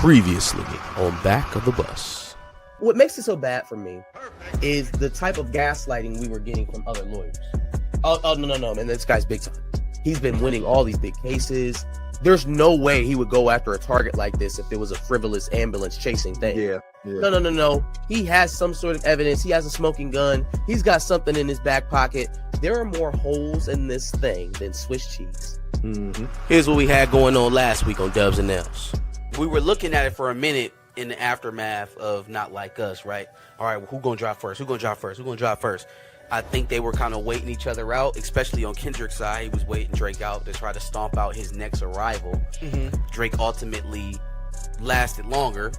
Previously on Back of the Bus. What makes it so bad for me is the type of gaslighting we were getting from other lawyers. Oh, no, man, this guy's big time. He's been winning all these big cases. There's no way he would go after a target like this if it was a frivolous ambulance chasing thing. Yeah. No. He has some sort of evidence. He has a smoking gun. He's got something in his back pocket. There are more holes in this thing than Swiss cheese. Here's what we had going on last week on Dubs and Nels. We were looking at it for a minute in the aftermath of Not Like Us, right? All right, who gonna drop first? Who gonna drop first? I think they were kind of waiting each other out, especially on Kendrick's side. He was waiting Drake out to try to stomp out his next arrival. Drake ultimately lasted longer,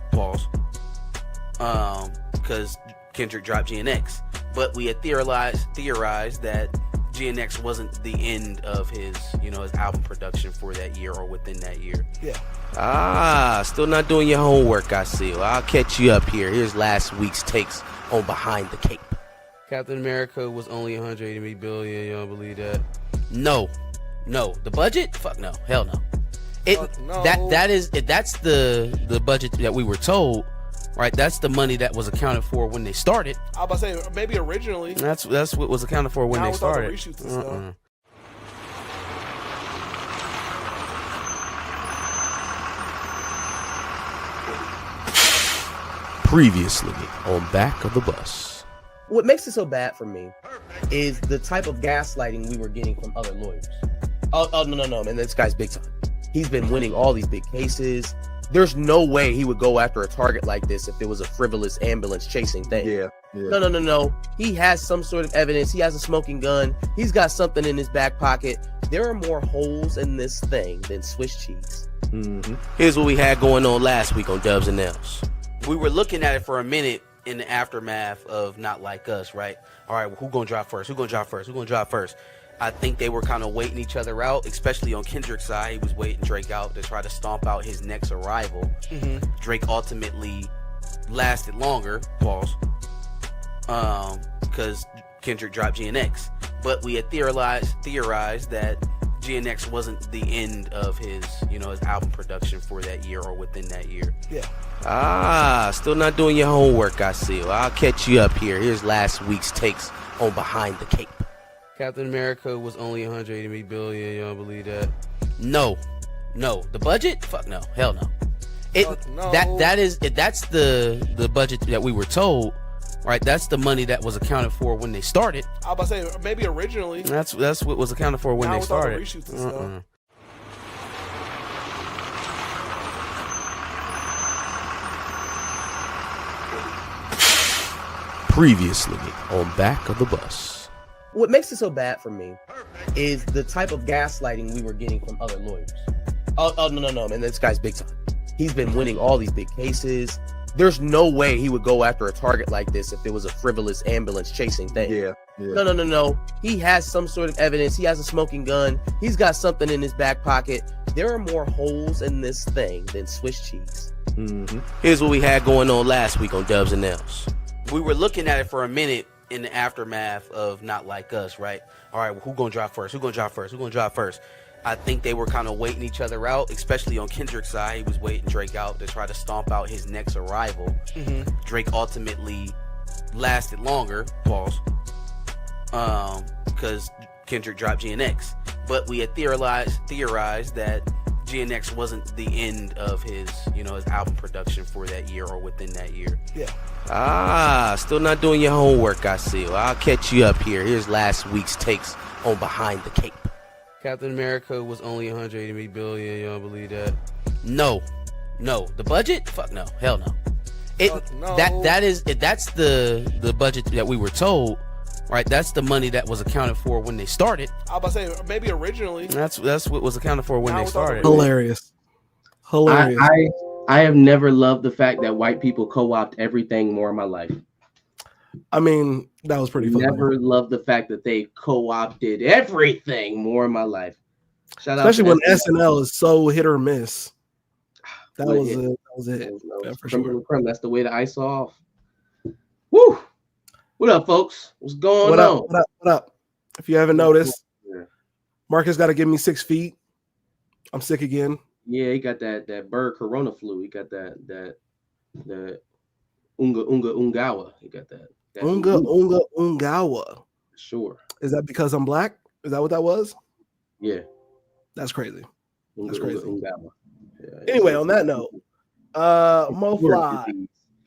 because Kendrick dropped GNX. But we had theorized that GNX wasn't the end of his album production for that year or within that year. Still not doing your homework, I see. Well, I'll catch you up here. Here's last week's takes on Behind the Cape. Captain America was only 180 billion. You don't believe that? No. The budget? Fuck no. Hell no. No. That's the budget that we were told. Right, that's the money that was accounted for when they started. I was about to say maybe originally. That's what was accounted for when Now they with all the started. reshoots and stuff. Previously on Back of the Bus. What makes it so bad for me is the type of gaslighting we were getting from other lawyers. Oh, no, man, this guy's big time. He's been winning all these big cases. There's no way he would go after a target like this if it was a frivolous ambulance chasing thing. Yeah. No. He has some sort of evidence. He has a smoking gun. He's got something in his back pocket. There are more holes in this thing than Swiss cheese. Here's what we had going on last week on Dubs and Nels. We were looking at it for a minute in the aftermath of Not Like Us, right? All right, who gonna drop first? I think they were kind of waiting each other out, especially on Kendrick's side. He was waiting Drake out to try to stomp out his next arrival. Drake ultimately lasted longer, because Kendrick dropped GNX. But we had theorized that GNX wasn't the end of his album production for that year or within that year. Still not doing your homework, I see. Well, I'll catch you up here. Here's last week's takes on Behind the Cape. Captain America was only 180 billion. You don't believe that? No. The budget? Fuck no. Hell no. No. That's the budget that we were told. Right, that's the money that was accounted for when they started. I was about to say maybe originally. That's what was accounted for when Now they with all the started. reshoots and stuff. Previously on Back of the Bus. What makes it so bad for me is the type of gaslighting we were getting from other lawyers. Oh, no, man, this guy's big time. He's been winning all these big cases. There's no way he would go after a target like this if it was a frivolous ambulance chasing thing. Yeah. No. He has some sort of evidence. He has a smoking gun. He's got something in his back pocket. There are more holes in this thing than Swiss cheese. Here's what we had going on last week on Dubs and Nels. We were looking at it for a minute in the aftermath of Not Like Us, right? All right, who gonna drop first? I think they were kind of waiting each other out, especially on Kendrick's side. He was waiting Drake out to try to stomp out his next arrival. Drake ultimately lasted longer, because Kendrick dropped GNX. But we had theorized that GNX wasn't the end of his album production for that year or within that year. Still not doing your homework, I see. Well, I'll catch you up here. Here's last week's takes on Behind the Cape. Captain America was only 180 billion. You don't believe that? No. The budget? Fuck no. Hell no. No. That's the budget that we were told. Right, that's the money that was accounted for when they started. I was about to say maybe originally. That's what was accounted for when Now they with all the started. Hilarious. I have never loved the fact that white people co-opt everything more in my life. I mean, that was pretty funny. Never loved the fact that they co-opted everything more in my life. Shout out Especially to when SNL is so hit or miss. That Well, was yeah. it. That was it. Yeah, for Creme sure. de la creme. That's the way the ice off. Woo! What up, folks? What's going What on? up? What up? If you haven't noticed, Yeah. Marcus got to give me 6 feet. I'm sick again. Yeah, he got that bird corona flu. He got that ungawa. He got that. Ungawa. Sure. Is that because I'm black? Is that what that was? Yeah. That's crazy. That's Unga crazy. ungawa. Yeah, Anyway, on that note, Mo Fly,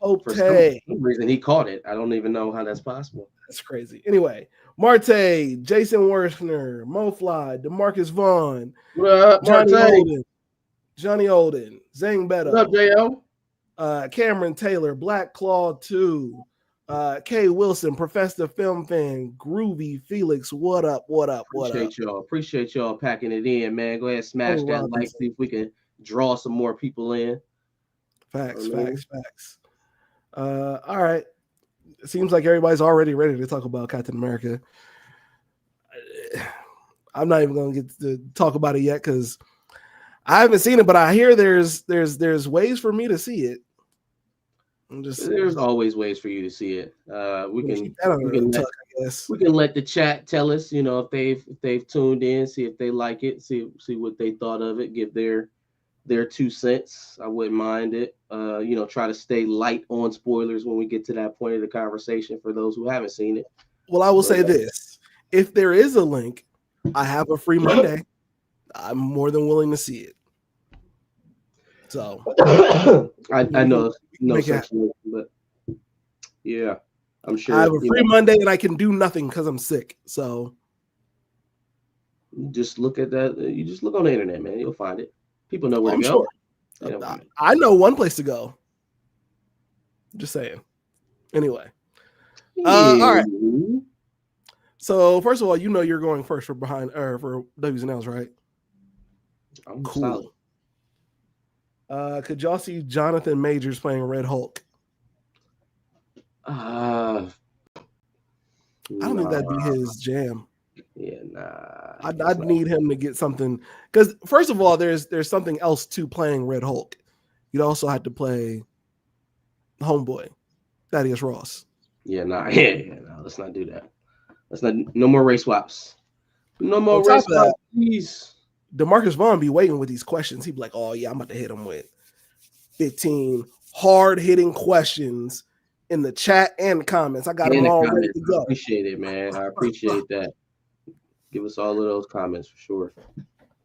Pope For Tay. some reason, he caught it. I don't even know how that's possible. That's crazy. Anyway, Marte, Jason Worshner, Mo Fly, DeMarcus Vaughn, What up, Johnny Olden, Zane Beto, What up, JL? Cameron Taylor, Black Claw 2, Kay Wilson, Professor Film Fan, Groovy, Felix, what up? Appreciate y'all packing it in, man. Go ahead, smash that like, see if we can draw some more people in. Facts. All right. It seems like everybody's already ready to talk about Captain America. I'm not even going to get to talk about it yet because I haven't seen it, but I hear there's ways for me to see it. There's always ways for you to see it. We can let the chat tell us, if they've tuned in, see if they like it, see what they thought of it, give their 2 cents. I wouldn't mind it. Try to stay light on spoilers when we get to that point of the conversation for those who haven't seen it. Well, I will say this. If there is a link, I have a free Monday. I'm more than willing to see it. So I know no such thing, but yeah, I'm sure I have a free Monday and I can do nothing because I'm sick. So just look at that. You just look on the internet, man. You'll find it. People know where to go. Sure. I know one place to go. Just saying. Anyway. All right. So first of all, you're going first for W's and L's, right? I'm cool. Could y'all see Jonathan Majors playing Red Hulk? I don't think that'd be his jam. Yeah, nah. I'd need him to get something because first of all, there's something else to playing Red Hulk. You'd also have to play Homeboy, Thaddeus Ross. Yeah, nah. Let's not do that. No more race swaps. No more race swaps, please. DeMarcus Vaughn be waiting with these questions. He'd be like, "Oh yeah, I'm about to hit him with 15 hard-hitting questions in the chat and the comments. I got them all ready to go." I appreciate it, man. I appreciate that. Give us all of those comments for sure.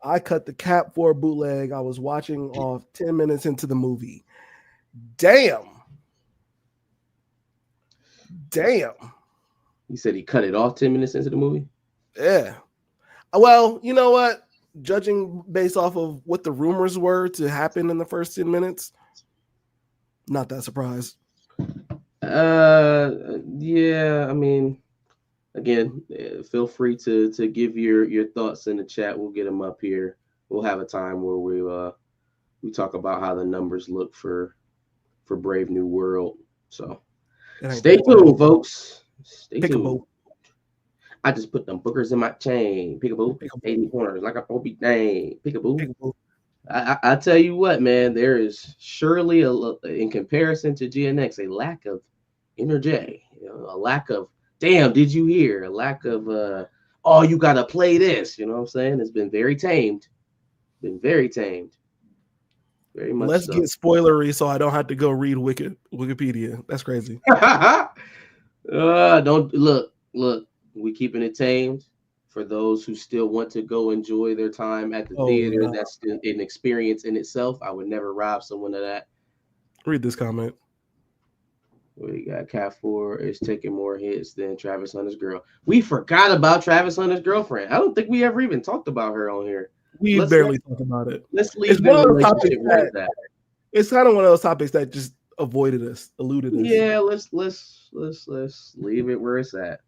I cut the cap for a bootleg. I was watching off 10 minutes into the movie. Damn. He said he cut it off 10 minutes into the movie? Yeah. Well, you know what? Judging based off of what the rumors were to happen in the first 10 minutes, not that surprised. Yeah, I mean, again, feel free to give your thoughts in the chat. We'll get them up here. We'll have a time where we talk about how the numbers look for Brave New World. So stay tuned, folks. Stay tuned. I just put them bookers in my chain. Peekaboo. 80 corners like a Bobby Dang. Peekaboo. I tell you what, man, there is surely in comparison to GNX, a lack of energy, a lack of damn, did you hear? A lack of you gotta play this. You know what I'm saying? It's been very tamed. Very much. Let's get spoilery so I don't have to go read Wikipedia. That's crazy. Don't look. We keeping it tamed for those who still want to go enjoy their time at the theater. No. That's an experience in itself. I would never rob someone of that. Read this comment. We got Cat 4 is taking more hits than Travis Hunter's girl. We forgot about Travis Hunter's girlfriend. I don't think we ever even talked about her on here. We barely talked about it. Let's leave the relationship with that. It's kind of one of those topics that just eluded us. Yeah, let's leave it where it's at.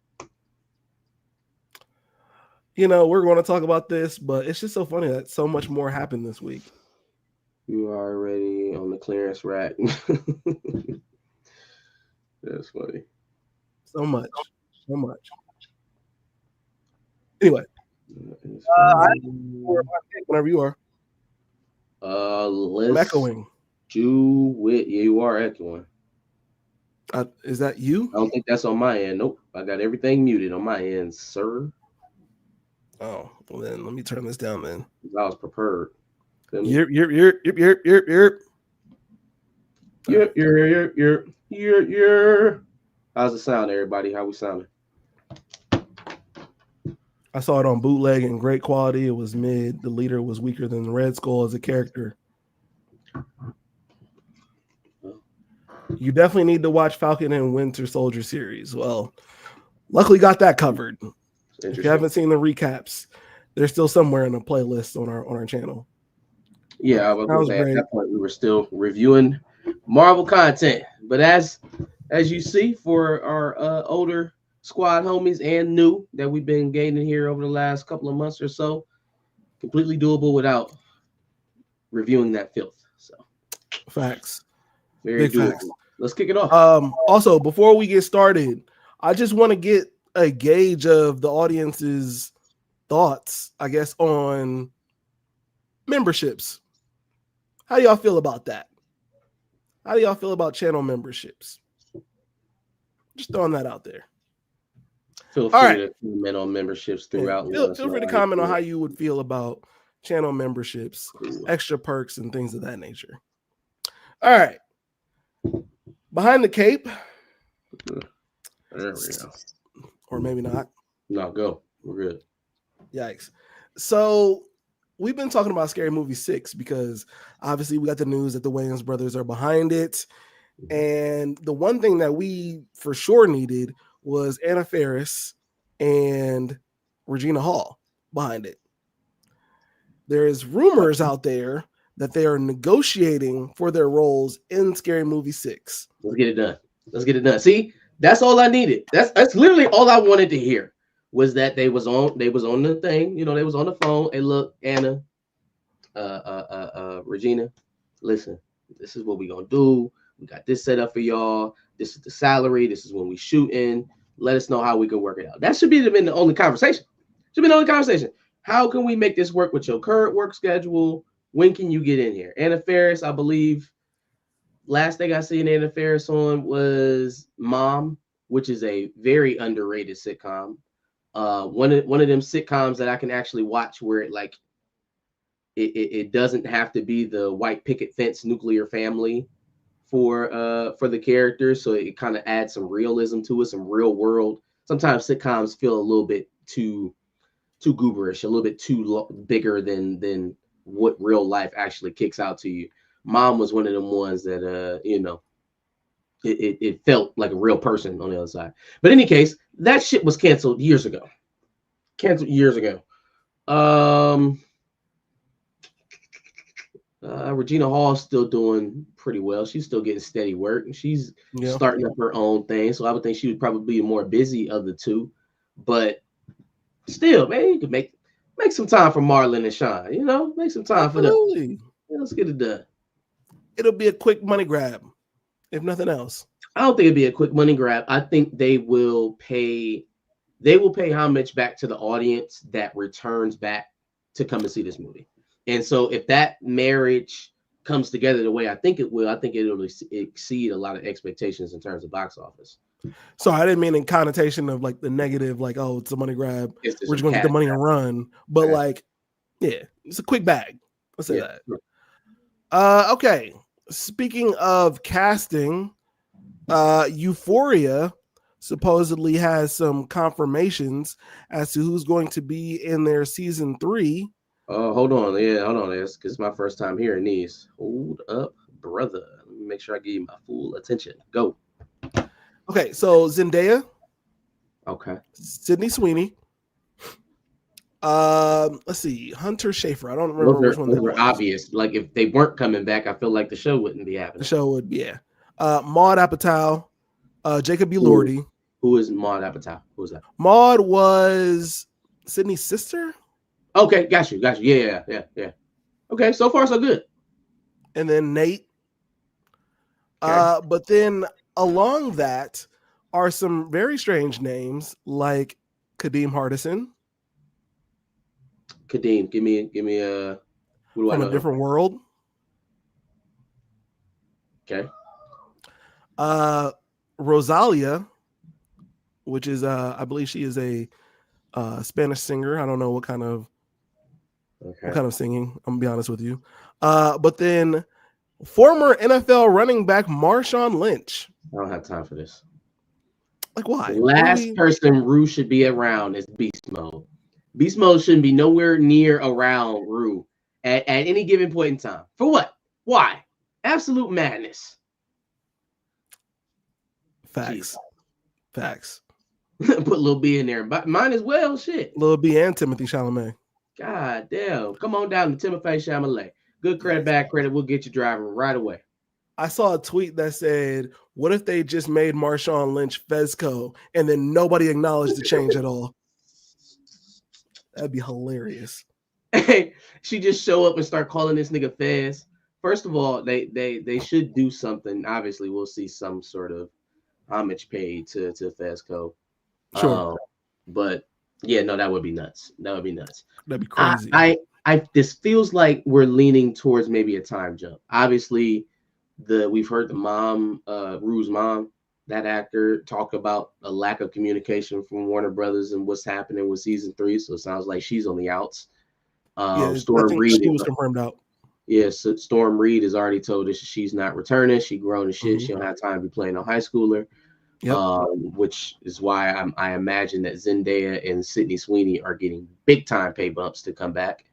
We're going to talk about this, but it's just so funny that so much more happened this week. You are already on the clearance rack. That's funny. So much. Anyway. Whenever you are. I'm echoing. Yeah, you are echoing. Is that you? I don't think that's on my end. Nope. I got everything muted on my end, sir. Oh, well then let me turn this down then. I was prepared. Feel me? Yep. Yep. How's it sound, everybody? How we sounding? I saw it on bootleg in great quality. It was mid. The leader was weaker than Red Skull as a character. You definitely need to watch Falcon and Winter Soldier series. Well, luckily got that covered. If you haven't seen the recaps, they're still somewhere in a playlist on our channel. Yeah, I was gonna say, at that point we were still reviewing Marvel content. But as you see, for our older squad homies and new that we've been gaining here over the last couple of months or so, completely doable without reviewing that filth. So facts. Very big doable. Facts. Let's kick it off. Also, before we get started, I just want to get a gauge of the audience's thoughts, I guess, on memberships. How do y'all feel about that? How do y'all feel about channel memberships? Just throwing that out there. Feel free to comment on memberships throughout. Feel free to comment on how you would feel about channel memberships, extra perks, and things of that nature. All right. Behind the Cape. There we go. Or maybe not. No, go. We're good. Yikes. So we've been talking about Scary Movie 6 because obviously we got the news that the Wayans brothers are behind it. And the one thing that we for sure needed was Anna Faris and Regina Hall behind it. There's rumors out there that they are negotiating for their roles in Scary Movie 6. Let's get it done. See, that's all I needed. That's literally all I wanted to hear was that they was on the thing, they was on the phone. Hey, look, Anna, Regina, listen, this is what we gonna do. We got this set up for y'all. This is the salary. This is when we shooting. Let us know how we can work it out. That should be the only conversation. How can we make this work with your current work schedule? When can you get in here? Anna Faris, I believe, last thing I seen Anna Faris on was Mom, which is a very underrated sitcom. One of them sitcoms that I can actually watch where it doesn't have to be the white picket fence nuclear family for the characters, so it kind of adds some realism to it, some real world. Sometimes sitcoms feel a little bit too gooberish, a little bit too bigger than what real life actually kicks out to you. Mom was one of them ones that it felt like a real person on the other side. But in any case, that shit was canceled years ago. Regina Hall's still doing pretty well. She's still getting steady work, and she's starting up her own thing. So I would think she would probably be more busy of the two. But still, man, you could make some time for Marlon and Sean. Make some time for them. Let's get it done. It'll be a quick money grab, if nothing else. I don't think it'd be a quick money grab. I think they will pay homage back to the audience that returns back to come and see this movie. And so if that marriage comes together the way I think it will, I think it'll exceed a lot of expectations in terms of box office. So I didn't mean in connotation of like the negative, like, oh, it's a money grab. We're just going to get the money and run. But it's a quick bag. Let's say that. Okay. Speaking of casting, Euphoria supposedly has some confirmations as to who's going to be in their season 3. Hold on. It's because it's my first time hearing these. Hold up, brother. Let me make sure I give you my full attention. Go. Okay, so Zendaya. Okay. Sydney Sweeney. Let's see, Hunter Schafer. I don't remember which one they were obvious. Like if they weren't coming back, I feel like the show wouldn't be happening. The show would, yeah. Maude Apatow, Jacob Elordi. Who is Maude Apatow? Who is that? Maude was Sydney's sister. Okay, got you. Yeah. Okay, so far so good. And then Nate. But then along that are some very strange names like Kadeem Hardison. Kadeem, give me a who do I know? From a different world. Okay. Rosalia, which is I believe she is a Spanish singer. I don't know what kind of singing. I'm gonna be honest with you. But then former NFL running back Marshawn Lynch. I don't have time for this. Like, why? The last person Rue should be around is Beast Mode. Beast Mode shouldn't be nowhere near around Rue at any given point in time. For what? Why? Absolute madness. Facts. Jeez. Facts. Put Lil B in there. But mine as well. Shit. Lil B and Timothy Chalamet. God damn. Come on down to Timothy Chalamet. Good credit, bad credit. We'll get you driving right away. I saw a tweet that said, what if they just made Marshawn Lynch Fezco and then nobody acknowledged the change at all? That'd be hilarious. Hey, she just show up and start calling this nigga Fez. First of all, they should do something. Obviously, we'll see some sort of homage paid to Fezco. Sure. But yeah, no, that would be nuts. That would be nuts. That'd be crazy. This feels like we're leaning towards maybe a time jump. Obviously, we've heard the mom, Rue's mom, that actor, talk about a lack of communication from Warner Brothers and what's happening with season 3. So it sounds like she's on the outs. Storm Reed was confirmed out. Yes, so Storm Reed has already told us she's not returning. She grown and shit. She don't have time to be playing a high schooler. Yep. Which is why I imagine that Zendaya and Sydney Sweeney are getting big time pay bumps to come back.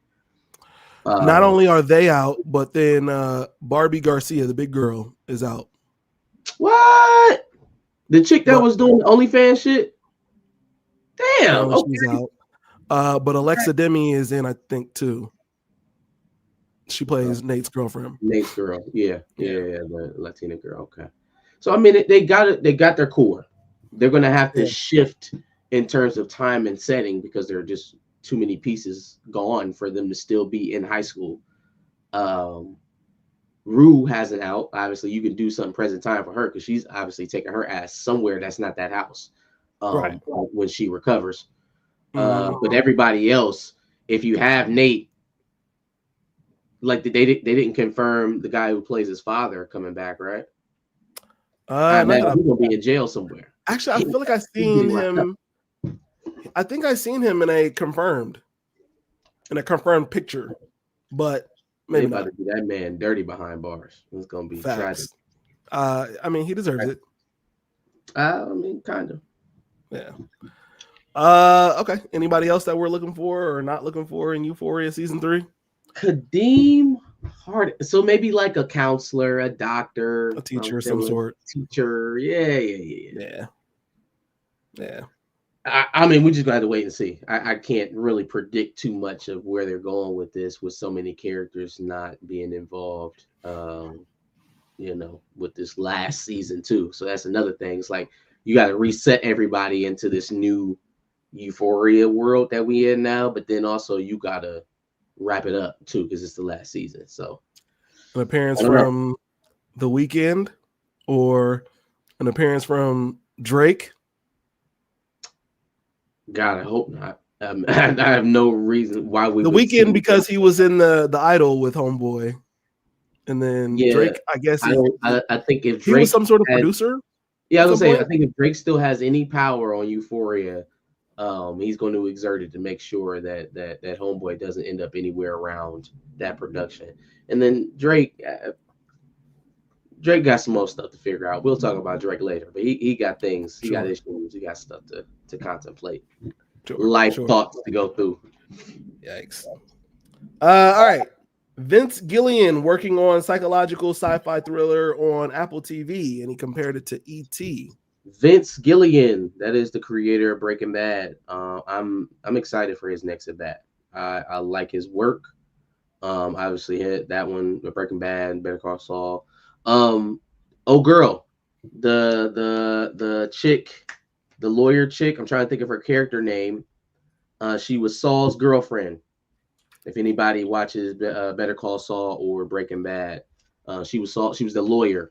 Not only are they out, but then Barbie Garcia, the big girl, is out. What? The chick that was doing the OnlyFans shit? Damn. Okay. She's out. But Alexa Demi is in, I think, too. She plays Nate's girlfriend. Nate's girl. Yeah, the Latina girl. Okay. So I mean, they got their core. They're gonna have to shift in terms of time and setting because there are just too many pieces gone for them to still be in high school. Rue has an out. Obviously, you can do something present time for her because she's obviously taking her ass somewhere that's not that house when she recovers. But everybody else, if you have Nate, like they didn't confirm the guy who plays his father coming back, right? I imagine he's gonna be in jail somewhere. Actually, I feel like I've seen him. I think I've seen him in a confirmed picture, but maybe about to do that man dirty behind bars. It's gonna be tragic. I mean, he deserves it. I mean, kind of. Yeah. Okay. Anybody else that we're looking for or not looking for in Euphoria season 3? Kadeem Harding. So maybe like a counselor, a doctor, a teacher of some sort. Teacher. Yeah. I mean, we're just gonna have to wait and see. I can't really predict too much of where they're going with this, with so many characters not being involved. With this last season too. So that's another thing. It's like you got to reset everybody into this new Euphoria world that we in now, but then also you got to wrap it up too because it's the last season. So an appearance from The Weeknd or an appearance from Drake. God, I hope not. I have no reason why we. The Weeknd because he was in the Idol with Homeboy, and then Drake. I guess I think if Drake he was some sort of producer. Yeah, I was gonna say I think if Drake still has any power on Euphoria, he's going to exert it to make sure that Homeboy doesn't end up anywhere around that production. And then Drake got some more stuff to figure out. We'll talk about Drake later, but he got things. He got issues. He got stuff to contemplate. Thoughts to go through. Yikes. All right. Vince Gilligan working on psychological sci-fi thriller on Apple TV, and he compared it to E.T. Vince Gilligan, that is the creator of Breaking Bad. I'm excited for his next at bat. I like his work. Obviously hit that one, Breaking Bad, Better Call Saul. Girl, the chick, the lawyer chick. I'm trying to think of her character name. She was Saul's girlfriend. If anybody watches Better Call Saul or Breaking Bad, she was the lawyer,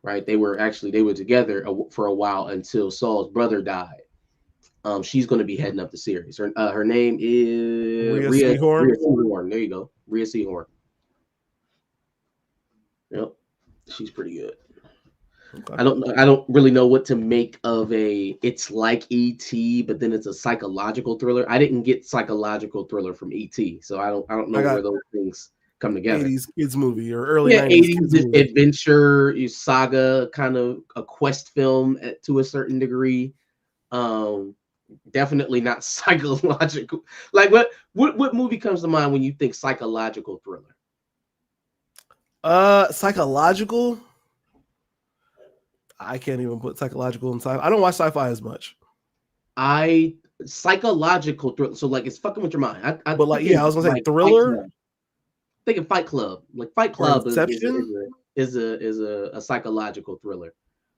right? They were together for a while until Saul's brother died. She's going to be heading up the series. Her name is Rhea Seehorn. There you go, Rhea Seehorn. Yep, she's pretty good. Okay. I don't really know what to make of it's like E.T., but then it's a psychological thriller. I didn't get psychological thriller from E.T., so I don't know where those things come together. 80s kids movie or early Yeah, 90s kids 80s movie. adventure saga, kind of a quest film to a certain degree. Definitely not psychological. Like what movie comes to mind when you think psychological thriller? Psychological. I can't even put psychological in sci-fi. I don't watch sci-fi as much. Psychological thriller. So like it's fucking with your mind. I But like, yeah, I was gonna say thriller. Thinking Fight Club. Like Fight Club is a psychological thriller.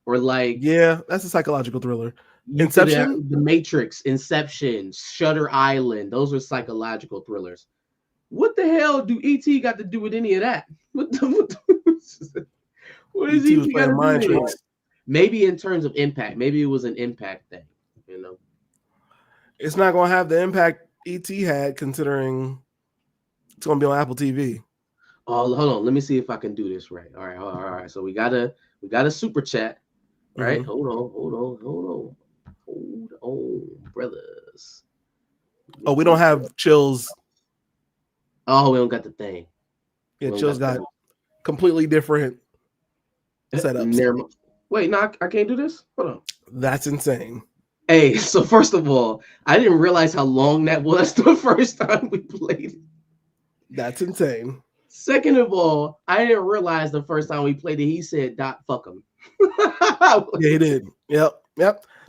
Or like Yeah, that's a psychological thriller. You Inception, The Matrix, Inception, Shutter Island. Those are psychological thrillers. What the hell do ET got to do with any of that? What is ET ET was got to playing do mind with it? tricks. Maybe in terms of impact. Maybe it was an impact thing. You know, It's not gonna have the impact ET had, considering it's gonna be on Apple TV. oh, hold on. Let me see if I can do this right. All right. So we got a super chat. Right? Mhm. Hold on, brothers. Oh, we don't have Chill's. Oh, we don't got the thing. Yeah, We don't Chill's got completely different setups. Never mind. Wait, no, I can't do this. Hold on. That's insane. Hey, so first of all, I didn't realize how long that was the first time we played it. That's insane. Second of all, I didn't realize the first time we played it, he said, "Dot fuck him." Yeah, he did. Yep.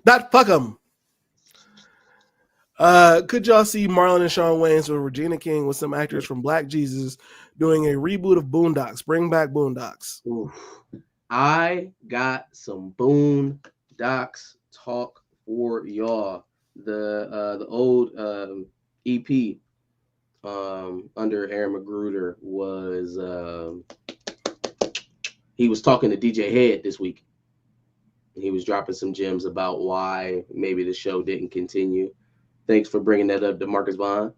That fuck him. Could y'all see Marlon and Shawn Wayans or Regina King with some actors from Black Jesus doing a reboot of Boondocks? Bring back Boondocks. Oof. I got some Boondocks talk for y'all. The old EP under Aaron Magruder was he was talking to DJ Head this week. He was dropping some gems about why maybe the show didn't continue. Thanks for bringing that up to Marcus Bond,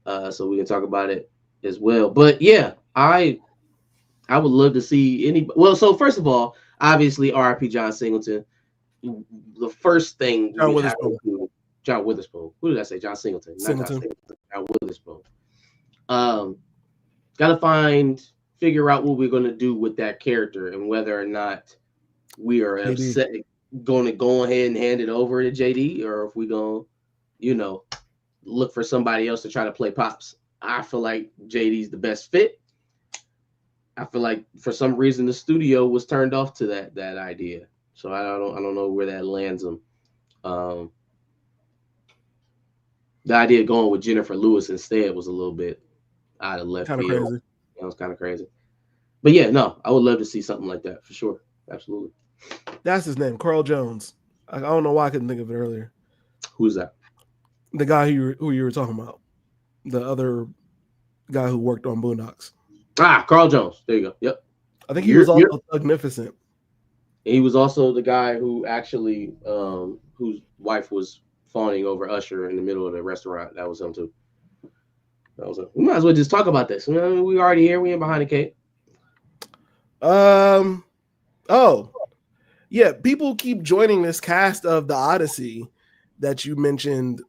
so we can talk about it as well. But yeah, I would love to see any. Well, so first of all, obviously R.I.P. John Singleton. The first thing John we have Witherspoon. to do, John Witherspoon. Who did I say? John Singleton. Not Singleton. John Witherspoon. Gotta figure out what we're gonna do with that character and whether or not we are upset, going to go ahead and hand it over to JD, or if we gonna, look for somebody else to try to play Pops. I feel like JD's the best fit. I feel like for some reason the studio was turned off to that idea. So I don't know where that lands them. The idea of going with Jennifer Lewis instead was a little bit out of left Kind of field. crazy. It was kind of crazy. But yeah, no, I would love to see something like that for sure. Absolutely. That's his name, Carl Jones. I don't know why I couldn't think of it earlier. Who's that? The guy who you were talking about, the other guy who worked on Boondocks. Carl Jones. There you go. Yep. I think he was also Magnificent. He was also the guy who actually, whose wife was fawning over Usher in the middle of the restaurant. That was him too. We might as well just talk about this. We already here. We ain't behind the cape. Oh, yeah. People keep joining this cast of The Odyssey that you mentioned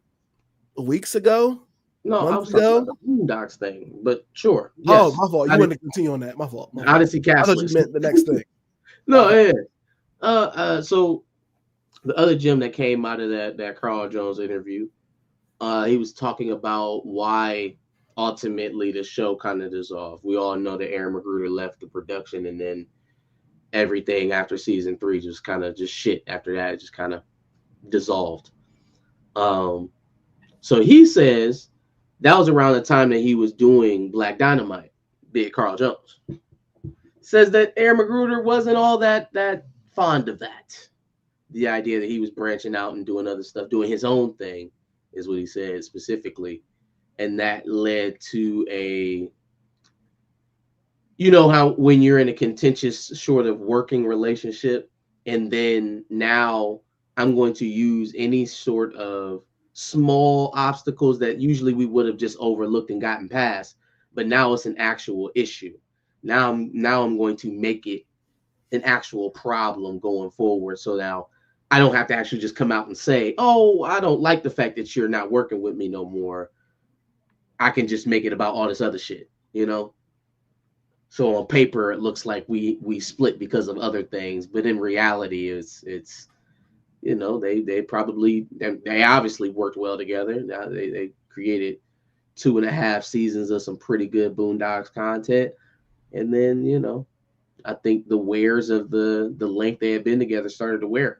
weeks ago. No, I was talking about the Boondocks thing, but sure. Yes. Oh, my fault. You wanted to continue on that. My fault. Odyssey cast. I thought you meant the next thing. No, yeah. So the other gem that came out of that Carl Jones interview, he was talking about why ultimately the show kind of dissolved. We all know that Aaron Magruder left the production, and then everything after season 3 just kind of shit. After that, it just kind of dissolved. So he says that was around the time that he was doing Black Dynamite, big Carl Jones. Says that Aaron Magruder wasn't all that fond of that. The idea that he was branching out and doing other stuff, doing his own thing, is what he said specifically. And that led to how when you're in a contentious sort of working relationship, and then now I'm going to use any sort of small obstacles that usually we would have just overlooked and gotten past, but now it's an actual issue. Now I'm going to make it an actual problem going forward. So now I don't have to actually just come out and say, oh, I don't like the fact that you're not working with me no more. I can just make it about all this other shit, So on paper, it looks like we split because of other things, but in reality, it's they probably they obviously worked well together. Now they created 2.5 seasons of some pretty good Boondocks content, and then I think the wears of the length they had been together started to wear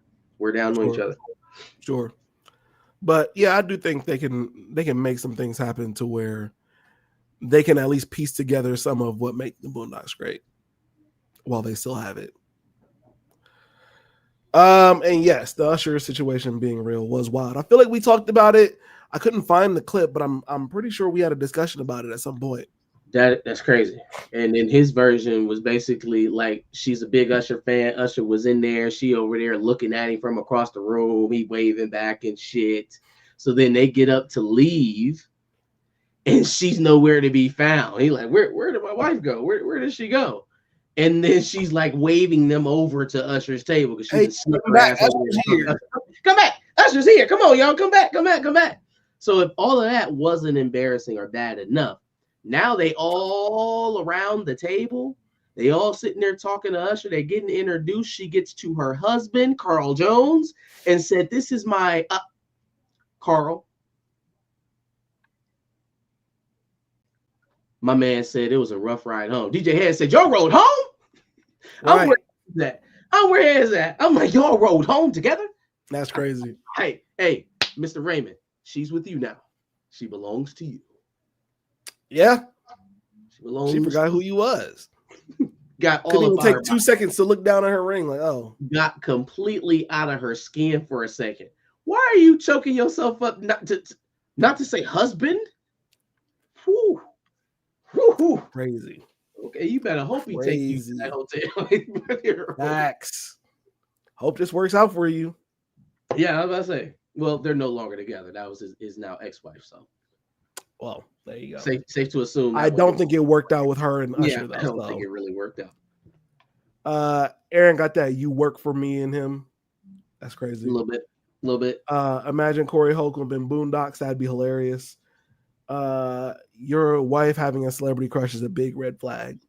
down on each other. Sure. But yeah, I do think they can make some things happen to where they can at least piece together some of what make the Boondocks great while they still have it. And yes, the Usher situation being real was wild. I feel like we talked about it. I couldn't find the clip, but I'm pretty sure we had a discussion about it at some point. That's crazy. And then his version was basically like she's a big Usher fan. Usher was in there. She over there looking at him from across the room. He waving back and shit. So then they get up to leave, and she's nowhere to be found. He like, where did my wife go? Where did she go? And then she's like waving them over to Usher's table because she's come back. Usher's here. Come back. Usher's here. Come on, y'all. Come back. So if all of that wasn't embarrassing or bad enough, now they all around the table. They all sitting there talking to Usher. They're getting introduced. She gets to her husband, Carl Jones, and said, "This is my Carl." My man said it was a rough ride home. DJ Head said, "Y'all rode home?" Right. I'm where is that? I'm like, y'all rode home together? That's crazy. Hey, Mr. Raymond, she's with you now. She belongs to you. Yeah. She forgot who you was. Got all Couldn't of even take 2 seconds to look down at her ring like, oh. Got completely out of her skin for a second. Why are you choking yourself up not to say husband? Whew. Crazy. Okay, you better hope he take you to that hotel. Facts. Hope this works out for you. Yeah, I was about to say. Well, they're no longer together. That was his now ex-wife. So, well, there you go. Safe to assume. I don't think it worked out with her and Usher. Yeah, I don't think it really worked out. Aaron got that. You work for me and him. That's crazy. A little bit. Imagine Corey Holcomb in Boondocks. That'd be hilarious. Your wife having a celebrity crush is a big red flag.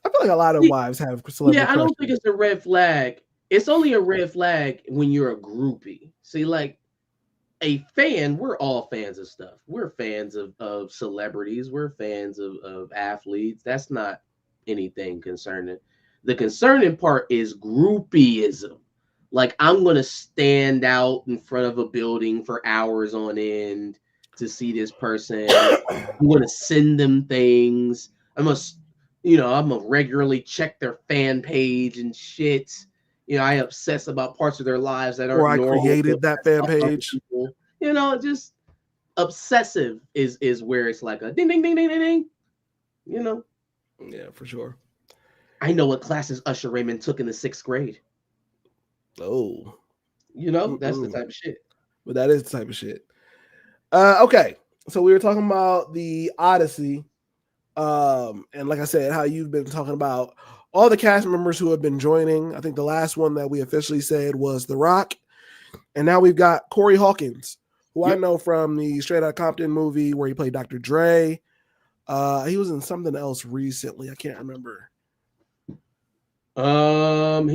I feel like a lot of wives have celebrity crushes. I don't think it's a red flag. It's only a red flag when you're a groupie. See, like a fan, we're all fans of stuff. We're fans of celebrities. We're fans of athletes. That's not anything concerning. The concerning part is groupieism. Like, I'm going to stand out in front of a building for hours on end to see this person. I'm going to send them things. I'm going to regularly check their fan page and shit. I obsess about parts of their lives that aren't normal. Or I created that fan page. Just obsessive is where it's like a ding, ding, ding, ding, ding, ding. Yeah, for sure. I know what classes Usher Raymond took in the 6th grade. Oh. That's the type of shit. But that is the type of shit. Okay. So we were talking about the Odyssey. And like I said, how you've been talking about all the cast members who have been joining. I think the last one that we officially said was The Rock. And now we've got Corey Hawkins, who I know from the Straight Outta Compton movie where he played Dr. Dre. He was in something else recently. I can't remember. He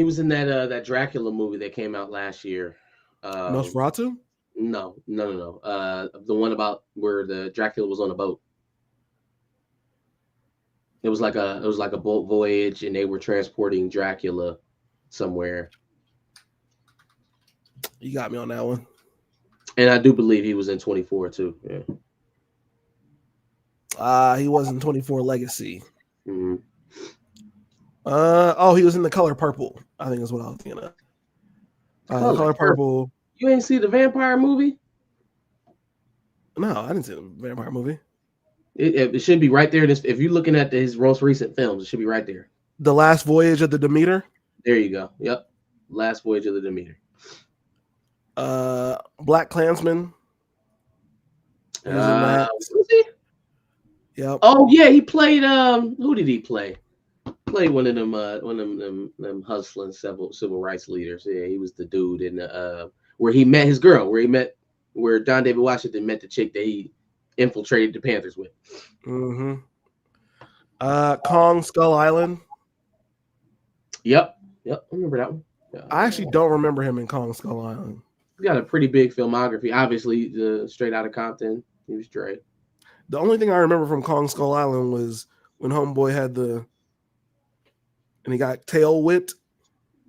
was in that Dracula movie that came out last year. Nosferatu? No. The one about where the Dracula was on a boat. It was like a boat voyage, and they were transporting Dracula somewhere. You got me on that one. And I do believe he was in 24 too. Yeah. He was in 24 Legacy. Mm-hmm. He was in The Color Purple. I think is what I was thinking of. Color Purple. You ain't see the vampire movie? No, I didn't see the vampire movie. It should be right there. If you're looking at his most recent films, it should be right there. The Last Voyage of the Demeter. There you go. Yep. Last Voyage of the Demeter. Black Klansman. Was he? Yep. Oh yeah, he played. Who did he play? Played one of them hustling civil rights leaders. Yeah, he was the dude in the where he met his girl. Where John David Washington met the chick that he infiltrated the Panthers with. Mm-hmm. Kong Skull Island. Yep. I remember that one. Yeah. I actually don't remember him in Kong Skull Island. He got a pretty big filmography. Obviously, the Straight Outta Compton. He was Dre. The only thing I remember from Kong Skull Island was when Homeboy had and he got tail whipped.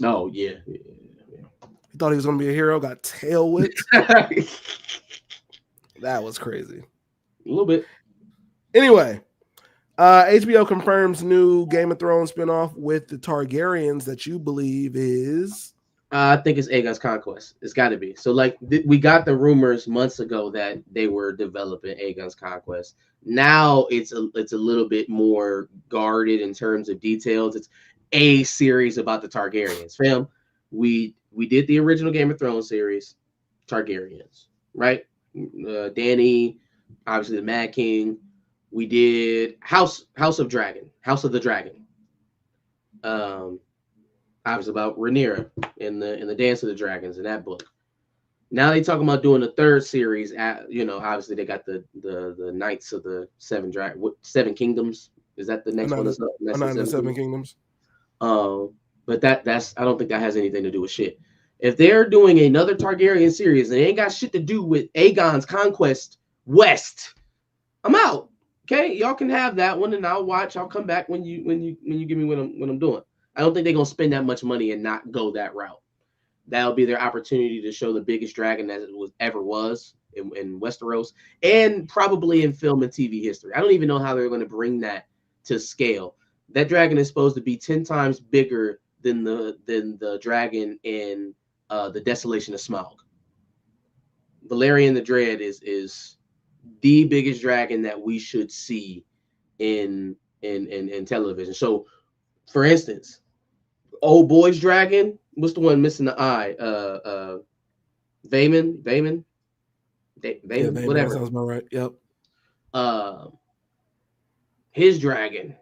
Oh, yeah. He thought he was going to be a hero, got tail whipped. A That was crazy. little bit. Anyway, HBO confirms new Game of Thrones spinoff with the Targaryens that you believe is. I think it's Aegon's Conquest. It's got to be. So, like, we got the rumors months ago that they were developing Aegon's Conquest. Now it's a little bit more guarded in terms of details. It's a series about the Targaryens. Fam, we did the original Game of Thrones series, Targaryens, right? Dany, obviously the Mad King. We did House of the Dragon. Obviously about Rhaenyra in the Dance of the Dragons in that book. Now they talking about doing the third series. Obviously they got the Knights of the Seven Kingdoms. Is that the next one? That's the Seven Kingdoms. But that's I don't think that has anything to do with shit. If they're doing another Targaryen series and it ain't got shit to do with Aegon's Conquest West, I'm out. Okay, y'all can have that one, and I'll watch. I'll come back when you give me what I'm doing. I don't think they're gonna spend that much money and not go that route. That'll be their opportunity to show the biggest dragon that it ever was in Westeros, and probably in film and TV history. I don't even know how they're going to bring that to scale. That dragon is supposed to be 10 times bigger than the dragon in the Desolation of Smaug. Valerian the Dread is the biggest dragon that we should see in television. So, for instance, old boy's dragon, what's the one missing the eye? Vaemon, whatever. That sounds about right. Yep. His dragon,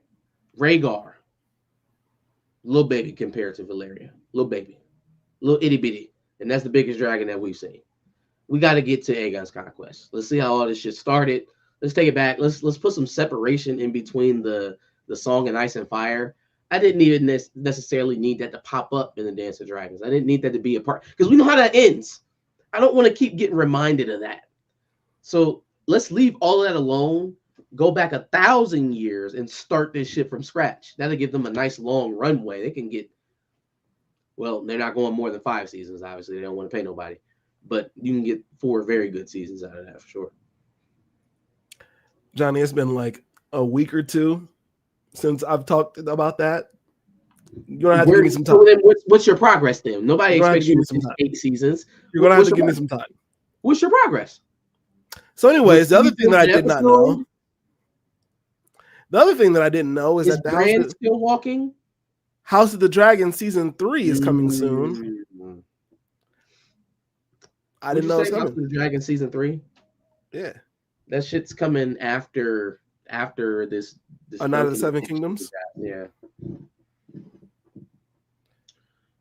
Rhaegar, little baby compared to Valeria, little baby, little itty bitty, and that's the biggest dragon that we've seen. We got to get to Aegon's Conquest. Let's see how all this shit started. Let's take it back. Let's put some separation in between the Song and Ice and Fire. I didn't even necessarily need that to pop up in the Dance of Dragons. I didn't need that to be a part because we know how that ends. I don't want to keep getting reminded of that. So let's leave all of that alone. Go back 1,000 years and start this shit from scratch. That'll give them a nice long runway. They can get. Well, they're not going more than 5 seasons. Obviously, they don't want to pay nobody. But you can get 4 very good seasons out of that for sure. Johnny, it's been like a week or 2 since I've talked about that. You're gonna have to give me some time. So then what's your progress then? Nobody expects you to do 8 seasons. You're gonna have to give me some time. What's your progress? So, anyways, the other thing that I did not know. The other thing that I didn't know is that the Bran still walking. House of the Dragon season 3 is coming soon. I didn't know it's coming. House of the Dragon season 3. Yeah, that shit's coming after this Night of the Seven Kingdoms. Yeah.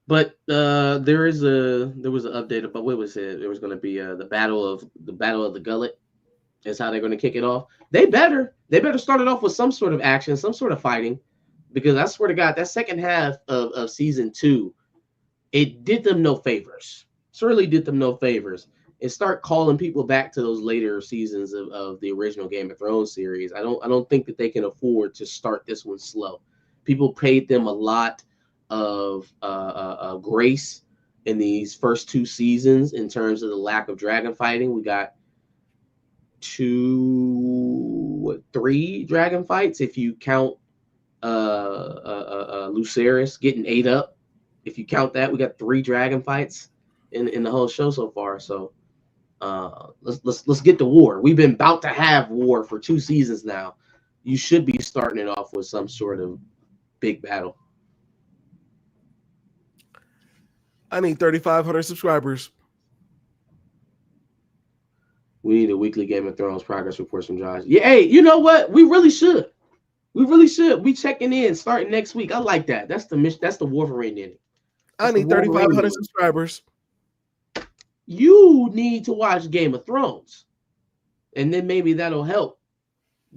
But there was an update about what was it? There was going to be the battle of the Gullet. Is how they're going to kick it off. They better start it off with some sort of action, some sort of fighting, because I swear to God, that second half of season 2, it did them no favors. Certainly did them no favors. And start calling people back to those later seasons of the original Game of Thrones series. I don't think that they can afford to start this one slow. People paid them a lot of grace in these first 2 seasons in terms of the lack of dragon fighting. We got 3 dragon fights if you count Lucerys getting ate up. If you count that, we got 3 dragon fights in the whole show so far. So let's get to war. We've been about to have war for 2 seasons now. You should be starting it off with some sort of big battle. I need 3,500 subscribers. We need a weekly Game of Thrones progress report from Josh. Yeah, hey, you know what? We really should. We checking in starting next week. I like that. That's the mission. That's the Wolverine in it. I need 3,500 subscribers. You need to watch Game of Thrones, and then maybe that'll help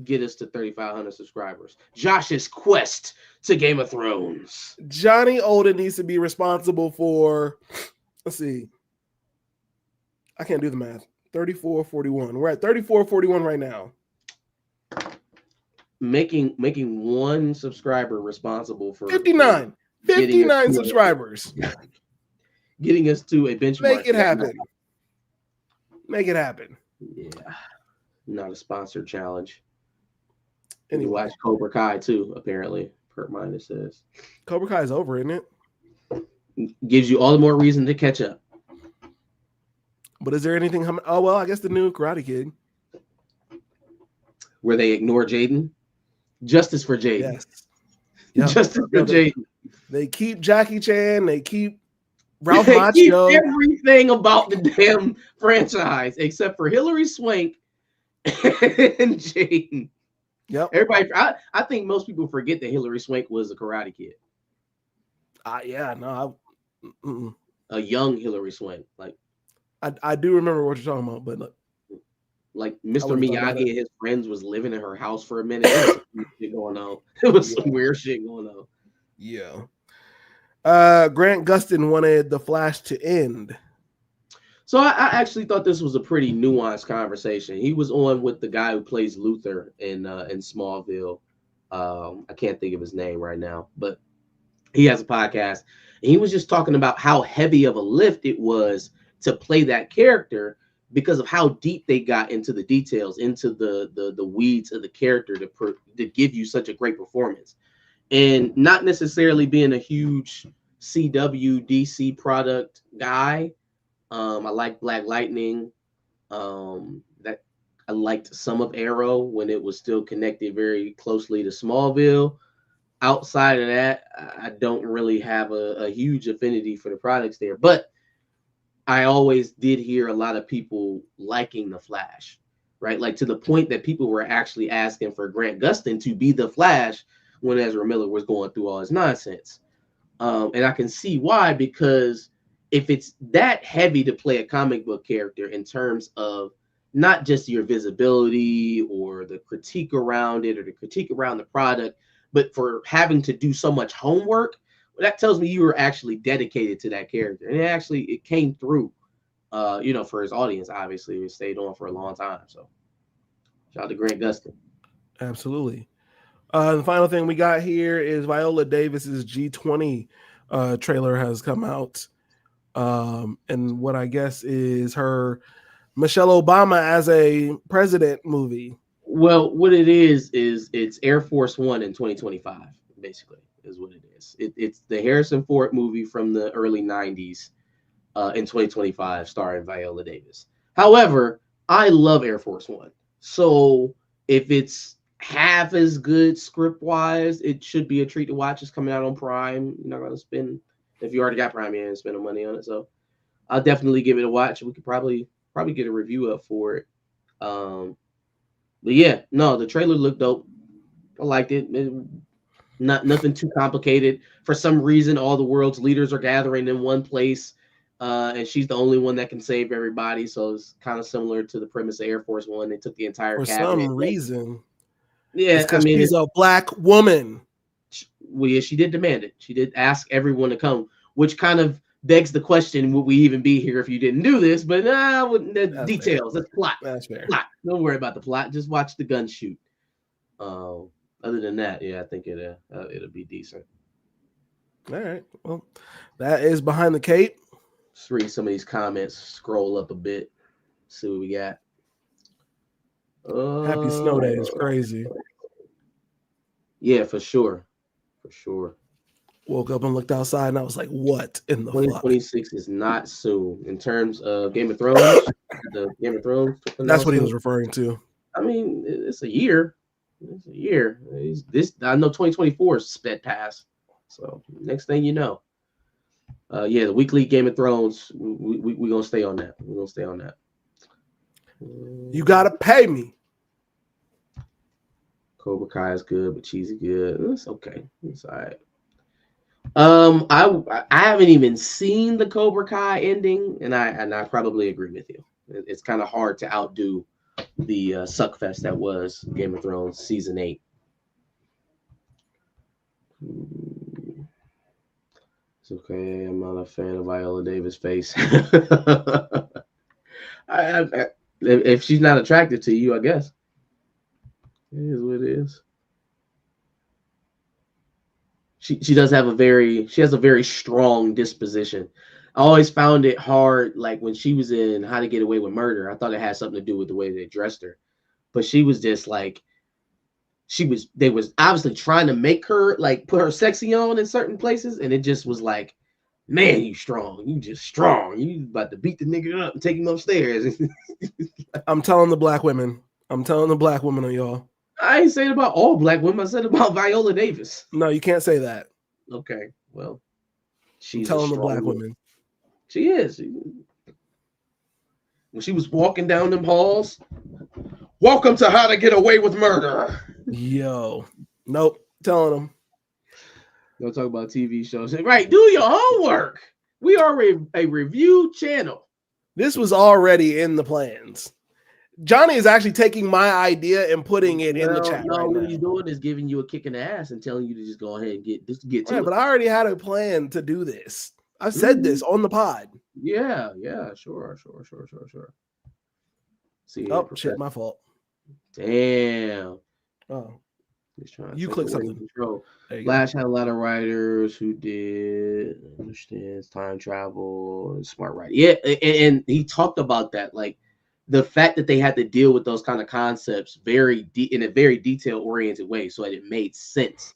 get us to 3,500 subscribers. Josh's quest to Game of Thrones. Johnny Olden needs to be responsible for, let's see, I can't do the math. 3441. We're at 3441 right now. Making one subscriber responsible for 59. 59 subscribers. Getting us to a benchmark. Make it happen. Make it happen. Yeah. Not a sponsored challenge. Anyway. You watch Cobra Kai too, apparently. Kurt Minus says. Cobra Kai is over, isn't it? Gives you all the more reason to catch up. But is there anything? Oh, well, I guess the new Karate Kid. Where they ignore Jaden. Justice for Jaden. Yes. Yep. Justice for Jaden. They keep Jackie Chan. They keep Ralph They keep Macchio. everything about the damn franchise except for Hilary Swank and Jaden. Yep. Everybody, I think most people forget that Hilary Swank was a Karate Kid. Yeah, no. A young Hilary Swank. I do remember what you're talking about, but look. Like Mr. Miyagi and his friends was living in her house for a minute. There was some weird shit going on. Yeah. Grant Gustin wanted The Flash to end. So I actually thought this was a pretty nuanced conversation. He was on with the guy who plays Luther in Smallville. I can't think of his name right now, but he has a podcast. And he was just talking about how heavy of a lift it was to play that character because of how deep they got into the details, into the weeds of the character to give you such a great performance. And not necessarily being a huge CW DC product guy. I like Black Lightning. That I liked some of Arrow when it was still connected very closely to Smallville. Outside of that, I don't really have a huge affinity for the products there. But I always did hear a lot of people liking the Flash, right? Like to the point that people were actually asking for Grant Gustin to be the Flash when Ezra Miller was going through all his nonsense. And I can see why, because if it's that heavy to play a comic book character in terms of not just your visibility or the critique around it or the critique around the product, but for having to do so much homework, that tells me you were actually dedicated to that character. And it came through, for his audience, obviously. It stayed on for a long time. So shout out to Grant Gustin. Absolutely. The final thing we got here is Viola Davis's G20 trailer has come out. And what I guess is her Michelle Obama as a president movie. Well, what it is it's Air Force One in 2025, basically, is what it is. It's the Harrison Ford movie from the early 90s in 2025, starring Viola Davis. However, I love Air Force One. So if it's half as good script-wise, it should be a treat to watch. It's coming out on Prime. You're not going to spend, if you already got Prime, you ain't spending money on it. So I'll definitely give it a watch. We could probably get a review up for it. But yeah, no, the trailer looked dope. I liked it. Nothing too complicated. For some reason, all the world's leaders are gathering in one place, and she's the only one that can save everybody. So it's kind of similar to the premise of Air Force One. They took the entire cabinet. Some reason. Yeah, I mean, she's a black woman. Well, yeah, she did demand it. She did ask everyone to come, which kind of begs the question: would we even be here if you didn't do this? But the details. Fair. That's plot. That's fair. Plot. Don't worry about the plot. Just watch the gun shoot. Other than that, yeah, I think it'll be decent. All right. Well, that is Behind the Cape. Let's read some of these comments. Scroll up a bit. See what we got. Happy Snow Day is crazy. Yeah, for sure. For sure. Woke up and looked outside and I was like, what in the 2026 fuck? is not soon. In terms of Game of Thrones, the Game of Thrones. That's what he was referring to. I mean, it's a year. It's a year. I know 2024 is sped past. So next thing you know. Yeah, the weekly Game of Thrones. We're gonna stay on that. We're gonna stay on that. You gotta pay me. Cobra Kai is good, but Cheesy good. It's okay. It's all right. I haven't even seen the Cobra Kai ending, and I probably agree with you. It's kind of hard to outdo the suckfest that was Game of Thrones season 8. It's okay. I'm not a fan of Viola Davis' face. If she's not attracted to you, I guess it is what it is. She does have a very strong disposition. I always found it hard, like when she was in How to Get Away with Murder. I thought it had something to do with the way they dressed her, but she was just like, they was obviously trying to make her like put her sexy on in certain places, and it just was like, man, you strong, you just strong, you about to beat the nigga up and take him upstairs. I'm telling the black women on y'all. I ain't saying about all black women. I said about Viola Davis. No, you can't say that. Okay, well, I'm telling the black women. She is. When she was walking down them halls, welcome to How to Get Away with Murder. Yo, nope, telling them. Don't talk about TV shows. Right, do your homework. We are a review channel. This was already in the plans. Johnny is actually taking my idea and putting it in the chat. No, right what now. he's doing is giving you a kick in the ass and telling you to just go ahead and get to Yeah, it. but I already had a plan to do this. I said this on the pod. Yeah, sure. See, Oh, shit, my fault. Damn. Oh, He's trying to you take click away something. control. There you Flash had a lot of writers who did understands time travel and smart writing. Yeah, and he talked about that, like the fact that they had to deal with those kind of concepts in a very detail oriented way, so that it made sense.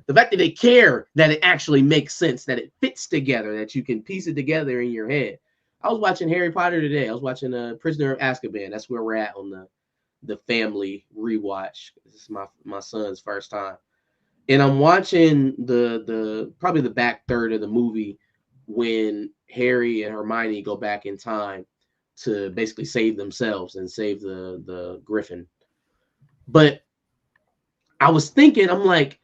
The fact that they care that it actually makes sense, that it fits together, that you can piece it together in your head. I was watching Harry Potter today. I was watching Prisoner of Azkaban. That's where we're at on the family rewatch. This is my son's first time. And I'm watching the probably the back third of the movie when Harry and Hermione go back in time to basically save themselves and save the Griffin. But I was thinking, I'm like,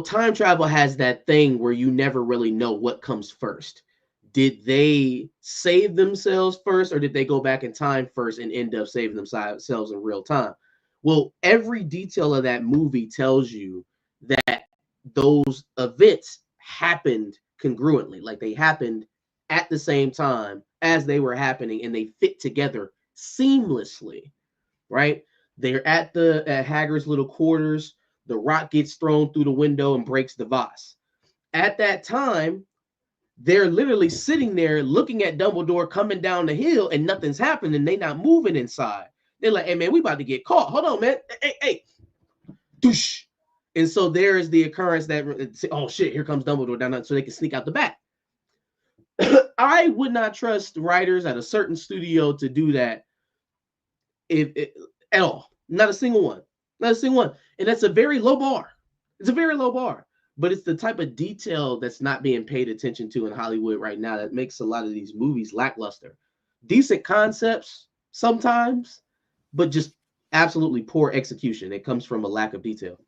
time travel has that thing where you never really know what comes first. Did they save themselves first, or did they go back in time first and end up saving themselves in real time? Well, every detail of that movie tells you that those events happened congruently, like they happened at the same time as they were happening, and they fit together seamlessly, right? They're at Hagrid's little quarters. The rock gets thrown through the window and breaks the vase. At that time, they're literally sitting there looking at Dumbledore coming down the hill, and nothing's happening. They not moving inside. They're like, hey, man, we about to get caught. Hold on, man. Hey. Doosh. And so there is the occurrence that, oh, shit, here comes Dumbledore down, so they can sneak out the back. I would not trust writers at a certain studio to do that at all. Not a single one. Not a single one. And that's a very low bar. It's a very low bar. But it's the type of detail that's not being paid attention to in Hollywood right now that makes a lot of these movies lackluster. Decent concepts sometimes, but just absolutely poor execution. It comes from a lack of detail.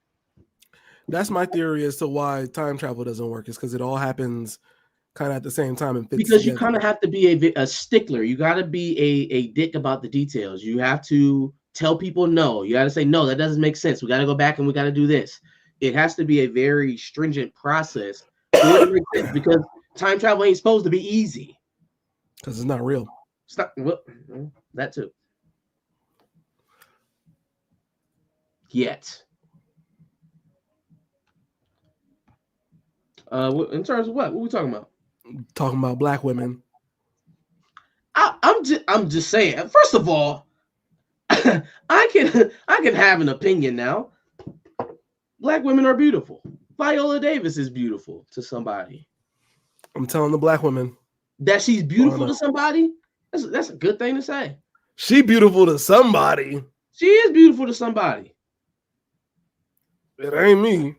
That's my theory as to why time travel doesn't work, is because it all happens kind of at the same time and fits because together. You kind of have to be a stickler. You got to be a dick about the details. You have to tell people no. You got to say, no, that doesn't make sense. We got to go back and we got to do this. It has to be a very stringent process because time travel ain't supposed to be easy. Because it's not real. Well, that too. Yet. In terms of what? What are we talking about? Talking about black women. I'm just saying. First of all, I can have an opinion now. Black women are beautiful. Viola Davis is beautiful to somebody. I'm telling the black women that she's beautiful to somebody. That's a good thing to say. She beautiful to somebody. She is beautiful to somebody. It ain't me.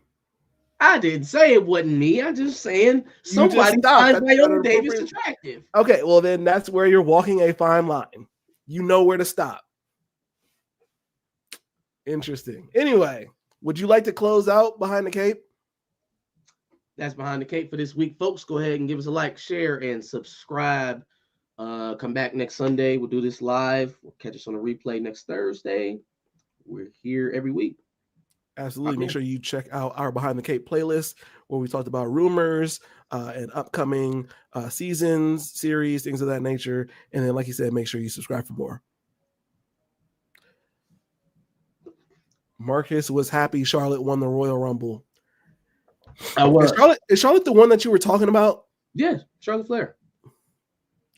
I didn't say it wasn't me. I'm just saying somebody finds Viola Davis attractive. Okay, well then that's where you're walking a fine line. You know where to stop. Interesting. Anyway, would you like to close out Behind the Cape? That's Behind the Cape for this week, folks. Go ahead and give us a like, share, and subscribe. Come back next Sunday. We'll do this live. We'll catch us on a replay next Thursday. We're here every week. Absolutely. Make sure you check out our Behind the Cape playlist where we talked about rumors and upcoming seasons, series, things of that nature. And then, like you said, make sure you subscribe for more. Marcus was happy Charlotte won the Royal Rumble. I was. Is Charlotte the one that you were talking about? Yeah, Charlotte Flair.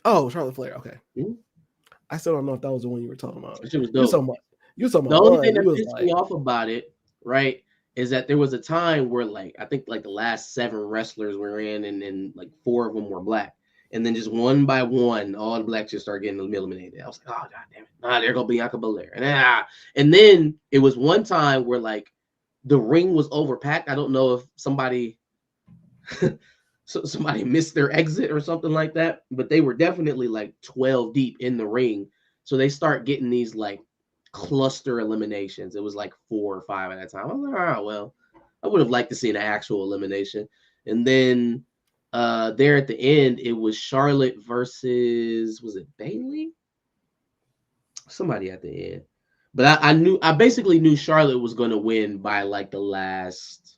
Oh, Charlotte Flair. Okay. Mm-hmm. I still don't know if that was the one you were talking about. She was dope. You talking the about only thing that pissed me off about it, right, is that there was a time where, like, I think like the last 7 wrestlers were in, and then like 4 of them were black, and then just one by one, all the blacks just started getting eliminated. I was like, oh god damn it, there go Bianca Belair, and then it was one time where like the ring was overpacked. I don't know if somebody somebody missed their exit or something like that, but they were definitely like 12 deep in the ring. So they start getting these like cluster eliminations. It was like 4 or 5 at that time. I was like, oh, well, I would have liked to see an actual elimination. And then there at the end, it was Charlotte versus, was it Bayley? Somebody at the end. But I basically knew Charlotte was going to win by like the last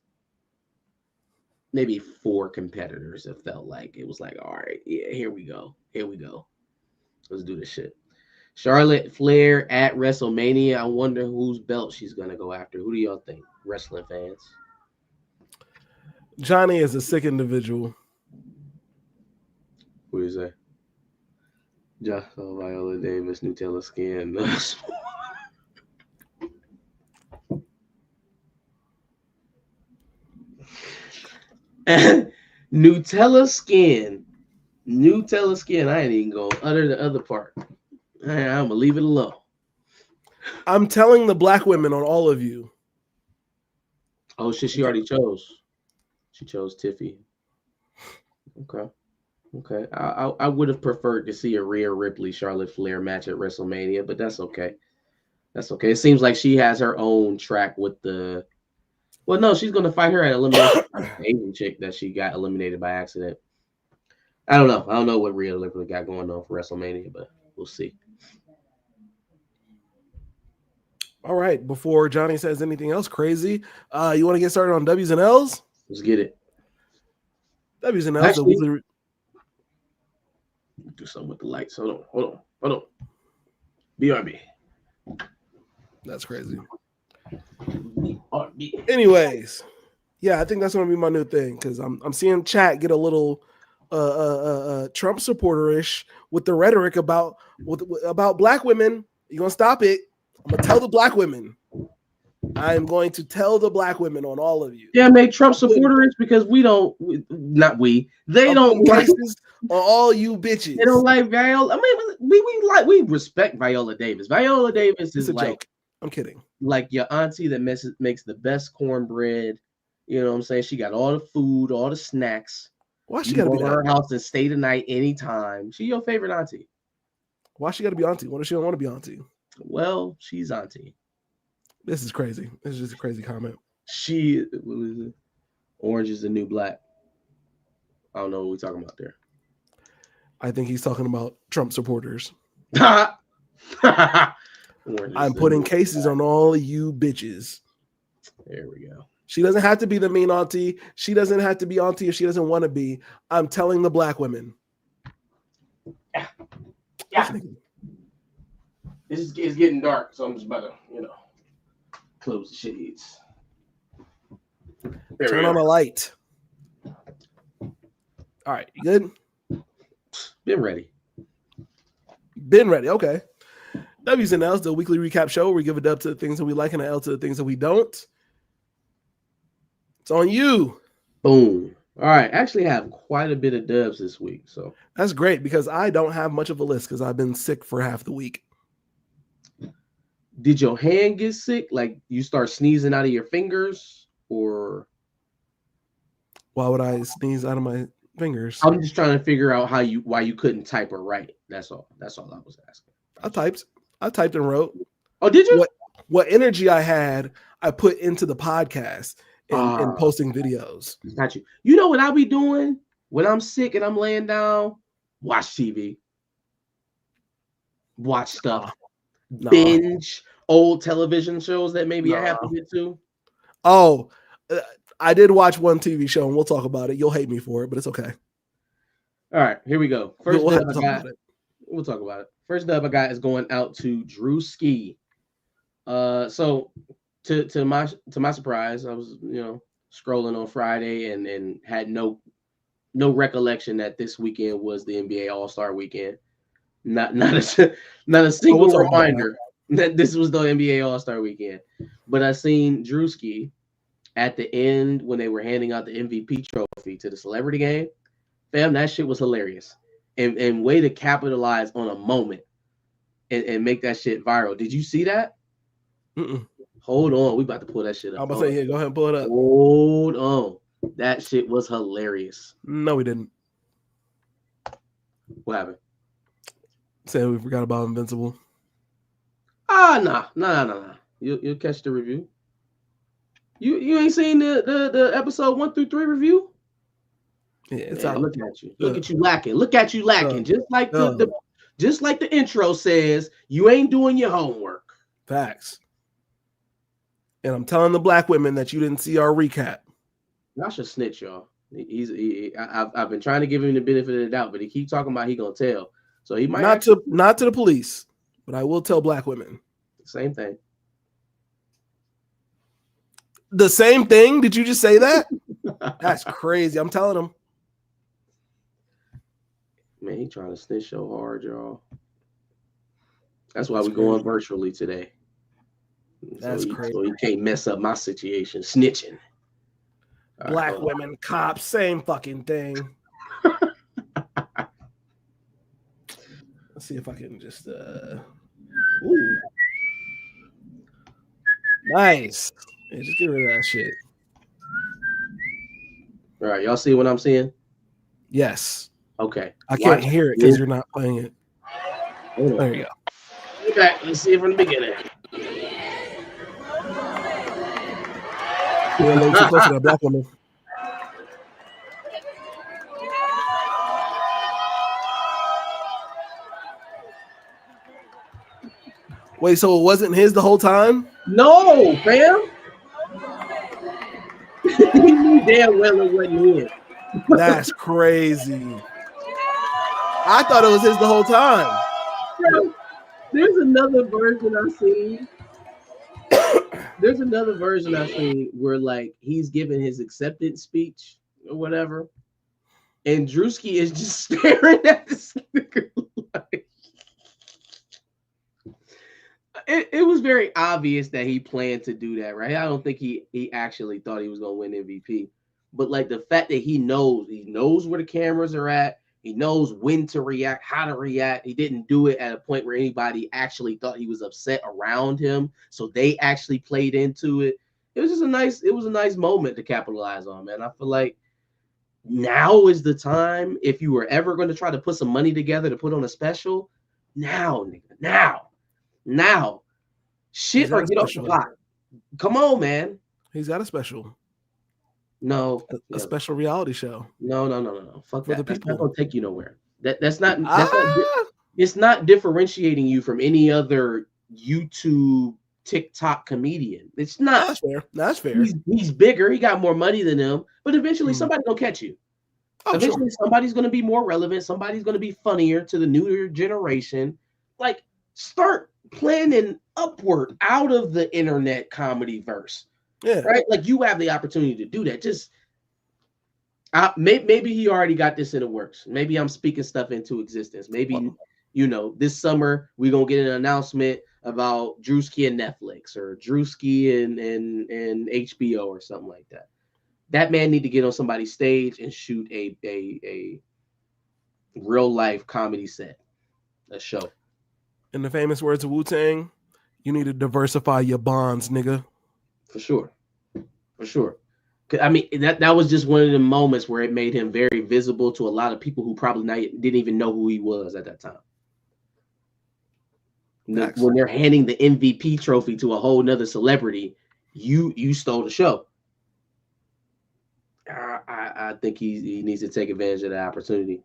maybe 4 competitors. It felt like it was like, all right, yeah, here we go. Let's do this shit. Charlotte Flair at WrestleMania. I wonder whose belt she's gonna go after. Who do y'all think, wrestling fans? Johnny is a sick individual. Who is that? Viola Davis, Nutella Skin. Nutella Skin. I ain't even gonna utter the other part. I'm gonna leave it alone. I'm telling the black women on all of you. Oh shit, she already chose. She chose Tiffy. Okay. I would have preferred to see a Rhea Ripley Charlotte Flair match at WrestleMania, but that's okay. It seems like she has her own track with the. Well, no, she's gonna fight her at elimination. Asian chick that she got eliminated by accident. I don't know what Rhea Ripley got going on for WrestleMania, but we'll see. All right. Before Johnny says anything else crazy, you want to get started on W's and L's? Let's get it. W's and L's. Actually, do something with the lights. Hold on. BRB. That's crazy. BRB. Anyways, yeah, I think that's gonna be my new thing because I'm seeing chat get a little Trump supporter-ish with the rhetoric about black women. You gonna stop it? I'm gonna tell the black women. I am going to tell the black women on all of you. Yeah, make Trump supporters because they don't like on all you bitches. They don't like Viola. I mean, we respect Viola Davis. Viola Davis is like joke. I'm kidding. Like your auntie that makes the best cornbread. You know what I'm saying? She got all the food, all the snacks. Why she gotta be at her house and stay the night anytime? She your favorite auntie. Why she gotta be auntie? What if she don't want to be auntie? Well, she's auntie. This is crazy. This is just a crazy comment. What is it? Orange is the new black. I don't know what we're talking about there. I think he's talking about Trump supporters. I'm putting cases on all you bitches. There we go. She doesn't have to be the mean auntie. She doesn't have to be auntie if she doesn't want to be. I'm telling the black women. Yeah. It's getting dark, so I'm just about to, close the shades. Turn on a light. All right, you good? Been ready. Okay. W's and L's, the weekly recap show where we give a dub to the things that we like and an L to the things that we don't. It's on you. Boom. All right. I actually have quite a bit of dubs this week. So that's great because I don't have much of a list because I've been sick for half the week. Did your hand get sick? Like you start sneezing out of your fingers, or why would I sneeze out of my fingers? I'm just trying to figure out why you couldn't type or write. That's all I was asking. I typed and wrote. Oh, did you? What energy I had, I put into the podcast and posting videos. Got you. You know what I'll be doing when I'm sick and I'm laying down? Watch TV. watch stuff, Nah. binge old television shows that maybe I have to Nah. get to. Oh, I did watch one TV show, and we'll talk about it. You'll hate me for it, but it's okay. All right, here we go. First We'll dub have to I talk got. about it. We'll talk about it. First dub I got is going out to Drewski. So to my surprise, I was scrolling on Friday and had no recollection that this weekend was the NBA All-Star weekend. Not a single talk about reminder that this was the NBA All-Star weekend. But I seen Drewski at the end when they were handing out the MVP trophy to the celebrity game. Fam, that shit was hilarious. And way to capitalize on a moment and make that shit viral. Did you see that? Mm-mm. Hold on. We about to pull that shit up. I'm about to say, yeah, go ahead and pull it up. Hold on. That shit was hilarious. No, we didn't. What happened? Say we forgot about Invincible. Nah. You'll catch the review. You ain't seen the episode 1 through 3 review? Yeah, it's Yeah, out. look at you. Look at you lacking. Look at you lacking. Just like the intro says, you ain't doing your homework. Facts. And I'm telling the black women that you didn't see our recap. Y'all should snitch, y'all. I've been trying to give him the benefit of the doubt, but he keep talking about he gonna tell. So he might Not to the police, but I will tell black women. same thing. The same thing? Did you just say that? That's crazy. I'm telling them. Man, he trying to snitch so hard, y'all. That's why That's we going crazy. virtually today. That's so crazy. So he can't mess up my situation. Snitching. All Black right, women, cops, same fucking thing. Let's see if I can just Ooh. Nice. Yeah, just get rid of that shit. All right, y'all see what I'm seeing? Yes. Okay. I can't Watch hear it because you're not playing it. Hold on. There you go. Get back. Let's see it from the beginning. You're a little too close to that black woman. Wait, so it wasn't his the whole time? No, fam. He knew damn well it wasn't his. That's crazy. I thought it was his the whole time. Bro, there's another version I've seen. There's another version I've seen where like he's giving his acceptance speech or whatever, and Drewski is just staring at this nigga like it was very obvious that he planned to do that, right? I don't think he actually thought he was gonna win MVP. But like the fact that he knows where the cameras are at, he knows when to react, how to react. He didn't do it at a point where anybody actually thought he was upset around him. So they actually played into it. It was a nice moment to capitalize on, man. I feel like now is the time. If you were ever going to try to put some money together to put on a special, now, nigga, now. Shit or get off the block. Come on, man. He's got a special. No, A special reality show. No. Fuck For that. the That's people. not gonna take you nowhere. That's not Ah, it's not differentiating you from any other YouTube TikTok comedian. It's not. that's fair. That's fair. He's bigger, he got more money than them, but eventually Mhm. somebody's gonna catch you. Oh, Eventually sure. somebody's gonna be more relevant, somebody's gonna be funnier to the newer generation. Like start planning upward out of the internet comedy verse. Yeah. Right? Like you have the opportunity to do that. Just maybe he already got this in the works. Maybe I'm speaking stuff into existence. Maybe this summer we're gonna get an announcement about Drewski and Netflix or Drewski and HBO or something like that. That man need to get on somebody's stage and shoot a real life comedy set, a show. In the famous words of Wu-Tang, you need to diversify your bonds, nigga. For sure. I mean, that was just one of the moments where it made him very visible to a lot of people who probably didn't even know who he was at that time. Next. When they're handing the MVP trophy to a whole nother celebrity, you stole the show. I think he needs to take advantage of that opportunity.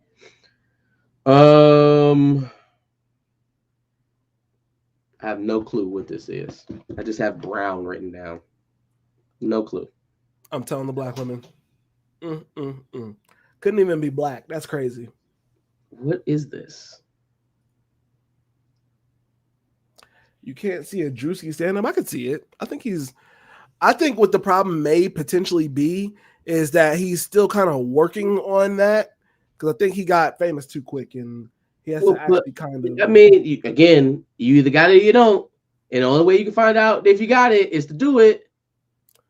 I have no clue what this is. I just have brown written down. No clue. I'm telling the black women. Couldn't even be black. That's crazy. What is this? You can't see a Drewski stand up. I could see it. I think what the problem may potentially be is that he's still kind of working on that, because I think he got famous too quick and he has to actually kind of. I mean, you either got it or you don't. And the only way you can find out if you got it is to do it.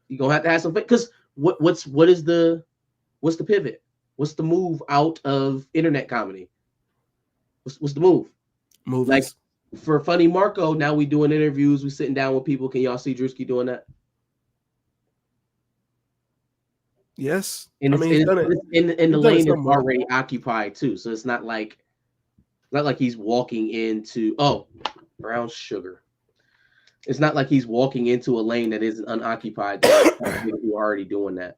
You're gonna have to have some, because what's the pivot? What's the move out of internet comedy? What's the move? Movies. Like for Funny Marco, now we doing interviews, we sitting down with people. Can y'all see Drewski doing that? Yes. And he's done it. In the lane is already occupied too. So it's not like he's walking into brown sugar. It's not like he's walking into a lane that isn't unoccupied. You're already doing that.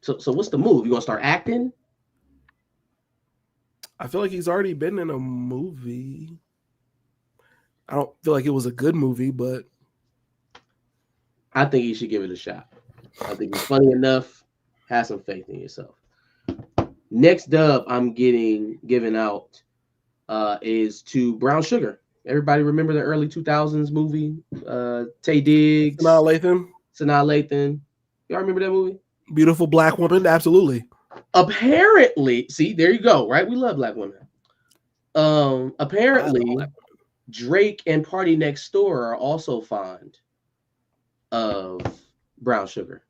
So what's the move? You gonna start acting? I feel like he's already been in a movie. I don't feel like it was a good movie, but I think you should give it a shot. I think it's funny enough. Have some faith in yourself. Next dub I'm given out is to Brown Sugar. Everybody remember the early 2000s movie? Taye Diggs. Sanaa Lathan. Y'all remember that movie? Beautiful black woman, absolutely. Apparently, see, there you go, right? We love black women. Apparently, Drake and Party Next Door are also fond of Brown Sugar.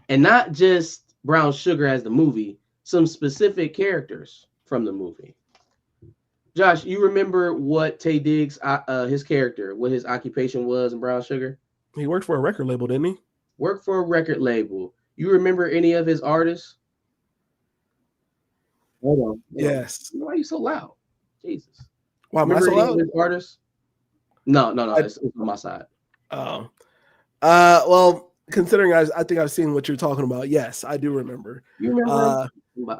And not just Brown Sugar as the movie, some specific characters from the movie. Josh, you remember what Taye Diggs, his character, what his occupation was in Brown Sugar? He worked for a record label, didn't he? Worked for a record label. You remember any of his artists? Hold on. Yes. Why are you so loud? Jesus. Why am I so loud? Artists? No. It's on my side. Oh. Well, considering I think I've seen what you're talking about. Yes, I do remember. You remember?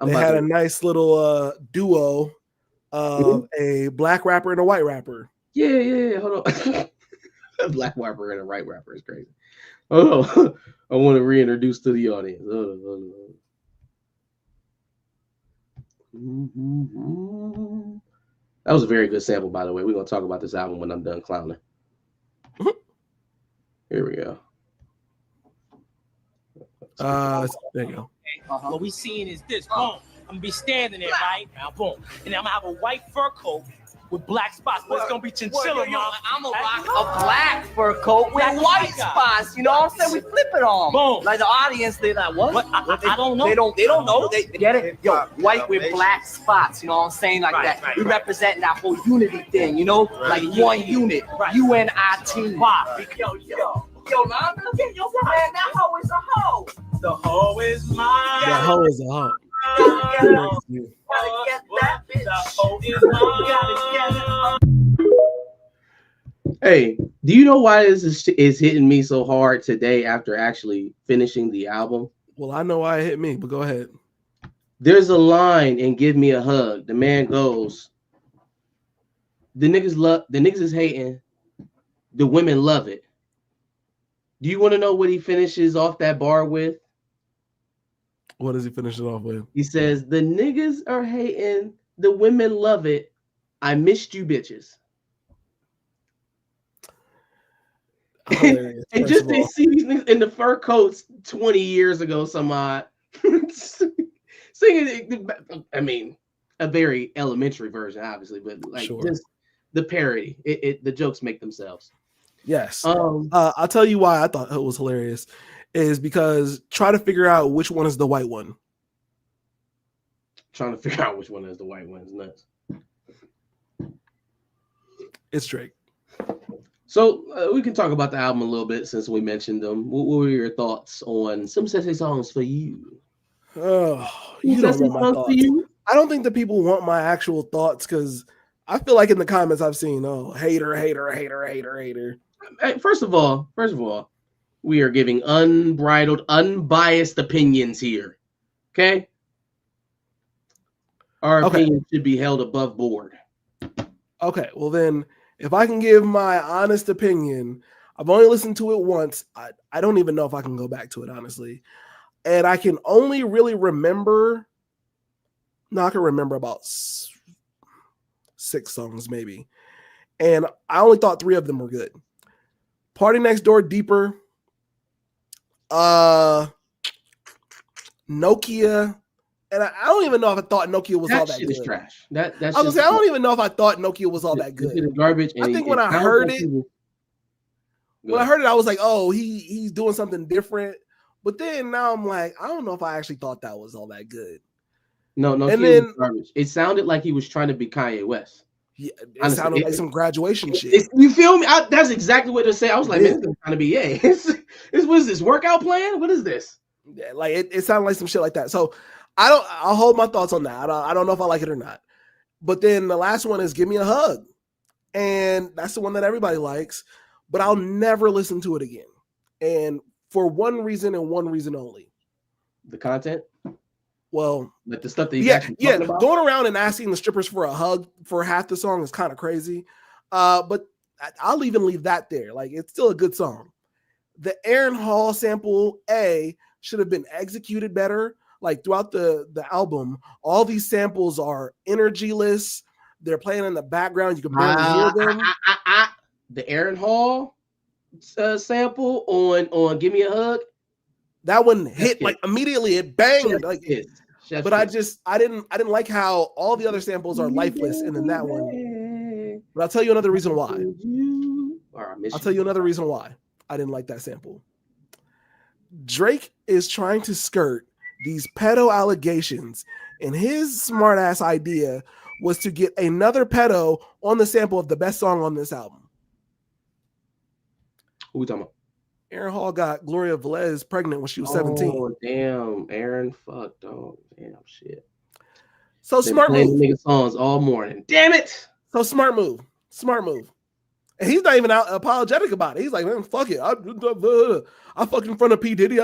They had a nice little duo of a black rapper and a white rapper. Yeah. Hold on. A black rapper and a white rapper is crazy. Oh, I want to reintroduce to the audience. That was a very good sample, by the way. We're going to talk about this album when I'm done clowning. Here we go. There you go. What we seeing is this. Boom. I'm going to be standing there, right? Now, boom. And I'm going to have a white fur coat with black spots, but it's gonna be chinchilla, mom. I'm gonna rock a black fur coat with white spots. You know what I'm saying? We flip it on. Boom. Like the audience, they like, what? I don't know. They don't know. They get it? Yo, white with black spots. You know what I'm saying? Like that. Right. We represent that whole unity thing. You know, like one unit. UNIT. Why? Yo, man, that hoe is a hoe. The hoe is mine. The hoe is a hoe. Gotta get that bitch. The hoe is mine. Hey, do you know why this is hitting me so hard today after actually finishing the album? Well, I know why it hit me, but go ahead. There's a line in Give Me a Hug. The man goes, the niggas is hating. The women love it. Do you want to know what he finishes off that bar with? What does he finish it off with? He says, the niggas are hating. The women love it. I missed you bitches. And just they see these niggas in the fur coats 20 years ago, some odd singing. I mean, a very elementary version, obviously, but like just the parody. The jokes make themselves. Yes. I'll tell you why I thought it was hilarious is because try to figure out which one is the white one. Trying to figure out which one is the white one is nuts. It's Drake. So we can talk about the album a little bit since we mentioned them. What were your thoughts on some sexy songs for you? Oh, you don't know my thoughts. I don't think the people want my actual thoughts because I feel like in the comments I've seen, hater. Hey, first of all, we are giving unbridled, unbiased opinions here. Okay? Our opinions should be held above board. Okay, well then, if I can give my honest opinion, I've only listened to it once. I don't even know if I can go back to it, honestly. And I can only really remember, I can remember about 6 songs maybe. And I only thought 3 of them were good. Party Next Door, Deeper, Nokia, and I don't even know if I thought Nokia was all that shit good. Is trash. That's I was gonna say, I don't even know if I thought Nokia was all that This good. is garbage. I think when I heard it, when I heard it, I was like, oh, he's doing something different. But then now I'm like, I don't know if I actually thought that was all that good. No, and then was garbage. It sounded like he was trying to be Kanye West. Yeah, it sounded like some graduation shit. You feel me? That's exactly what to say. I was like, man, this is trying to be what is this workout plan? What is this? Yeah, like it sounded like some shit like that. So I'll hold my thoughts on that. I don't know if I like it or not. But then the last one is Give Me a Hug. And that's the one that everybody likes, but I'll never listen to it again. And for one reason and one reason only. The content? Well, like the stuff that he's actually talking about? Going around and asking the strippers for a hug for half the song is kind of crazy. But I'll even leave that there. Like, it's still a good song. The Aaron Hall sample should have been executed better. Like throughout the album, all these samples are energyless. They're playing in the background. You can barely hear them. The Aaron Hall sample on "Give Me a Hug." That one hit like immediately. It banged. But I didn't like how all the other samples are lifeless, and then that one. But I'll tell you another reason why. I'll tell you another reason why I didn't like that sample. Drake is trying to skirt these pedo allegations, and his smart ass idea was to get another pedo on the sample of the best song on this album. Who we talking about? Aaron Hall got Gloria Velez pregnant when she was 17. Oh, damn. Aaron, fuck, dog. Damn, shit. So smart move. Nigga songs all morning. Damn it. So smart move. Smart move. And he's not even apologetic about it. He's like, man, fuck it. I fuck in front of P. Diddy.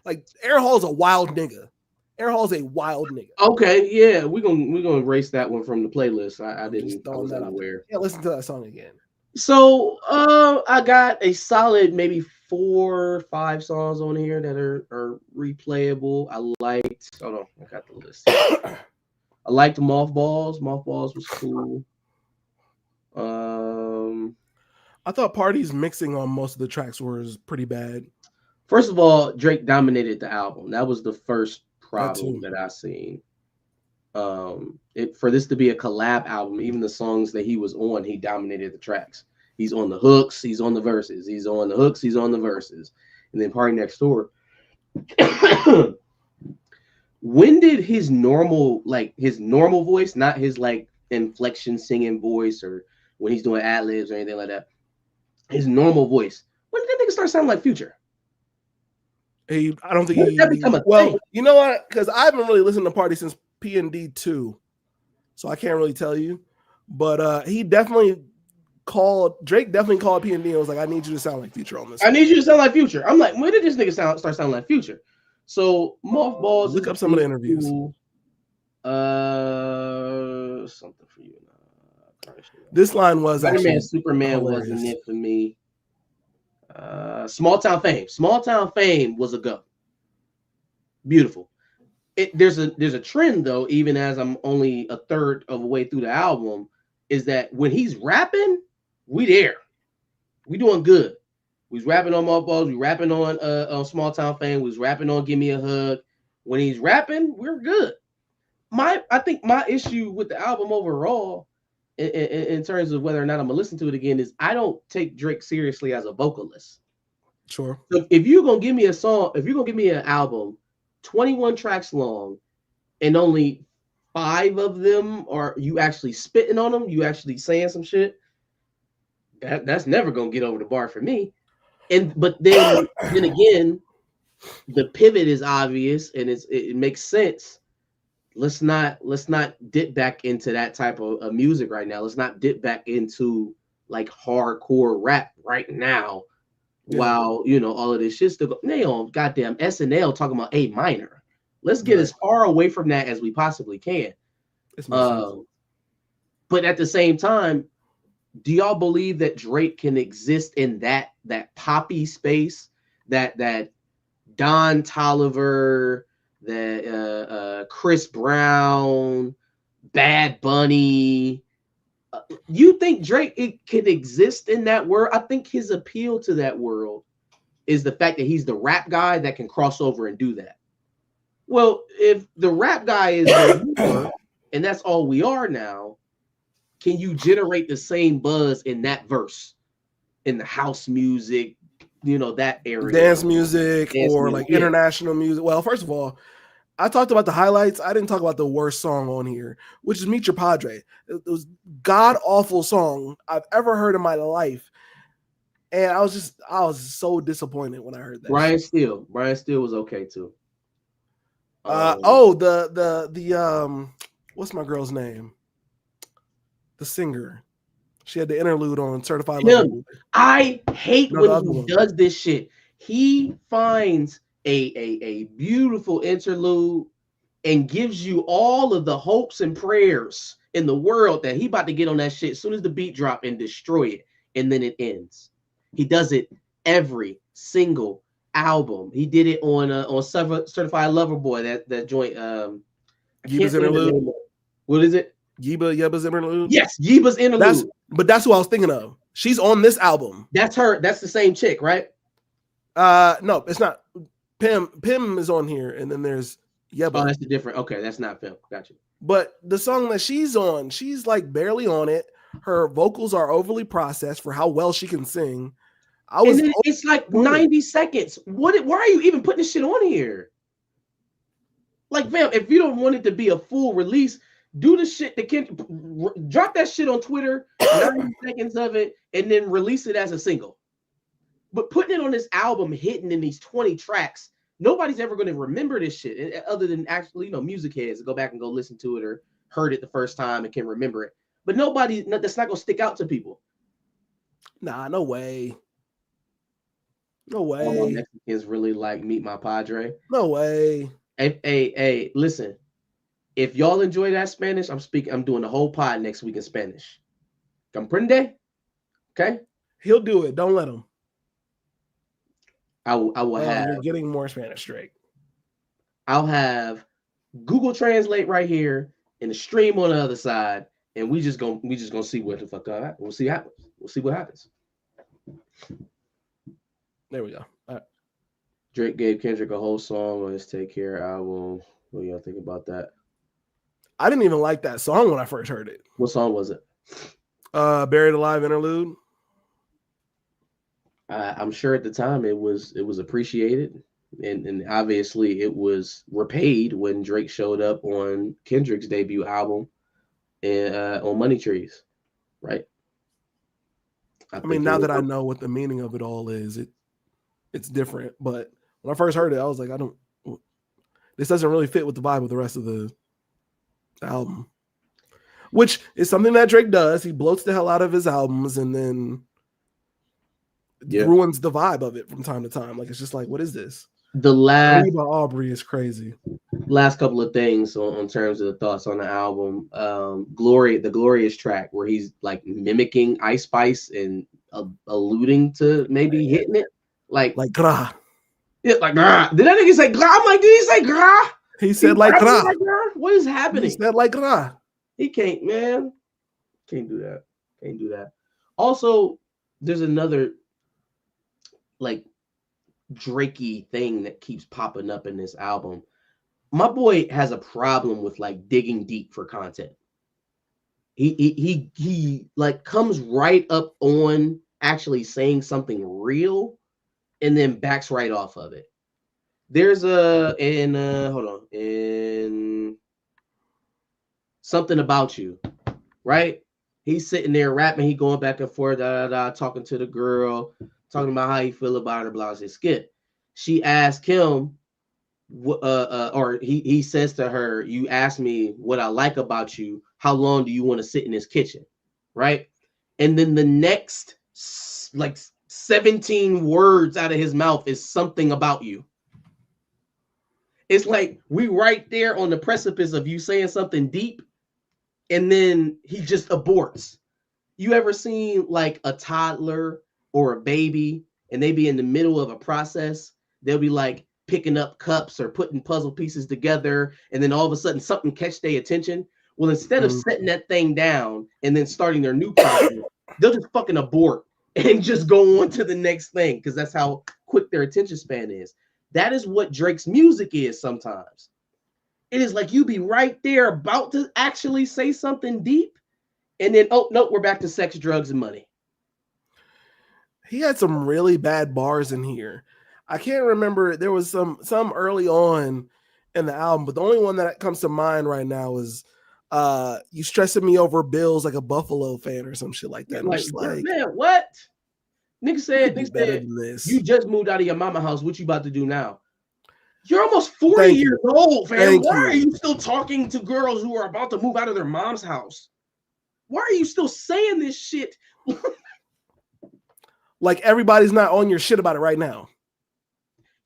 Like, Aaron Hall's a wild nigga. Aaron Hall's a wild nigga. Okay, yeah, we're gonna erase that one from the playlist. I was unaware. Yeah, listen to that song again. So I got a solid maybe 4 or 5 songs on here that are replayable. I liked. Hold on, I got the list. I liked Mothballs. Mothballs was cool. I thought Party's mixing on most of the tracks was pretty bad. First of all, Drake dominated the album. That was the first problem that I seen. For this to be a collab album, even the songs that he was on, he dominated the tracks. He's on the hooks, he's on the verses, he's on the hooks, he's on the verses. And then Party Next Door. When did his normal voice, not his like inflection singing voice or when he's doing ad-libs or anything like that, his normal voice, when did that nigga start sounding like Future? I don't think you know what? Because I haven't really listened to Party since P&D 2, so I can't really tell you. But Drake definitely called P&D and was like, I need you to sound like Future on this. I need you to sound like Future. I'm like, when did this nigga start sounding like Future? So Mothballs. Look up some of the interviews. Cool. Something for you. This line was Superman wasn't it for me. Small Town Fame. Small Town Fame was a go. Beautiful. There's a trend though, even as I'm only a third of the way through the album, is that when he's rapping, we there. We doing good. We's rapping on Mothballs, we rapping on Small Town Fame, we's rapping on Give Me a Hug. When he's rapping, we're good. I think my issue with the album overall, in terms of whether or not I'm gonna listen to it again, is I don't take Drake seriously as a vocalist. Sure. So if you're gonna give me a song, if you're gonna give me an album, 21 tracks long, and only 5 of them are you actually spitting on them, you actually saying some shit, that's never gonna get over the bar for me. But then again, the pivot is obvious and it makes sense. Let's not dip back into that type of music right now. Let's not dip back into like hardcore rap right now. Yeah. While all of this shit still they on goddamn SNL talking about A minor. Let's get as far away from that as we possibly can. But at the same time, do y'all believe that Drake can exist in that poppy space, that Don Toliver, that Chris Brown, Bad Bunny? You think Drake can exist in that world? I think his appeal to that world is the fact that he's the rap guy that can cross over and do that. Well, if the rap guy is the leader, and that's all we are now, can you generate the same buzz in that verse, in the house music, that area? Dance music or like international music. Well, first of all, I talked about the highlights. I didn't talk about the worst song on here, which is Meet Your Padre. It was god-awful song I've ever heard in my life. And I was so disappointed when I heard that. Brian Steele was okay too. What's my girl's name? The singer. She had the interlude on Certified Kim. Lover. I hate when he does this shit. He finds a beautiful interlude and gives you all of the hopes and prayers in the world that he about to get on that shit as soon as the beat drop and destroy it, and then it ends. He does it every single album. He did it on Certified Lover Boy, that joint. Yeba's interlude. What is it? Yeba's interlude. Yes, Yeba's interlude. That's who I was thinking of. She's on this album. That's her. That's the same chick, right? No, it's not. Pim is on here, and then there's Yeba. Oh, that's the different. Okay, that's not Pim. Gotcha. But the song that she's on, she's like barely on it. Her vocals are overly processed for how well she can sing. It's like 90 seconds. Why are you even putting this shit on here? Like, fam, if you don't want it to be a full release, do the shit that drop that shit on Twitter, 90 seconds of it, and then release it as a single. But putting it on this album, hidden in these 20 tracks, nobody's ever going to remember this shit other than actually, music heads go back and go listen to it or heard it the first time and can remember it. But that's not going to stick out to people. Nah, no way. No way. All Mexicans really like Meet My Padre. No way. Hey, listen. If y'all enjoy that Spanish, I'm doing the whole pod next week in Spanish. Comprende? Okay? He'll do it. Don't let him. I will have. You're getting more Spanish, Drake. I'll have Google Translate right here and the stream on the other side, and we just gonna see what the fuck happens. We'll see what happens. There we go. All right. Drake gave Kendrick a whole song on his Take Care album. What do y'all think about that? I didn't even like that song when I first heard it. What song was it? Buried Alive interlude. I'm sure at the time it was appreciated, and obviously it was repaid when Drake showed up on Kendrick's debut album on Money Trees, right? I mean, now that I know what the meaning of it all is, it's different. But when I first heard it, I was like, this doesn't really fit with the vibe of the rest of the album, which is something that Drake does. He bloats the hell out of his albums and then ruins the vibe of it from time to time. Like, it's just like, what is this? The last Aubrey is crazy. Last couple of things on terms of the thoughts on the album. The Glorious track where he's like mimicking Ice Spice and alluding to maybe hitting it like gra. Yeah, like gra. Did that nigga say gra? I'm like, did he say gra? He said like gra. What is happening? He said like gra. He can't, man. Can't do that. Can't do that. Also, there's another like Drakey thing that keeps popping up in this album. My boy has a problem with like digging deep for content. He like comes right up on actually saying something real and then backs right off of it. There's in Something About You, right? He's sitting there rapping, he going back and forth, talking to the girl, talking about how he feel about her, blah, blah, skip. She asked him, or he says to her, you asked me what I like about you. How long do you want to sit in this kitchen? Right? And then the next like 17 words out of his mouth is something about you. It's like we right there on the precipice of you saying something deep, and then he just aborts. You ever seen like a toddler or a baby and they be in the middle of a process? They'll be like picking up cups or putting puzzle pieces together, and then all of a sudden something catch their attention. Well, instead of setting that thing down and then starting their new project, they'll just fucking abort and just go on to the next thing because that's how quick their attention span is. That is what Drake's music is sometimes. It is like you be right there about to actually say something deep, and then, oh, no, we're back to sex, drugs, and money. He had some really bad bars in here. I can't remember. There was some early on in the album, but the only one that comes to mind right now is you stressing me over bills like a Buffalo fan or some shit like that. Like, man, what? Nigga said, you just moved out of your mama house. What you about to do now? You're almost 40 years old, fam. Why are you still talking to girls who are about to move out of their mom's house? Why are you still saying this shit? Like everybody's not on your shit about it right now.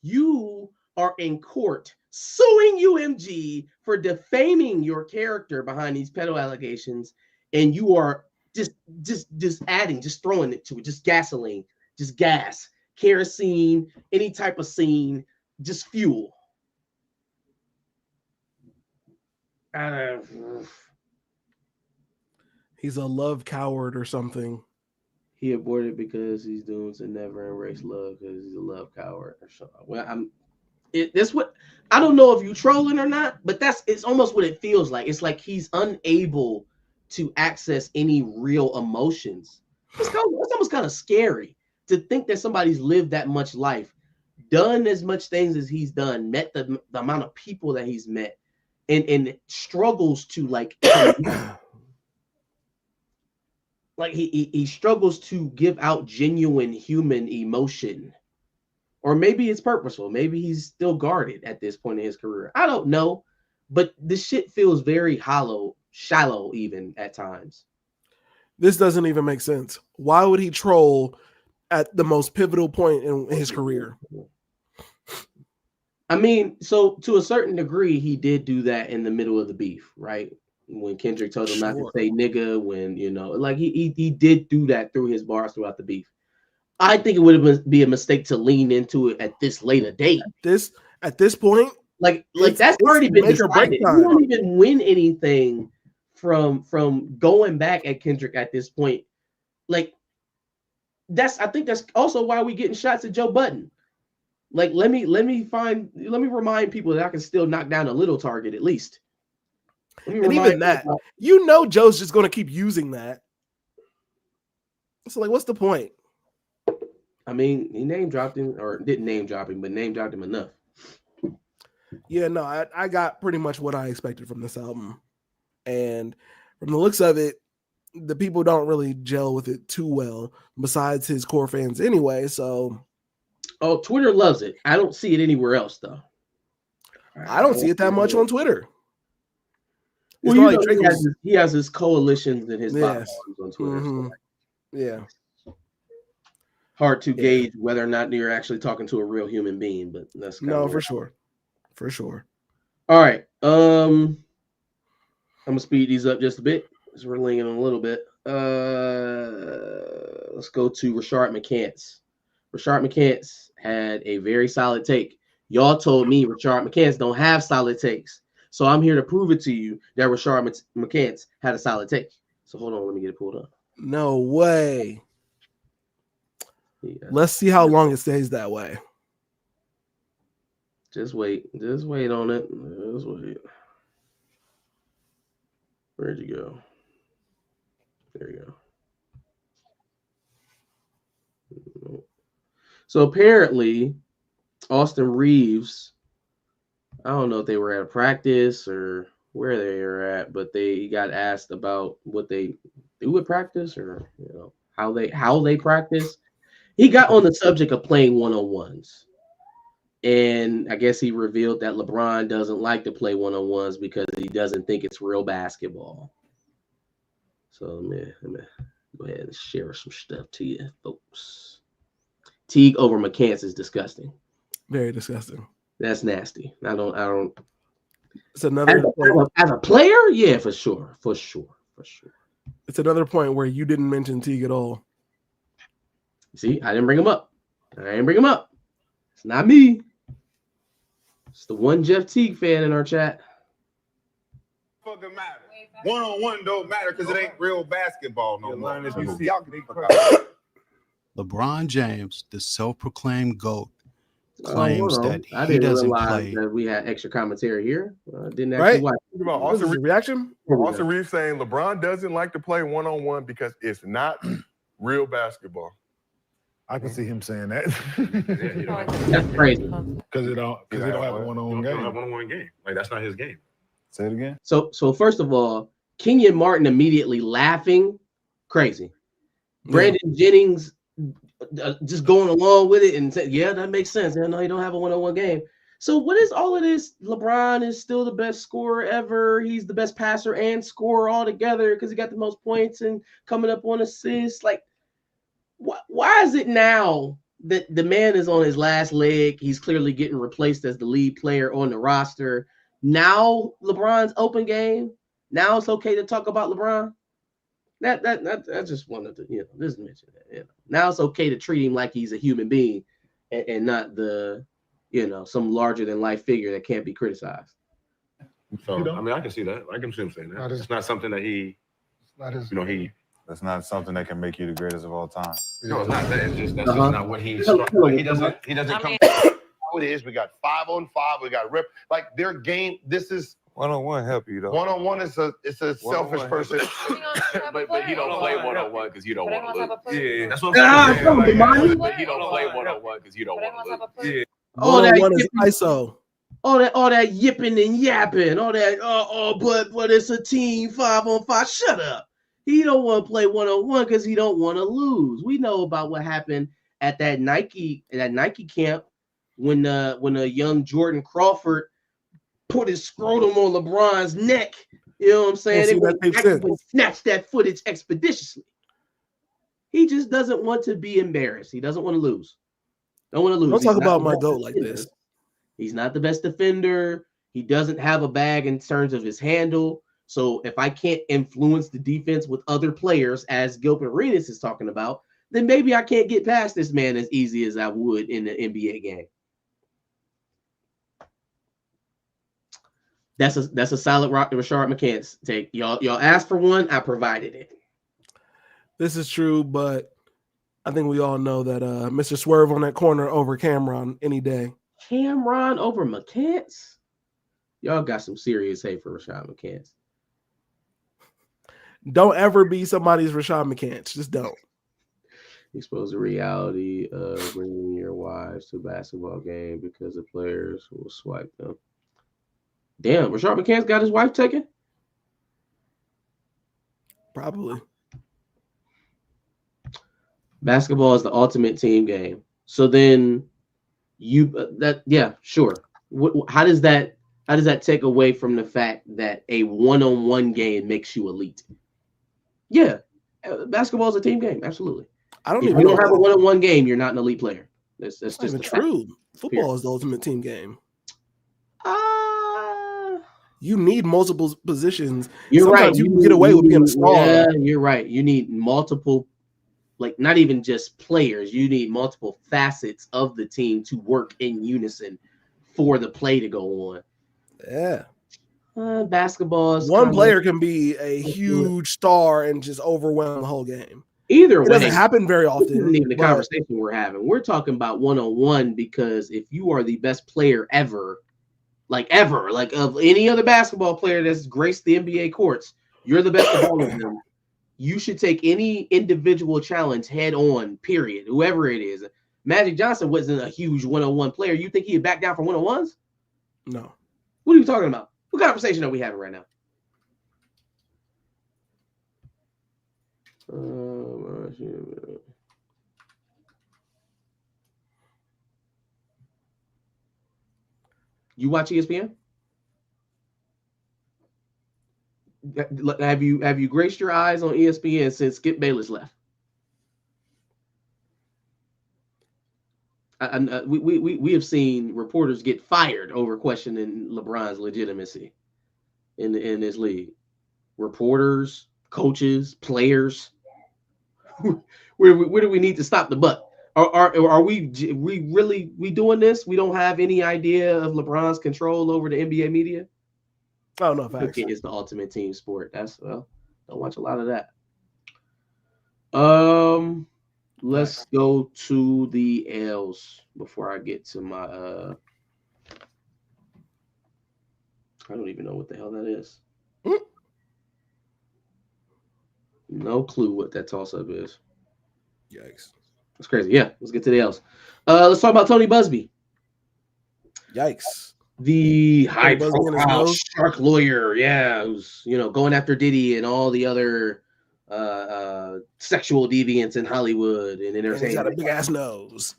You are in court suing UMG for defaming your character behind these pedo allegations, and you are just adding, just throwing it to it, just gasoline, just gas, kerosene, any type of scene, just fuel. He's a love coward or something. He aborted because he's doomed to never embrace love because he's a love coward or something. Well, that's what I don't know if you trolling or not, but it's almost what it feels like. It's like he's unable to access any real emotions. It's almost kind of scary to think that somebody's lived that much life, done as much things as he's done, met the amount of people that he's met, and struggles to like he struggles to give out genuine human emotion. Or maybe it's purposeful. Maybe he's still guarded at this point in his career. I don't know. But this shit feels very hollow, shallow even at times. This doesn't even make sense. Why would he troll at the most pivotal point in his career? I mean, so to a certain degree, he did do that in the middle of the beef, right? When Kendrick told him not to say nigga, when, you know, like he did do that through his bars throughout the beef. I think it would be a mistake to lean into it at this later date. At this point, like that's already been decided. You don't even win anything from going back at Kendrick at this point. Like I think that's also why we getting shots at Joe Budden. Like let me remind people that I can still knock down a little target at least. And even that, you know, Joe's just going to keep using that. So like, what's the point? I mean, he name dropped him, or didn't name drop him, but name dropped him enough. Yeah, no, I got pretty much what I expected from this album. And from the looks of it, the people don't really gel with it too well, besides his core fans anyway. So, oh, Twitter loves it. I don't see it anywhere else, though. I don't see it that much on Twitter. Well, you know, he has his coalitions and his platforms on Twitter. Mm-hmm. So yeah. Hard to gauge whether or not you're actually talking to a real human being, but that's for sure. All right. I'm gonna speed these up just a bit because we're lingering a little bit. Let's go to Rashard McCants. Rashard McCants had a very solid take. Y'all told me Rashard McCants don't have solid takes, so I'm here to prove it to you that Rashard McCants had a solid take. So hold on, let me get it pulled up. No way. Yeah. Let's see how long it stays that way. Just wait on it. Just wait. Where'd you go? There you go. So apparently, Austin Reeves, I don't know if they were at a practice or where they were at, but they got asked about what they do at practice, or how they practice. He got on the subject of playing one-on-ones. And I guess he revealed that LeBron doesn't like to play one-on-ones because he doesn't think it's real basketball. So let me go ahead and share some stuff to you, folks. Teague over McCants is disgusting. Very disgusting. That's nasty. I don't. It's another as a player, yeah, for sure. It's another point where you didn't mention Teague at all. See, I didn't bring him up. It's not me. It's the one Jeff Teague fan in our chat. Fucking matter. One-on-one don't matter because it ain't real basketball no more. LeBron James, the self-proclaimed GOAT, Oh, claims hold on. that I he didn't doesn't realize play. that we had extra commentary here. Didn't Right? actually watch. What was his reaction? Austin Reeves saying LeBron doesn't like to play one-on-one because it's not real basketball. I can see him saying that. That's crazy. Because they don't have a one-on-one They don't game. have one-on-one game. Like that's not his game. Say it again. So first of all, Kenyon Martin immediately laughing, crazy. Brandon Jennings just going along with it and saying, yeah, that makes sense. No, you don't have a one-on-one game. So what is all of this? LeBron is still the best scorer ever. He's the best passer and scorer all together because he got the most points and coming up on assists. Like, why is it now that the man is on his last leg? He's clearly getting replaced as the lead player on the roster. Now LeBron's open game. Now it's okay to talk about LeBron. I just wanted to, just mention that. Now it's okay to treat him like he's a human being and not the, some larger than life figure that can't be criticized. So I mean, I can see that. I can see him saying that. It's not something that he, That's not something that can make you the greatest of all time. No, it's not that. It's just that's just not what he doesn't come. How it is. We got 5-on-5. We got rip. Like their game. This is one-on-one help you though. One-on-one is a selfish person. but you don't play one-on-one because you don't want to lose. Yeah, that's what I'm saying. But you don't play one-on-one because you don't want to lose. Yeah. One-on-one is ISO. All that yipping and yapping, all that. But it's a team 5-on-5. Shut up. He don't want to play one-on-one because he don't want to lose. We know about what happened at that Nike camp when a young Jordan Crawford put his scrotum on LeBron's neck. You know what I'm saying? They snatched that footage expeditiously. He just doesn't want to be embarrassed. He doesn't want to lose. Don't want to lose. Don't talk about my GOAT like this. He's not the best defender. He doesn't have a bag in terms of his handle. So if I can't influence the defense with other players, as Gilbert Arenas is talking about, then maybe I can't get past this man as easy as I would in the NBA game. That's a solid Rashard McCants take. Y'all asked for one, I provided it. This is true, but I think we all know that Mr. Swerve on that corner over Cameron any day. Cameron over McCants? Y'all got some serious hate for Rashard McCants. Don't ever be somebody's Rashad McCants. Just don't. Expose the reality of bringing your wives to a basketball game because the players will swipe them. Damn, Rashard McCants got his wife taken? Probably. Basketball is the ultimate team game. So then sure. How does that take away from the fact that a one-on-one game makes you elite? Yeah, basketball is a team game. Absolutely. If you don't have a one-on-one game, you're not an elite player. That's just even true. Football is the ultimate team game. You need multiple positions. You're Sometimes right. You can get away with being a star. Yeah, you're right. You need multiple, like not even just players. You need multiple facets of the team to work in unison for the play to go on. Yeah. Basketball is one player can be a huge star and just overwhelm the whole game. Either way, it doesn't happen very often. This isn't even the conversation we're having. We're talking about one-on-one because if you are the best player ever, like of any other basketball player that's graced the NBA courts, you're the best of all of them. You should take any individual challenge head on, period, whoever it is. Magic Johnson wasn't a huge one-on-one player. You think he'd back down from one-on-ones? No. What are you talking about? What conversation are we having right now? You watch ESPN? Have you graced your eyes on ESPN since Skip Bayless left? We have seen reporters get fired over questioning LeBron's legitimacy in this league. Reporters, coaches, players. Where do we need to stop the buck? Are we really doing this? We don't have any idea of LeBron's control over the NBA media. Oh no, facts. Cricket is the ultimate team sport. Don't watch a lot of that. Let's go to the L's before I get to my I don't even know what the hell that is. No clue what that toss-up is. Yikes. That's crazy. Yeah, let's get to the L's. Let's talk about Tony Busby. Yikes. The high-profile shark lawyer, who's going after Diddy and all the other sexual deviants in Hollywood and entertainment. He's got a big ass nose.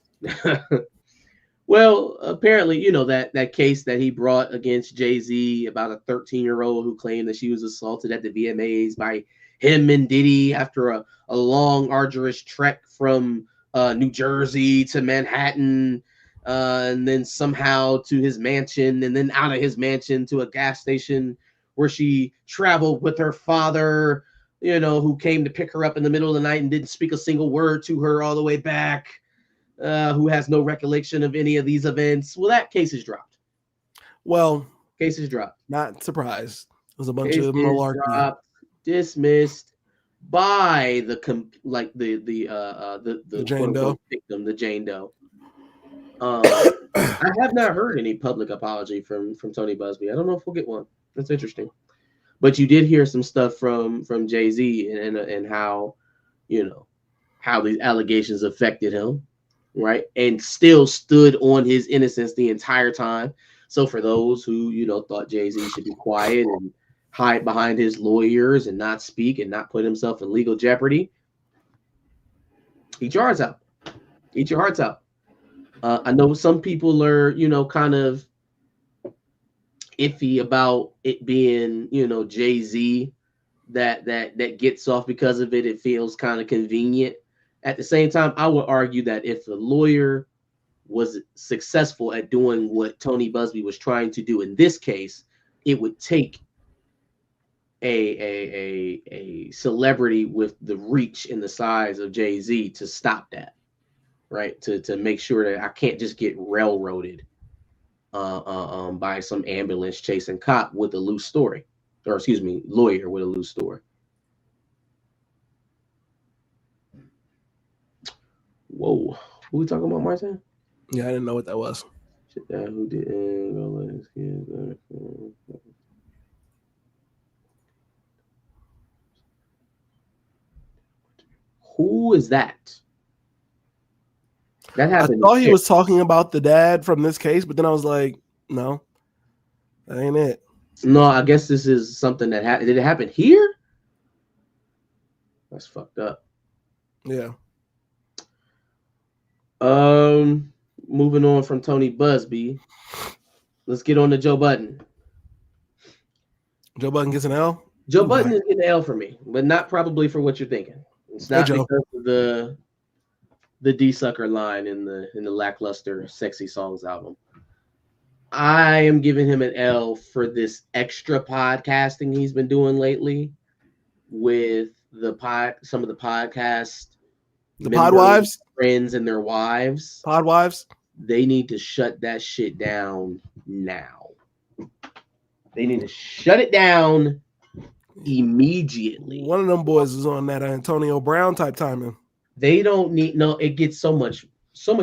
Well, apparently, that case that he brought against Jay-Z about a 13-year-old who claimed that she was assaulted at the VMAs by him and Diddy after a long, arduous trek from New Jersey to Manhattan, and then somehow to his mansion, and then out of his mansion to a gas station where she traveled with her father, who came to pick her up in the middle of the night and didn't speak a single word to her all the way back, who has no recollection of any of these events. Well, that case is dropped. Well, case is dropped. Not surprised. It was a bunch of malarkey. Dropped, dismissed by the Jane Doe victim, the Jane Doe. I have not heard any public apology from Tony Busby. I don't know if we'll get one. That's interesting. But you did hear some stuff from Jay-Z and how how these allegations affected him, right? And still stood on his innocence the entire time. So for those who thought Jay-Z should be quiet and hide behind his lawyers and not speak and not put himself in legal jeopardy, eat your hearts out. Eat your hearts out. I know some people are, kind of iffy about it being, Jay-Z that gets off because of it. It feels kind of convenient. At the same time, I would argue that if the lawyer was successful at doing what Tony Busby was trying to do in this case, it would take a celebrity with the reach and the size of Jay-Z to stop that. Right, to make sure that I can't just get railroaded by some ambulance chasing cop with a loose story, or excuse me, lawyer with a loose story. Whoa, who we talking about, Martin? Yeah, I didn't know what that was. Who didn't? Who is that? That happened. I thought he was talking about the dad from this case, but then I was like, no, that ain't it. No, I guess this is something that happened. Did it happen here? That's fucked up. Yeah. Moving on from Tony Busby, let's get on to Joe Budden. Joe Budden gets an L? Joe Budden is getting an L for me, but not probably for what you're thinking. It's not because of the D-Sucker line in the lackluster Sexy Songs album. I am giving him an L for this extra podcasting he's been doing lately with some of the podcast, the Podwives, friends and their wives. Podwives. They need to shut that shit down now. They need to shut it down immediately. One of them boys is on that Antonio Brown type timing. They don't need it gets so much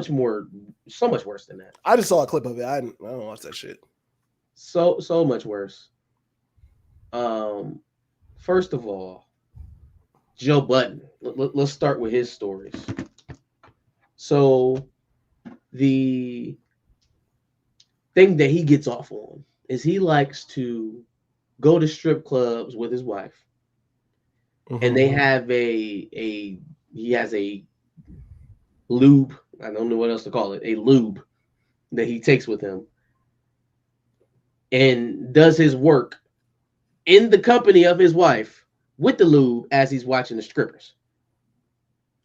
worse than that. I just saw a clip of it. I don't watch that shit. So much worse. First of all, Joe Budden. Let's start with his stories. So the thing that he gets off on is he likes to go to strip clubs with his wife, and they have he has a lube. I don't know what else to call it. A lube that he takes with him and does his work in the company of his wife with the lube as he's watching the strippers.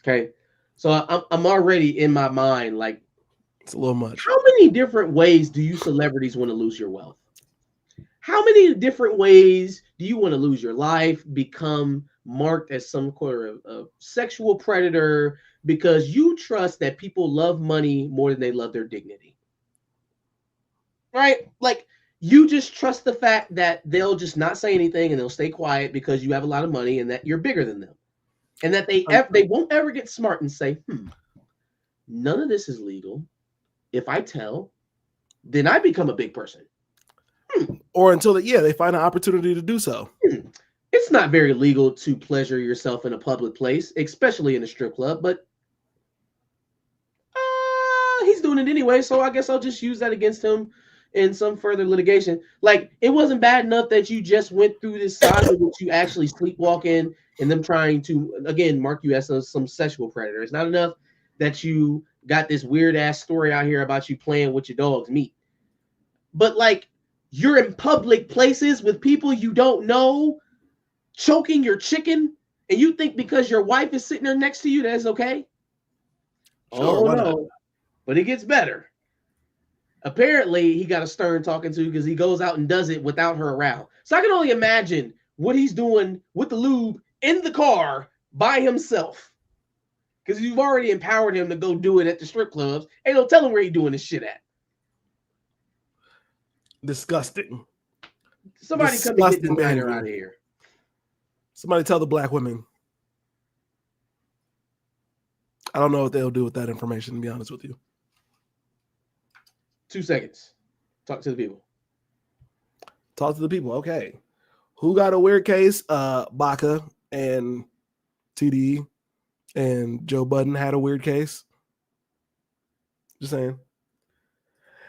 Okay. So I'm already in my mind, like, it's a little much. How many different ways do you celebrities want to lose your wealth? How many different ways do you want to lose your life, become marked as some sort of sexual predator because you trust that people love money more than they love their dignity. Right? Like, you just trust the fact that they'll just not say anything and they'll stay quiet because you have a lot of money and that you're bigger than them. And that they won't ever get smart and say, none of this is legal. If I tell, then I become a big person. Or until they find an opportunity to do so. It's not very legal to pleasure yourself in a public place, especially in a strip club, but he's doing it anyway, so I guess I'll just use that against him in some further litigation. Like, it wasn't bad enough that you just went through this saga that you actually sleepwalking and them trying to, again, mark you as some sexual predator. It's not enough that you got this weird-ass story out here about you playing with your dog's meat. But, like, you're in public places with people you don't know, choking your chicken, and you think because your wife is sitting there next to you, that's okay? Sure, No. But it gets better. Apparently, he got a stern talking to because he goes out and does it without her around. So I can only imagine what he's doing with the lube in the car by himself. Because you've already empowered him to go do it at the strip clubs. Ain't no telling where he's doing this shit at. Disgusting. Somebody come and get this minor out of here. Somebody tell the black women. I don't know what they'll do with that information, to be honest with you. 2 seconds. Talk to the people. Talk to the people. Okay. Who got a weird case? Baca and TD and Joe Budden had a weird case. Just saying.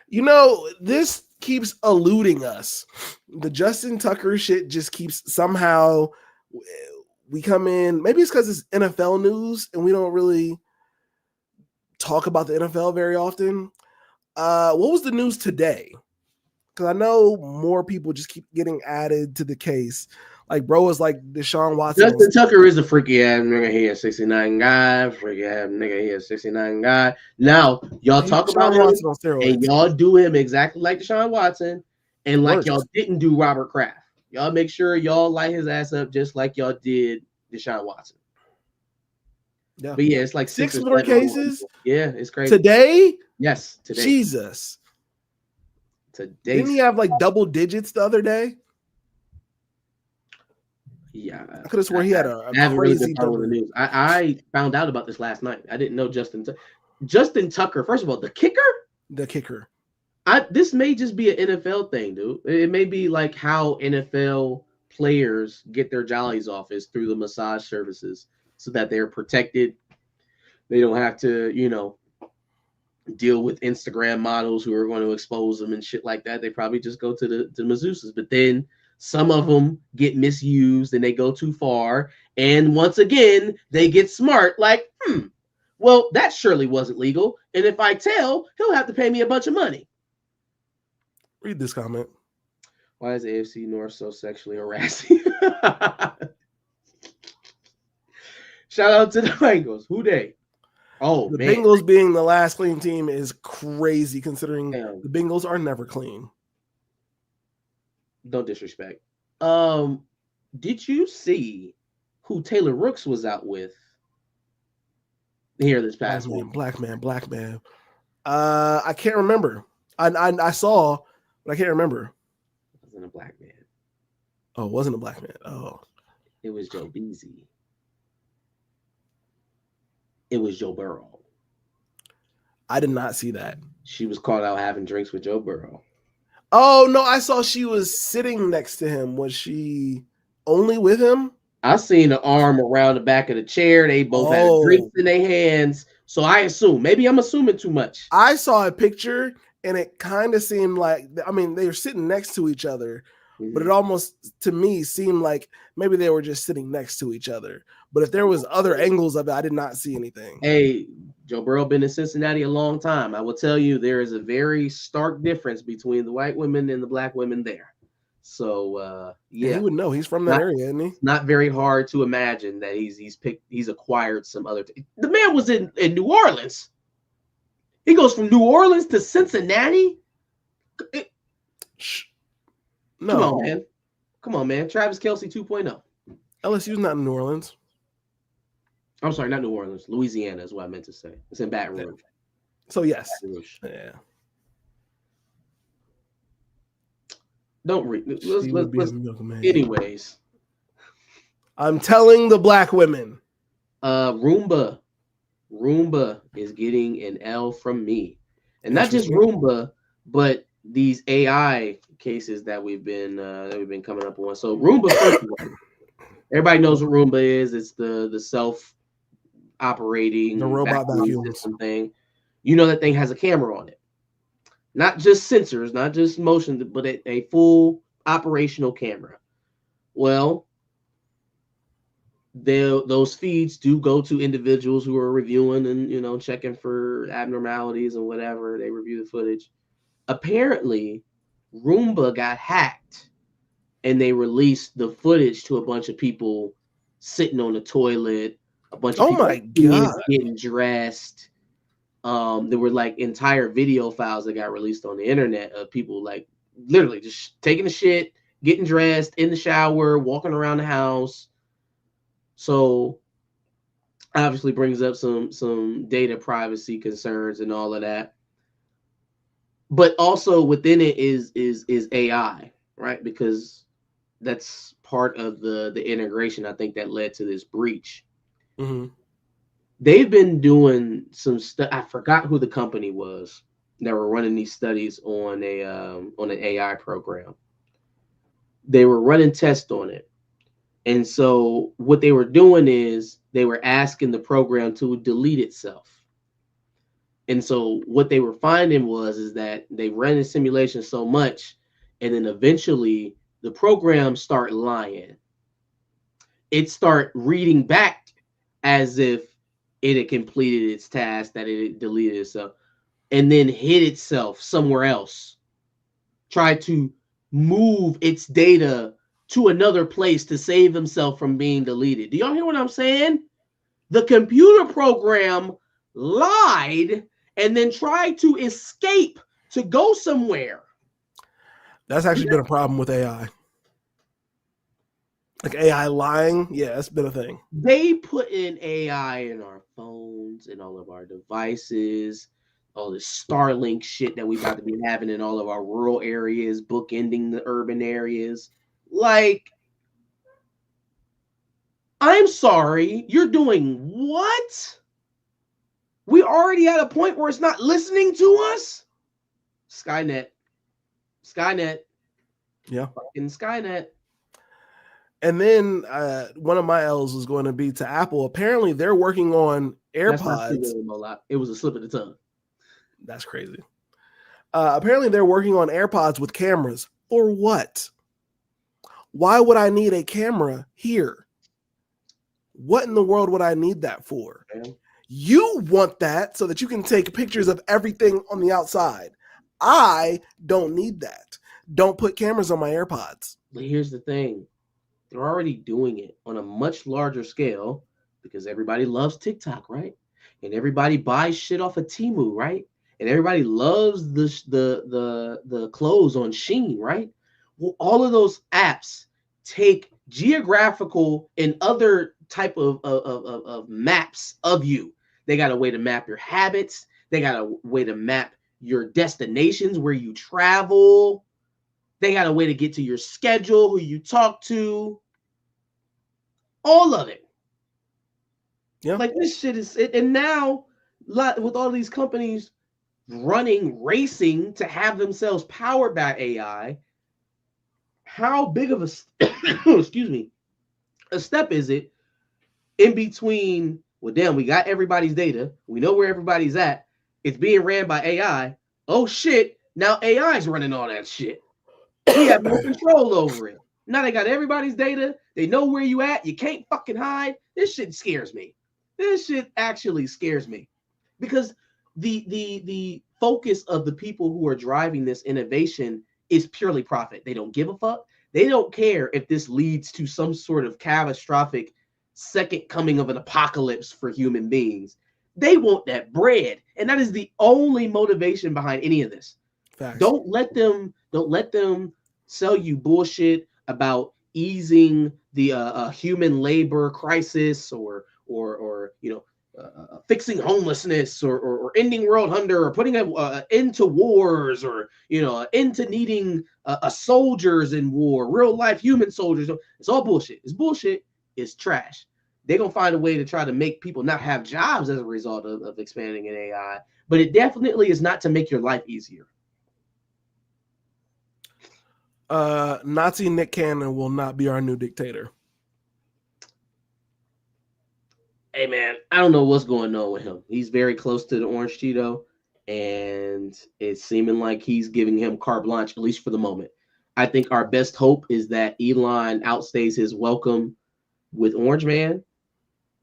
You know, this keeps eluding us. The Justin Tucker shit just keeps somehow, we come in, maybe it's because it's NFL news and we don't really talk about the NFL very often. What was the news today? Because I know more people just keep getting added to the case. Like, bro was like Deshaun Watson. Justin Tucker is a freaky ass nigga. He a 69 guy. Freaky ass nigga. He a 69 guy. Now, y'all talk about him and y'all do him exactly like Deshaun Watson and like y'all didn't do Robert Kraft. Y'all make sure y'all light his ass up just like y'all did Deshaun Watson. Yeah. But yeah, it's like 6 more cases. Yeah, it's crazy. Today? Yes, today. Jesus. Today. Didn't he have like double digits the other day? Yeah. I could have sworn he had a crazy the news. I found out about this last night. I didn't know Justin Tucker. First of all, the kicker. This may just be an NFL thing, dude. It may be like how NFL players get their jollies off is through the massage services so that they're protected. They don't have to, deal with Instagram models who are going to expose them and shit like that. They probably just go to the masseuses. But then some of them get misused and they go too far. And once again, they get smart. Like, well, that surely wasn't legal. And if I tell, he'll have to pay me a bunch of money. Read this comment. Why is AFC North so sexually harassing? Shout out to the Bengals. Who they? Oh, the man. Bengals being the last clean team is crazy considering the Bengals are never clean. Don't disrespect. Did you see who Taylor Rooks was out with here this past week? Black man. I can't remember. I saw, but I can't remember. It wasn't a black man. Oh, it wasn't a black man. Oh. It was Joe Beasy. It was Joe Burrow. I did not see that. She was caught out having drinks with Joe Burrow. Oh, no, I saw she was sitting next to him. Was she only with him? I seen an arm around the back of the chair. They both had drinks in their hands. So I assume, maybe I'm assuming too much. I saw a picture and it kind of seemed like, they were sitting next to each other, but it almost, to me, seemed like maybe they were just sitting next to each other. But if there was other angles of it, I did not see anything. Hey, Joe Burrow been in Cincinnati a long time. I will tell you, there is a very stark difference between the white women and the black women there. So, yeah. He would know. He's from that area, isn't he? Not very hard to imagine that he's acquired some other. The man was in New Orleans. He goes from New Orleans to Cincinnati. No. Come on, man. Travis Kelce 2.0. LSU's not in New Orleans. I'm sorry, not New Orleans. Louisiana is what I meant to say. It's in Baton Rouge. So yes. Baton Rouge. Yeah. Don't read. Let's, anyways, I'm telling the black women. Roomba is getting an L from me, and not just Roomba, but these AI cases that we've been coming up on. So Roomba, first of all, everybody knows what Roomba is. It's the self-operating the robot vacuum system thing. You know that thing has a camera on it, not just sensors, not just motion, but a full operational camera. Well, those feeds do go to individuals who are reviewing and checking for abnormalities and whatever. They review the footage. Apparently, Roomba got hacked, and they released the footage to a bunch of people sitting on the toilet, a bunch of people getting dressed. There were like entire video files that got released on the internet of people like literally just taking a shit, getting dressed, in the shower, walking around the house. So obviously brings up some data privacy concerns and all of that. But also within it is AI, right? Because that's part of the integration, I think, that led to this breach. Mm-hmm. They've been doing some stuff. I forgot who the company was that were running these studies on an AI program. They were running tests on it. And so what they were doing is they were asking the program to delete itself. And so what they were finding is that they ran the simulation so much, and then eventually the program start lying. It start reading back as if it had completed its task, that it had deleted itself, and then hid itself somewhere else. Try to move its data to another place to save himself from being deleted. Do y'all hear what I'm saying? The computer program lied and then tried to escape to go somewhere. That's actually been a problem with AI. Like AI lying, yeah, that's been a thing. They put in AI in our phones and all of our devices, all this Starlink shit that we about to be having in all of our rural areas, bookending the urban areas. Like, I'm sorry, you're doing what? We already at a point where it's not listening to us? Skynet. Yeah. Fucking Skynet. And then one of my L's is going to be to Apple. Apparently, they're working on AirPods. It was a slip of the tongue. That's crazy. Apparently, they're working on AirPods with cameras. For what? Why would I need a camera here? What in the world would I need that for? Okay. You want that so that you can take pictures of everything on the outside. I don't need that. Don't put cameras on my AirPods. But here's the thing. They're already doing it on a much larger scale because everybody loves TikTok, right? And everybody buys shit off of Temu, right? And everybody loves the clothes on Shein, right? Well, all of those apps take geographical and other type of maps of you. They got a way to map your habits. They got a way to map your destinations, where you travel. They got a way to get to your schedule, who you talk to. All of it. Yeah. Like, this shit is it. And now, with all these companies racing to have themselves powered by AI, how big of a excuse me, a step is it in between? Well, damn, we got everybody's data. We know where everybody's at. It's being ran by AI. Oh shit! Now AI is running all that shit. We have no control over it. Now they got everybody's data. They know where you at. You can't fucking hide. This shit scares me. This shit actually scares me, because the focus of the people who are driving this innovation is purely profit. They don't give a fuck. They don't care if this leads to some sort of catastrophic second coming of an apocalypse for human beings. They want that bread, and that is the only motivation behind any of this. Facts. Don't let them sell you bullshit about easing the human labor crisis, or fixing homelessness, or ending world hunger, or putting an end to wars, or end to needing soldiers in war, real life human soldiers. It's all bullshit. It's bullshit. It's trash. They're gonna find a way to try to make people not have jobs as a result of expanding in AI, but it definitely is not to make your life easier. Nazi Nick Cannon will not be our new dictator. Hey man, I don't know what's going on with him. He's very close to the Orange Cheeto, and it's seeming like he's giving him carte blanche, at least for the moment. I think our best hope is that Elon outstays his welcome with Orange Man,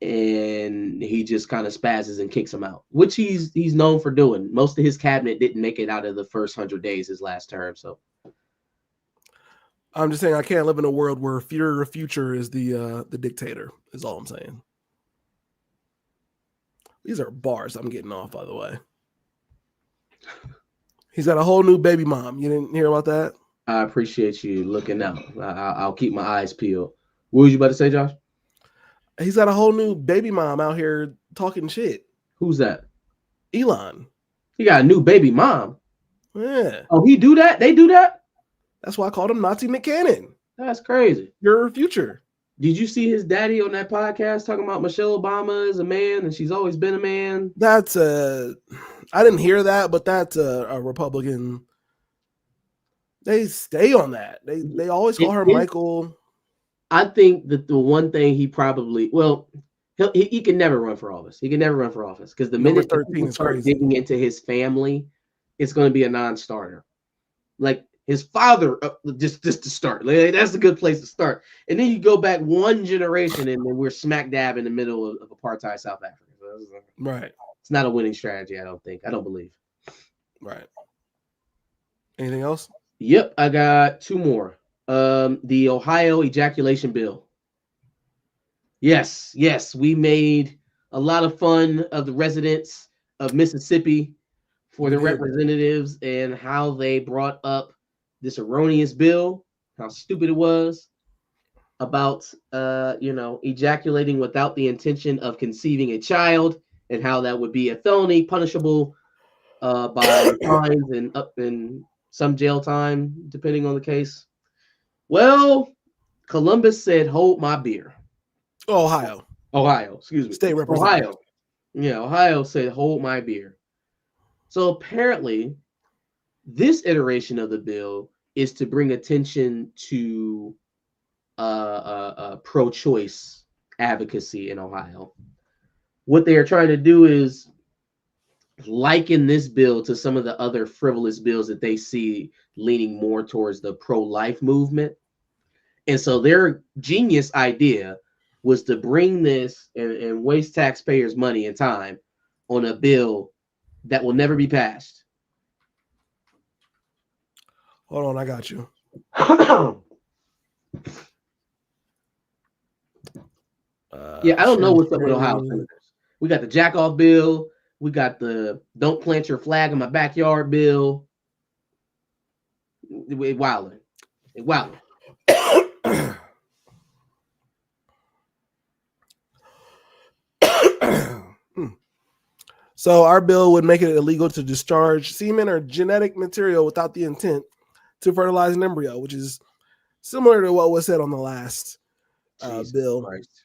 and he just kind of spazzes and kicks him out, which he's known for doing. Most of his cabinet didn't make it out of the first 100 days his last term, so. I'm just saying I can't live in a world where Future is the dictator, is all I'm saying. These are bars I'm getting off, by the way. He's got a whole new baby mom. You didn't hear about that? I appreciate you looking out. I'll keep my eyes peeled. What was you about to say, Josh? He's got a whole new baby mom out here talking shit. Who's that? Elon. He got a new baby mom. Yeah. Oh, he do that? They do that? That's why I called him Nazi Nick Cannon. That's crazy. Your Future. Did you see his daddy on that podcast talking about Michelle Obama is a man and she's always been a man? That's I didn't hear that, but that's a Republican. They stay on that. They always call her Michael. I think that the one thing he probably he can never run for office. He can never run for office because the minute people start digging into his family, it's going to be a non-starter. Like his father, just to start. Like, that's a good place to start. And then you go back one generation, and then we're smack dab in the middle of apartheid South Africa. So right. It's not a winning strategy. I don't think. I don't believe. Right. Anything else? Yep, I got two more. The Ohio ejaculation bill. Yes, we made a lot of fun of the residents of Mississippi for the representatives and how they brought up this erroneous bill, how stupid it was about ejaculating without the intention of conceiving a child, and how that would be a felony punishable by fines and up in some jail time, depending on the case. Well, Columbus said, hold my beer. Ohio, excuse me. State representative. Ohio. Yeah, Ohio said, hold my beer. So apparently, this iteration of the bill is to bring attention to pro-choice advocacy in Ohio. What they are trying to do is liken this bill to some of the other frivolous bills that they see leaning more towards the pro-life movement. And so their genius idea was to bring this and waste taxpayers' money and time on a bill that will never be passed. Hold on, I got you. Yeah, I don't know what's up with Ohio senators. We got the jack off bill. We got the don't plant your flag in my backyard bill. Wilding. So our bill would make it illegal to discharge semen or genetic material without the intent to fertilize an embryo, which is similar to what was said on the last bill. Christ.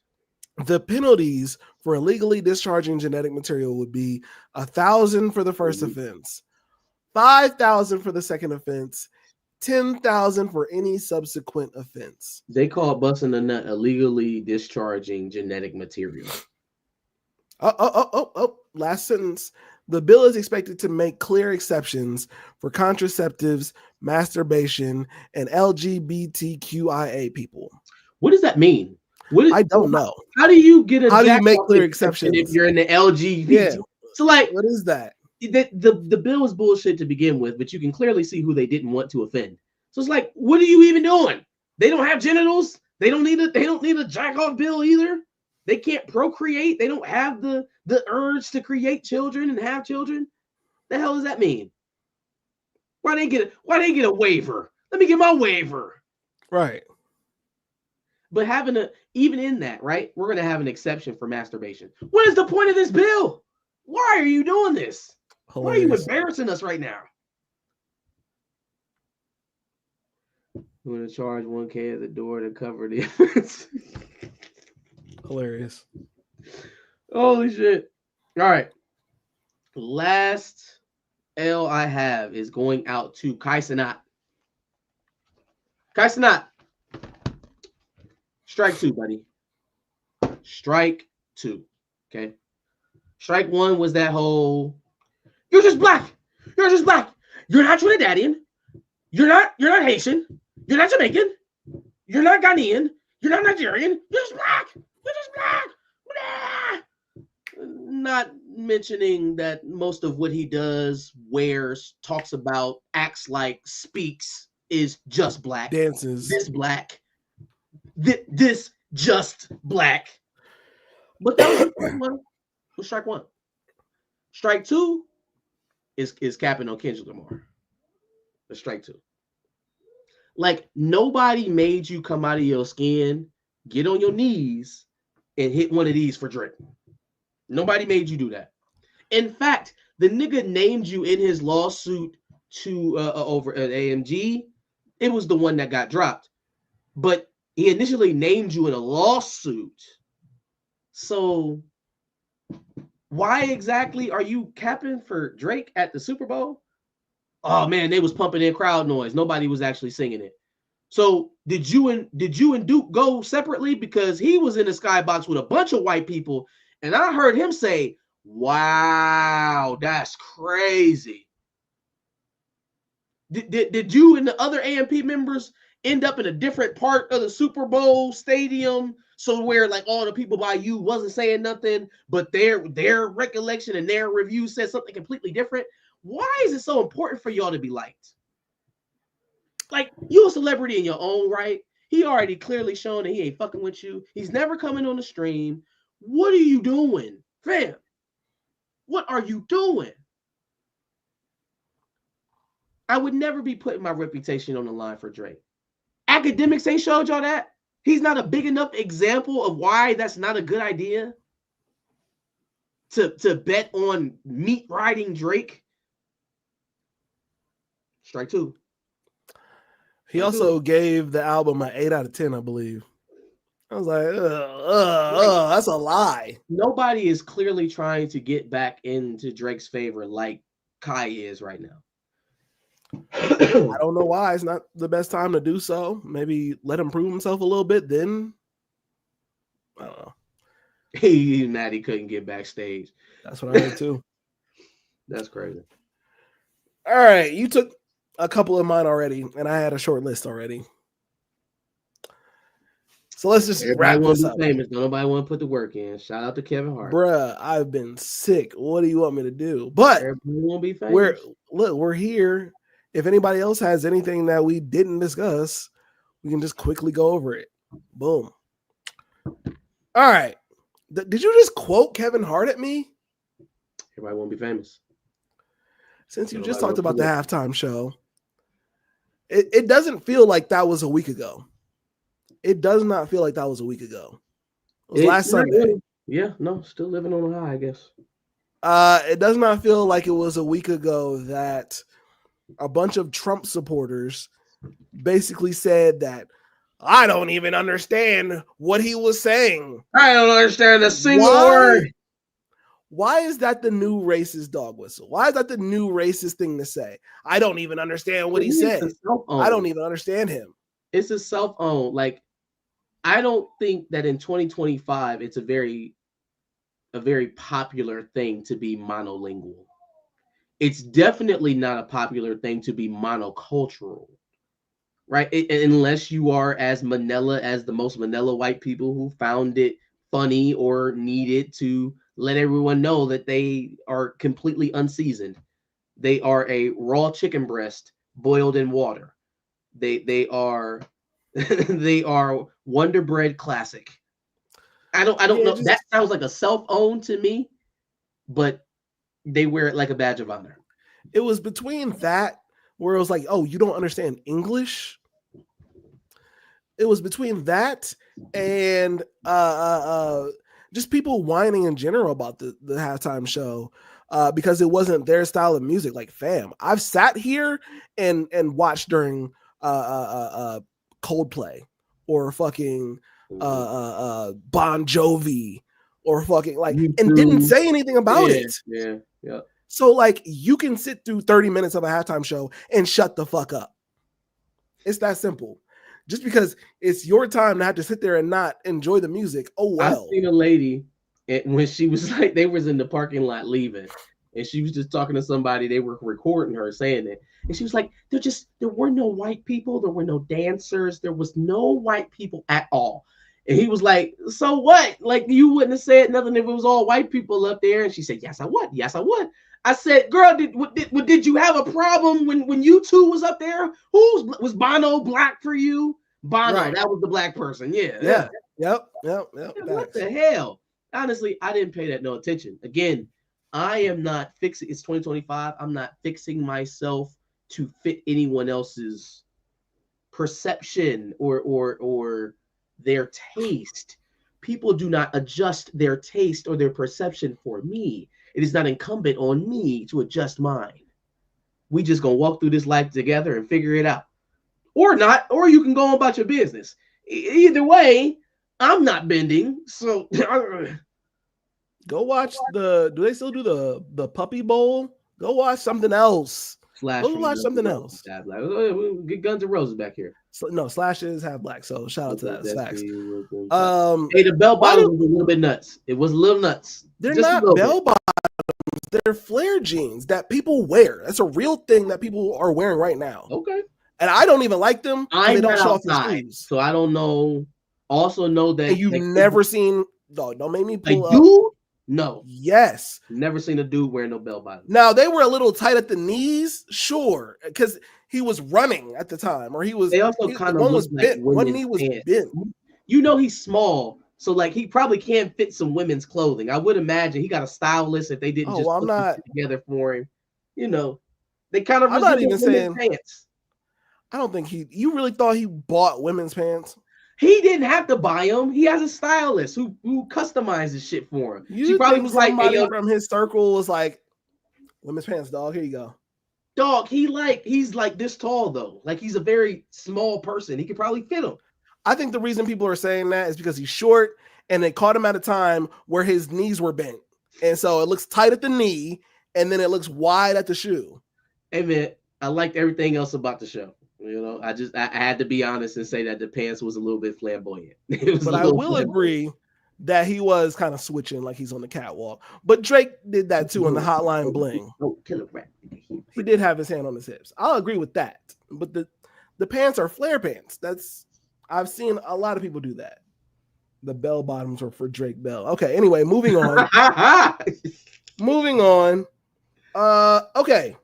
The penalties for illegally discharging genetic material would be $1,000 for the first offense, $5,000 for the second offense, $10,000 for any subsequent offense. They call it busting a nut illegally discharging genetic material. Last sentence. The bill is expected to make clear exceptions for contraceptives, masturbation, and LGBTQIA people. What does that mean? I don't know. How do you get How do you make clear exceptions if you're in the LGBT? Yeah. So like, what is that? The bill is bullshit to begin with, but you can clearly see who they didn't want to offend. So it's like, what are you even doing? They don't have genitals. They don't need a jack off bill either. They can't procreate. They don't have the urge to create children and have children. The hell does that mean? Why they get a waiver? Let me get my waiver. Right. But even in that, right? We're gonna have an exception for masturbation. What is the point of this bill? Why are you doing this? Why are you embarrassing us right now? We're gonna charge $1,000 at the door to cover the difference. Hilarious. Holy shit. All right. Last L I have is going out to Kai Cenat. Kai Cenat. Strike 2, buddy. Strike 2. Okay. Strike 1 was that whole, you're just black. You're just black. You're not Trinidadian. You're not Haitian. You're not Jamaican. You're not Ghanaian. You're not Nigerian. You're just black. You're just black. Not mentioning that most of what he does, wears, talks about, acts like, speaks is just black. Dances. This black. This just black. But that was strike 1. Strike 2 is capping on Kendrick Lamar. That's strike 2. Like, nobody made you come out of your skin, get on your knees, and hit one of these for Drake. Nobody made you do that. In fact, the nigga named you in his lawsuit to over at AMG. It was the one that got dropped. But he initially named you in a lawsuit. So why exactly are you capping for Drake at the Super Bowl? Oh man, they was pumping in crowd noise. Nobody was actually singing it. So did you and Duke go separately? Because he was in the skybox with a bunch of white people, and I heard him say, "Wow, that's crazy." Did you and the other AMP members end up in a different part of the Super Bowl stadium, so where like all the people by you wasn't saying nothing, but their recollection and their review said something completely different? Why is it so important for y'all to be liked? Like, you a celebrity in your own right. He already clearly shown that he ain't fucking with you. He's never coming on the stream. What are you doing, fam? What are you doing? I would never be putting my reputation on the line for Drake. Academics ain't showed y'all that. He's not a big enough example of why that's not a good idea to bet on meat riding Drake. Strike 2. He also gave the album an 8 out of 10, I believe. I was like, that's a lie. Nobody is clearly trying to get back into Drake's favor like Kai is right now. I don't know why. It's not the best time to do so. Maybe let him prove himself a little bit, then I don't know. He's mad he couldn't get backstage. That's what I heard too. That's crazy. All right, you took a couple of mine already, and I had a short list already. So let's just wrap this up. Famous. Nobody want to put the work in. Shout out to Kevin Hart. Bruh, I've been sick. What do you want me to do? But won't be famous. We're here. If anybody else has anything that we didn't discuss, we can just quickly go over it. Boom. All right. Did you just quote Kevin Hart at me? Everybody won't be famous. Since you just talked about the halftime show, it doesn't feel like that was a week ago. It does not feel like that was a week ago. It was last Sunday. Yeah, no, still living on a high, I guess. It does not feel like it was a week ago that a bunch of Trump supporters basically said that I don't even understand what he was saying. I don't understand a single word. Why is that the new racist dog whistle? Why is that the new racist thing to say? I don't even understand what he said. I don't even understand him. It's a self-owned. Like, I don't think that in 2025 it's a very popular thing to be monolingual. It's definitely not a popular thing to be monocultural, right? Unless you are as Manila as the most Manila white people who found it funny or needed to let everyone know that they are completely unseasoned. They are a raw chicken breast boiled in water. They are they are Wonder Bread classic. I don't know. That sounds like a self-owned to me, but they wear it like a badge of honor. It was between that where it was like, oh, you don't understand English. it was between that and just people whining in general about the halftime show because it wasn't their style of music. Like, fam, I've sat here and watched during Coldplay or fucking Bon Jovi or fucking like and didn't say anything about it. Yeah. So like you can sit through 30 minutes of a halftime show and shut the fuck up. It's that simple. Just because it's your time to have to sit there and not enjoy the music. Oh well. I seen a lady when she was like, they was in the parking lot leaving, and she was just talking to somebody. They were recording her saying it, and she was like, there were no white people, there were no dancers, there was no white people at all. And he was like, so what? Like, you wouldn't have said nothing if it was all white people up there. And she said, yes, I would. Yes, I would. I said, girl, did you have a problem when you two was up there? Was Bono black for you? Bono, right. That was the black person. Yeah. Yep. What the hell? Honestly, I didn't pay that no attention. Again, I am not fixing. It's 2025. I'm not fixing myself to fit anyone else's perception or their taste. People do not adjust their taste or their perception for me. It is not incumbent on me to adjust mine. We just gonna walk through this life together and figure it out, or not, or you can go on about your business. Either way, I'm not bending. So go watch do they still do the Puppy Bowl? Go watch something else. Go watch something else. Get Guns N' Roses back here. No, Slash is half black, so shout out to that. Facts. Hey, the bell bottom was a little bit nuts. It was a little nuts. They're not bell bottoms. They're flare jeans that people wear. That's a real thing that people are wearing right now. Okay. And I don't even like them. They don't show off the sleeves, so I don't know. Also know that you've never seen. No, don't make me pull up. Dude? No. Yes. Never seen a dude wearing no bell bottom. Now they were a little tight at the knees, sure, because he was running at the time, or he was. They also kind of one was bent. One knee was bent. You know he's small, so like he probably can fit some women's clothing. I would imagine he got a stylist if they didn't just put it together for him. You know, they kind of. I'm not even saying pants. I don't think you really thought he bought women's pants. He didn't have to buy them. He has a stylist who customizes shit for him. She probably was like, hey, from his circle was like, women's pants, dog. Here you go. Dog, he's like this tall though. Like he's a very small person. He could probably fit him. I think the reason people are saying that is because he's short and they caught him at a time where his knees were bent. And so it looks tight at the knee and then it looks wide at the shoe. Hey man, I liked everything else about the show. You know, I had to be honest and say that the pants was a little bit flamboyant. But I will agree that he was kind of switching like he's on the catwalk. But Drake did that too on the Hotline Bling. He did have his hand on his hips. I'll agree with that. But the pants are flare pants. I've seen a lot of people do that. The bell bottoms are for Drake Bell. Okay, anyway, moving on. Okay.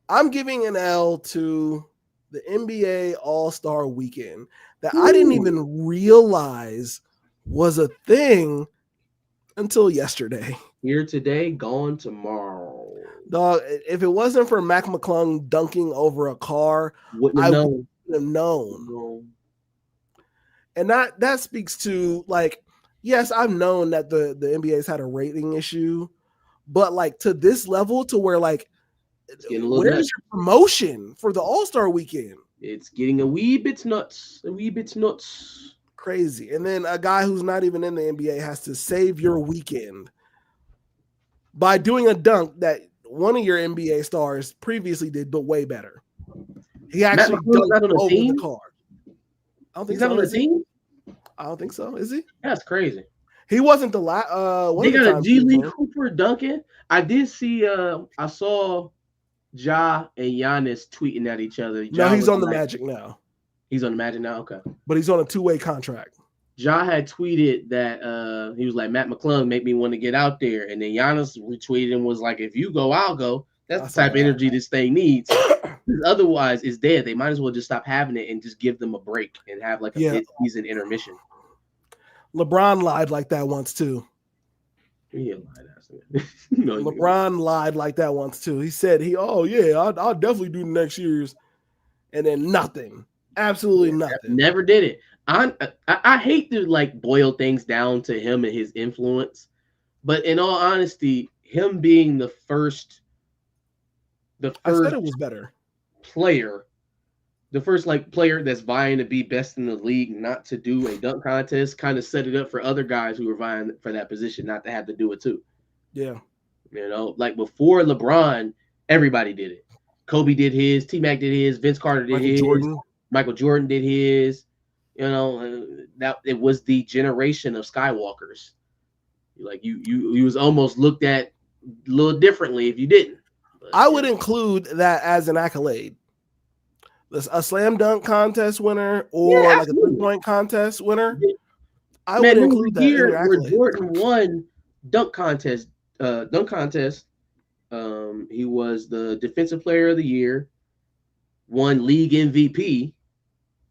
I'm giving an L to the NBA All-Star Weekend that I didn't even realize was a thing until yesterday. Here today, gone tomorrow. Dog, if it wasn't for Mac McClung dunking over a car, I wouldn't have known. And that speaks to, like, yes, I've known that the NBA's had a rating issue, but like to this level to where like, where's your promotion for the All-Star Weekend? It's getting a wee bit nuts. Crazy. And then a guy who's not even in the NBA has to save your weekend by doing a dunk that one of your NBA stars previously did, but way better. He actually dunked over the car. I don't think he's not on the team. I don't think so. Is he? That's crazy. He wasn't the last. They got a G League Cooper dunking. I did see. I saw Ja and Giannis tweeting at each other. No, he's on the Magic now. He's on the Magic now. Okay, but he's on a 2-way contract. Ja had tweeted that he was like, Matt McClung made me want to get out there, and then Giannis retweeted and was like, if you go, I'll go. That's the type of energy this thing needs. Otherwise, it's dead. They might as well just stop having it and just give them a break and have like a mid-season intermission. LeBron lied like that once too. Yeah, LeBron lied like that once too. He said I'll definitely do next year's, and then nothing. Absolutely nothing. Never did it. I hate to like boil things down to him and his influence, but in all honesty, him being the first I said it was better. player, the first like player that's vying to be best in the league, not to do a dunk contest, kind of set it up for other guys who were vying for that position not to have to do it too. Yeah. You know, like before LeBron, everybody did it. Kobe did his, T-Mac did his, Vince Carter did his, Michael Jordan did his. You know, that it was the generation of Skywalkers. Like you was almost looked at a little differently if you didn't. But, I would include that as an accolade. A slam dunk contest winner or like a 3-point contest winner. I would include that in your where accolade. Jordan won dunk contest. He was the defensive player of the year, won league MVP,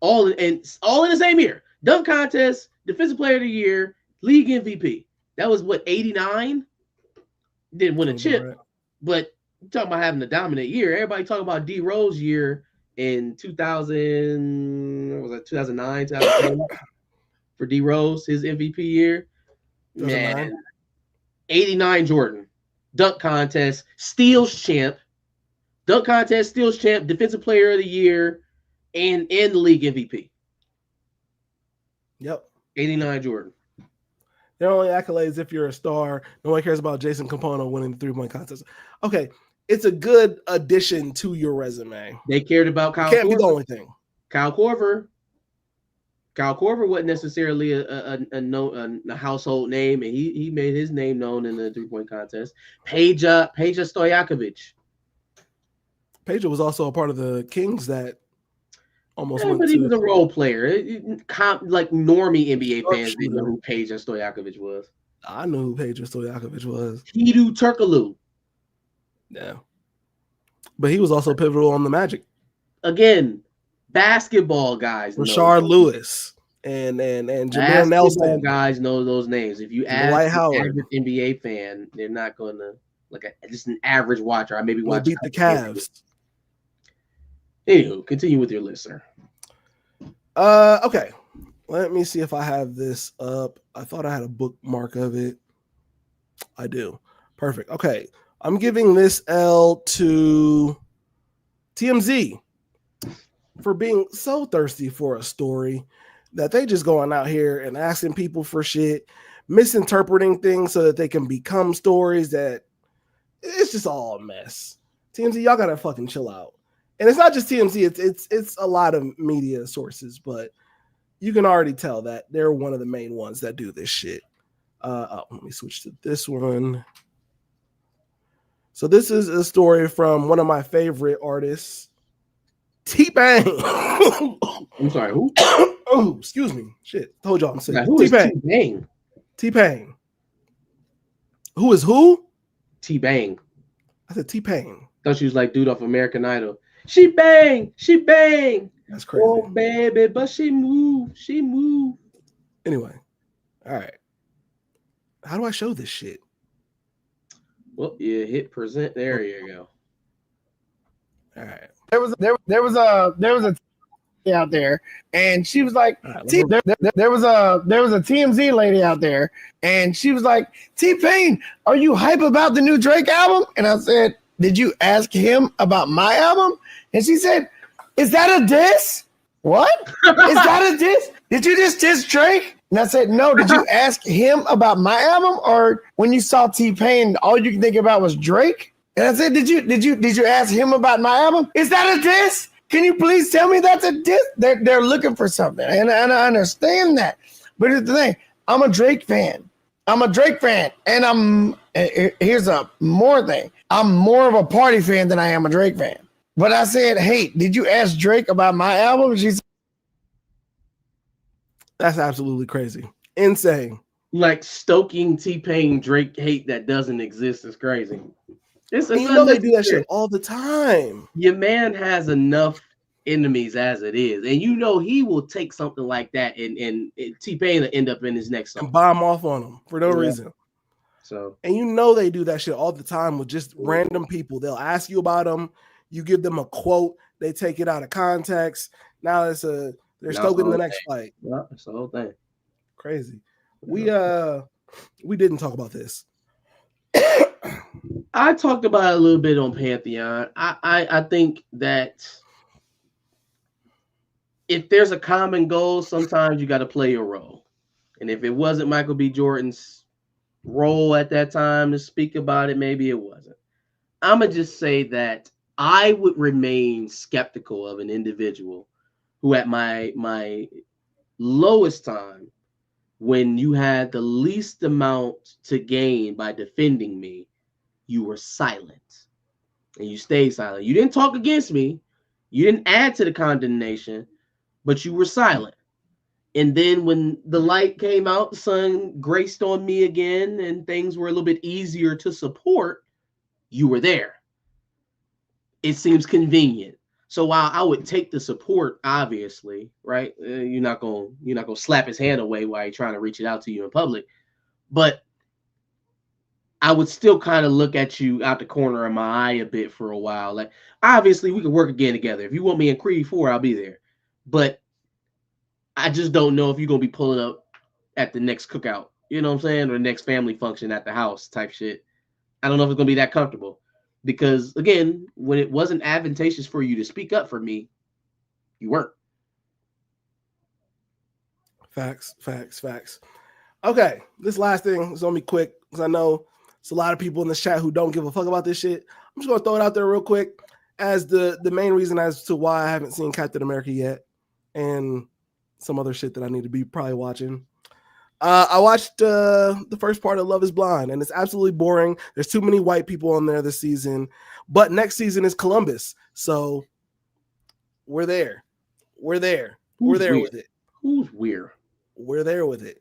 all in the same year. Dunk contest, defensive player of the year, league MVP. That was what, 89? Didn't win a chip, but you're talking about having a dominant year. Everybody talking about D Rose year in 2000, what was that, 2009, 2010 for D Rose, his MVP year. Man, 89 Jordan. Dunk contest, steals champ, defensive player of the year, and the league MVP. Yep. 89 Jordan. They're only accolades if you're a star. No one cares about Jason Campano winning the 3-point contest. Okay, it's a good addition to your resume. They cared about Kyle. Can't be the only thing. Kyle Korver wasn't necessarily a household name, and he made his name known in the 3-point contest. Peja Stojakovic. Peja was also a part of the Kings that almost but he was a role player. Like normie NBA fans didn't know who Peja Stojakovic was. I knew who Peja Stojakovic was. Hedo Turkoglu. Yeah. But he was also pivotal on the Magic. Again, basketball guys. Rashard Lewis and Jameer Nelson. Guys know those names. If you ask Dwight an Howard. average NBA fan, they're not going to just an average watcher. I maybe watch beat the Cavs. Anywho, continue with your list, sir. Okay. Let me see if I have this up. I thought I had a bookmark of it. I do. Perfect. Okay. I'm giving this L to TMZ for being so thirsty for a story that they just going out here and asking people for shit, misinterpreting things so that they can become stories that it's just all a mess. TMZ, y'all gotta fucking chill out. And it's not just TMZ, it's a lot of media sources, but you can already tell that they're one of the main ones that do this shit. Let me switch to this one. So this is a story from one of my favorite artists, T-Pain. I'm sorry, who? Oh, excuse me. Shit, told y'all I'm sick. T-Pain. T-Pain. Who is who? T-Bang. I said T-Pain. Thought she was like dude off American Idol. She bang. That's crazy. Oh baby, but she move. Anyway, all right. How do I show this shit? Well, you hit present. There you go. All right. There was a out there, and she was like, there was a TMZ lady out there, and she was like, T-Pain, are you hype about the new Drake album? And I said, did you ask him about my album? And she said, is that a diss? What? Is that a diss? Did you just diss Drake? And I said, no, did you ask him about my album? Or when you saw T-Pain, all you could think about was Drake? And I said, did you ask him about my album? Is that a diss? Can you please tell me that's a diss? They're looking for something. And I understand that. But here's the thing. I'm a Drake fan. And here's a more thing. I'm more of a party fan than I am a Drake fan. But I said, hey, did you ask Drake about my album? She said, that's absolutely crazy. Insane. Like stoking T-Pain Drake hate that doesn't exist is crazy. You know they do that shit all the time. Your man has enough enemies as it is, and you know he will take something like that, and T-Pain will end up in his next song and bomb off on him for no reason. So, and you know they do that shit all the time with just random people. They'll ask you about them. You give them a quote, they take it out of context. Now they're still getting the next fight. Yeah, that's the whole thing. Crazy. We didn't talk about this. I talked about it a little bit on Pantheon. I think that if there's a common goal, sometimes you got to play your role. And if it wasn't Michael B. Jordan's role at that time to speak about it, maybe it wasn't. I'm going to just say that I would remain skeptical of an individual who at my lowest time, when you had the least amount to gain by defending me, you were silent and you stayed silent. You didn't talk against me. You didn't add to the condemnation, but you were silent. And then when the light came out, the sun graced on me again and things were a little bit easier to support, you were there. It seems convenient. So while I would take the support, obviously, right? You're not gonna slap his hand away while he's trying to reach it out to you in public, but I would still kind of look at you out the corner of my eye a bit for a while. Like, obviously, we could work again together. If you want me in Creed 4, I'll be there. But I just don't know if you're gonna be pulling up at the next cookout, you know what I'm saying, or the next family function at the house type shit. I don't know if it's gonna be that comfortable. Because again, when it wasn't advantageous for you to speak up for me, you weren't. Facts. Okay, this last thing is gonna be quick because I know there's a lot of people in the chat who don't give a fuck about this shit. I'm just gonna throw it out there real quick as the main reason as to why I haven't seen Captain America yet, and some other shit that I need to be probably watching. I watched the first part of Love is Blind, and it's absolutely boring. There's too many white people on there this season. But next season is Columbus. So we're there. We're there with it. Who's weird? We're there with it.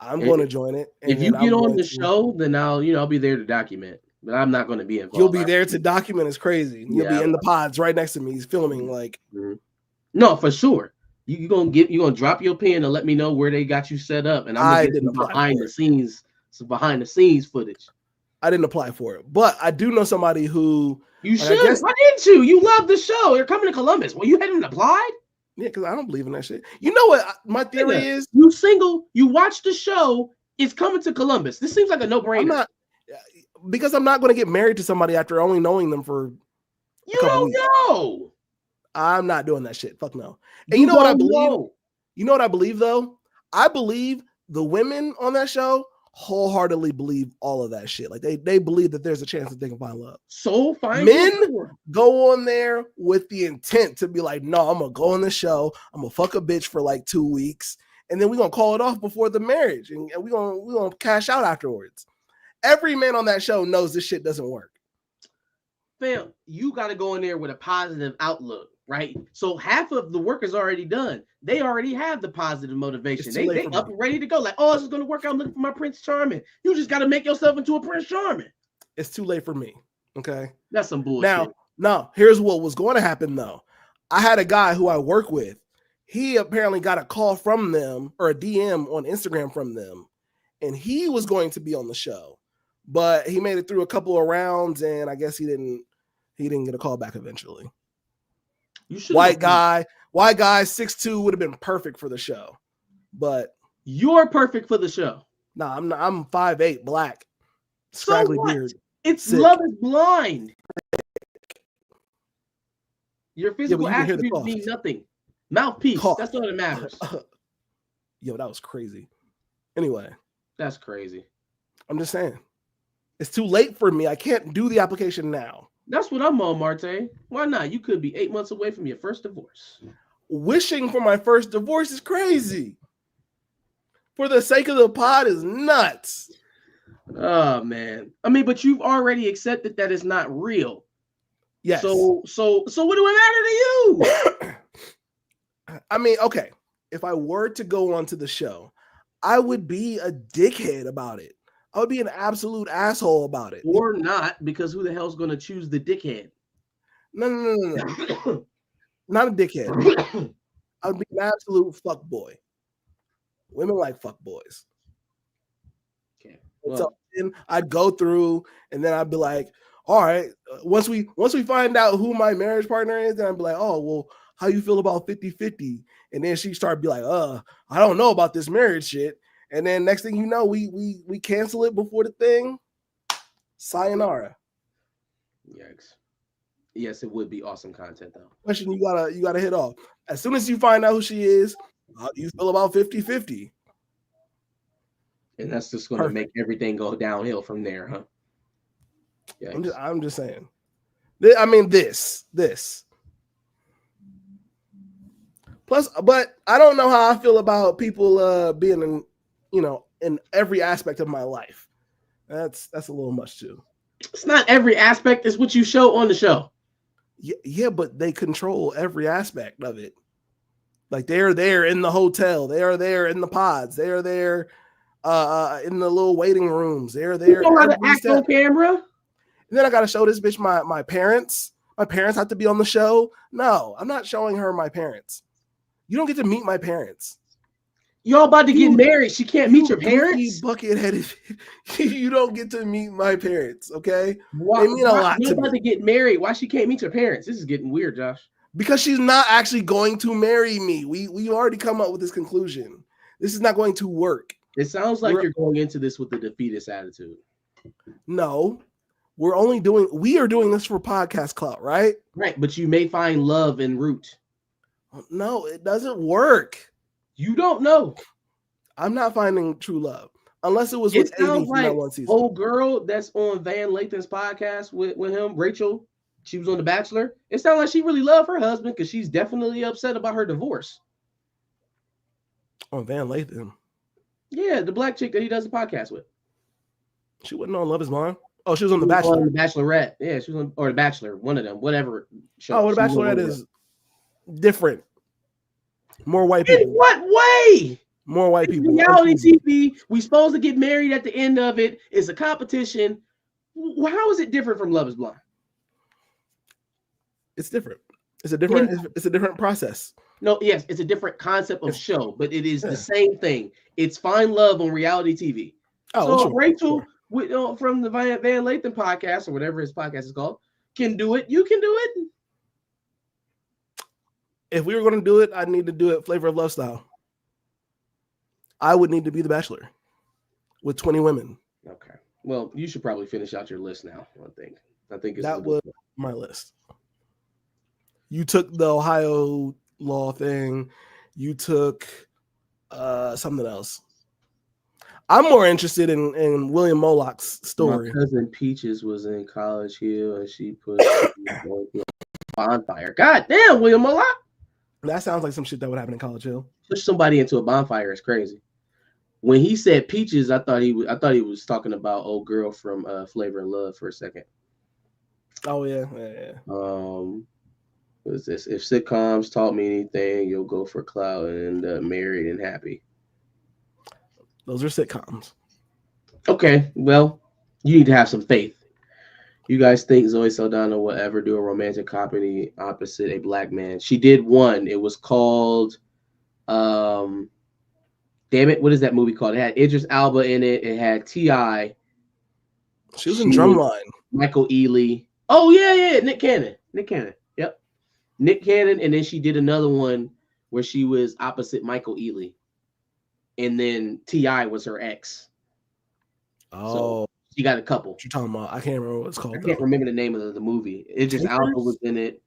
I'm going to join it. If you get on the show, then I'll be there to document. But I'm not going to be involved. You'll be there to document. It's crazy. You'll be in the pods right next to me. He's filming like. No, for sure. You're gonna drop your pen and let me know where they got you set up, and I'm gonna get some behind the scenes footage. I didn't apply for it, but I do know somebody who you should. Why didn't you? You love the show. You're coming to Columbus. Well, you hadn't applied. Yeah, because I don't believe in that shit. You know what my theory is? You single. You watch the show. It's coming to Columbus. This seems like a no-brainer. I'm not going to get married to somebody after only knowing them for. You don't know. I'm not doing that shit. Fuck no. And you know what I believe? You know what I believe though? I believe the women on that show wholeheartedly believe all of that shit. Like they believe that there's a chance that they can find love. So fine. Men go on there with the intent to be like, no, I'm gonna go on the show. I'm gonna fuck a bitch for like 2 weeks, and then we're gonna call it off before the marriage, and we're gonna cash out afterwards. Every man on that show knows this shit doesn't work. Fam, you got to go in there with a positive outlook. Right, so half of the work is already done. They already have the positive motivation. They up and ready to go. Like, oh, this is gonna work out. I'm looking for my Prince Charming. You just got to make yourself into a Prince Charming. It's too late for me. Okay, that's some bullshit. Now, here's what was going to happen though. I had a guy who I work with. He apparently got a call from them or a DM on Instagram from them, and he was going to be on the show, but he made it through a couple of rounds, and I guess he didn't get a call back eventually. White guy, 6'2" would have been perfect for the show, but you're perfect for the show. No, I'm not. I'm 5'8", black, scraggly beard. It's sick. Love is Blind. Your physical attributes mean nothing. Mouthpiece. That's all that matters. Yo, that was crazy. Anyway, that's crazy. I'm just saying, it's too late for me. I can't do the application now. That's what I'm on, Marte. Why not? You could be 8 months away from your first divorce. Wishing for my first divorce is crazy. For the sake of the pod is nuts. Oh man. I mean, but you've already accepted that it's not real. Yes. So what do it matter to you? I mean, okay. If I were to go onto the show, I would be a dickhead about it. I would be an absolute asshole about it. Or not, because who the hell's going to choose the dickhead? No. Not a dickhead. I would be an absolute fuck boy. Women like fuck boys. Okay. So I'd go through and then I'd be like, all right, once we find out who my marriage partner is, then I'd be like, oh, well, how you feel about 50-50? And then she started be like, I don't know about this marriage shit. And then next thing you know, we cancel it before the thing. Sayonara. Yikes. Yes, it would be awesome content though. Question you gotta hit off. As soon as you find out who she is, how do you feel about 50-50? And that's just going to make everything go downhill from there, huh? Yeah. I'm just saying. I mean, this. Plus, but I don't know how I feel about people being in every aspect of my life. That's a little much too. It's not every aspect. It's what you show on the show. Yeah, but they control every aspect of it. Like they're there in the hotel, they are there in the pods, they are there in the little waiting rooms, they're there. You know how to act on camera. And then I gotta show this bitch my parents. My parents have to be on the show. No, I'm not showing her my parents. You don't get to meet my parents. Y'all about to get married. She can't meet your parents. Bucket-headed. You don't get to meet my parents. Okay. Why, they mean a lot you're to about me. to get married. Why she can't meet her parents? This is getting weird, Josh. Because she's not actually going to marry me. We already come up with this conclusion. This is not going to work. It sounds like you're going into this with a defeatist attitude. No, we are doing this for podcast clout, right? Right, but you may find love en route. No, it doesn't work. You don't know. I'm not finding true love unless it was with AD from that one season. Old girl that's on Van Lathan's podcast with him, Rachel. She was on The Bachelor. It sounds like she really loved her husband because she's definitely upset about her divorce. On Van Lathan. Yeah, the black chick that he does the podcast with. She wasn't on Love Is Blind. Oh, she was on The Bachelor. On The Bachelorette. Yeah, she was on, or The Bachelor, one of them, whatever show. Oh, The Bachelorette is different. More white people. In what way? More white people. Reality TV. We supposed to get married at the end of it. It's a competition. How is it different from Love Is Blind? It's different. It's a different process. No, yes, it's a different concept of show, but it is the same thing. It's find love on reality TV. Oh, so sure, Rachel sure. From the Van Lathan podcast or whatever his podcast is called can do it. You can do it. If we were going to do it, I'd need to do it Flavor of Love style. I would need to be The Bachelor with 20 women. Okay. Well, you should probably finish out your list now. I think that was my list. You took the Ohio law thing. You took something else. I'm more interested in William Moloch's story. My cousin Peaches was in College Hill and she put bonfire. God damn, William Moloch. That sounds like some shit that would happen in College Hill. Push somebody into a bonfire is crazy. When he said Peaches, I thought he was talking about old girl from Flavor of Love for a second. Oh yeah. What is this? If sitcoms taught me anything, you'll go for clout and end up married and happy. Those are sitcoms. Okay, well, you need to have some faith. You guys think Zoe Saldana will ever do a romantic comedy opposite a black man? She did one. It was called, damn it, what is that movie called? It had Idris Elba in it. It had T.I. She was in Drumline. Michael Ealy. Oh, yeah, Nick Cannon. Yep. Nick Cannon, and then she did another one where she was opposite Michael Ealy. And then T.I. was her ex. Oh. So she got a couple. What you talking about? I can't remember what it's called. I can't remember the name of the movie. It just Alpha was in it.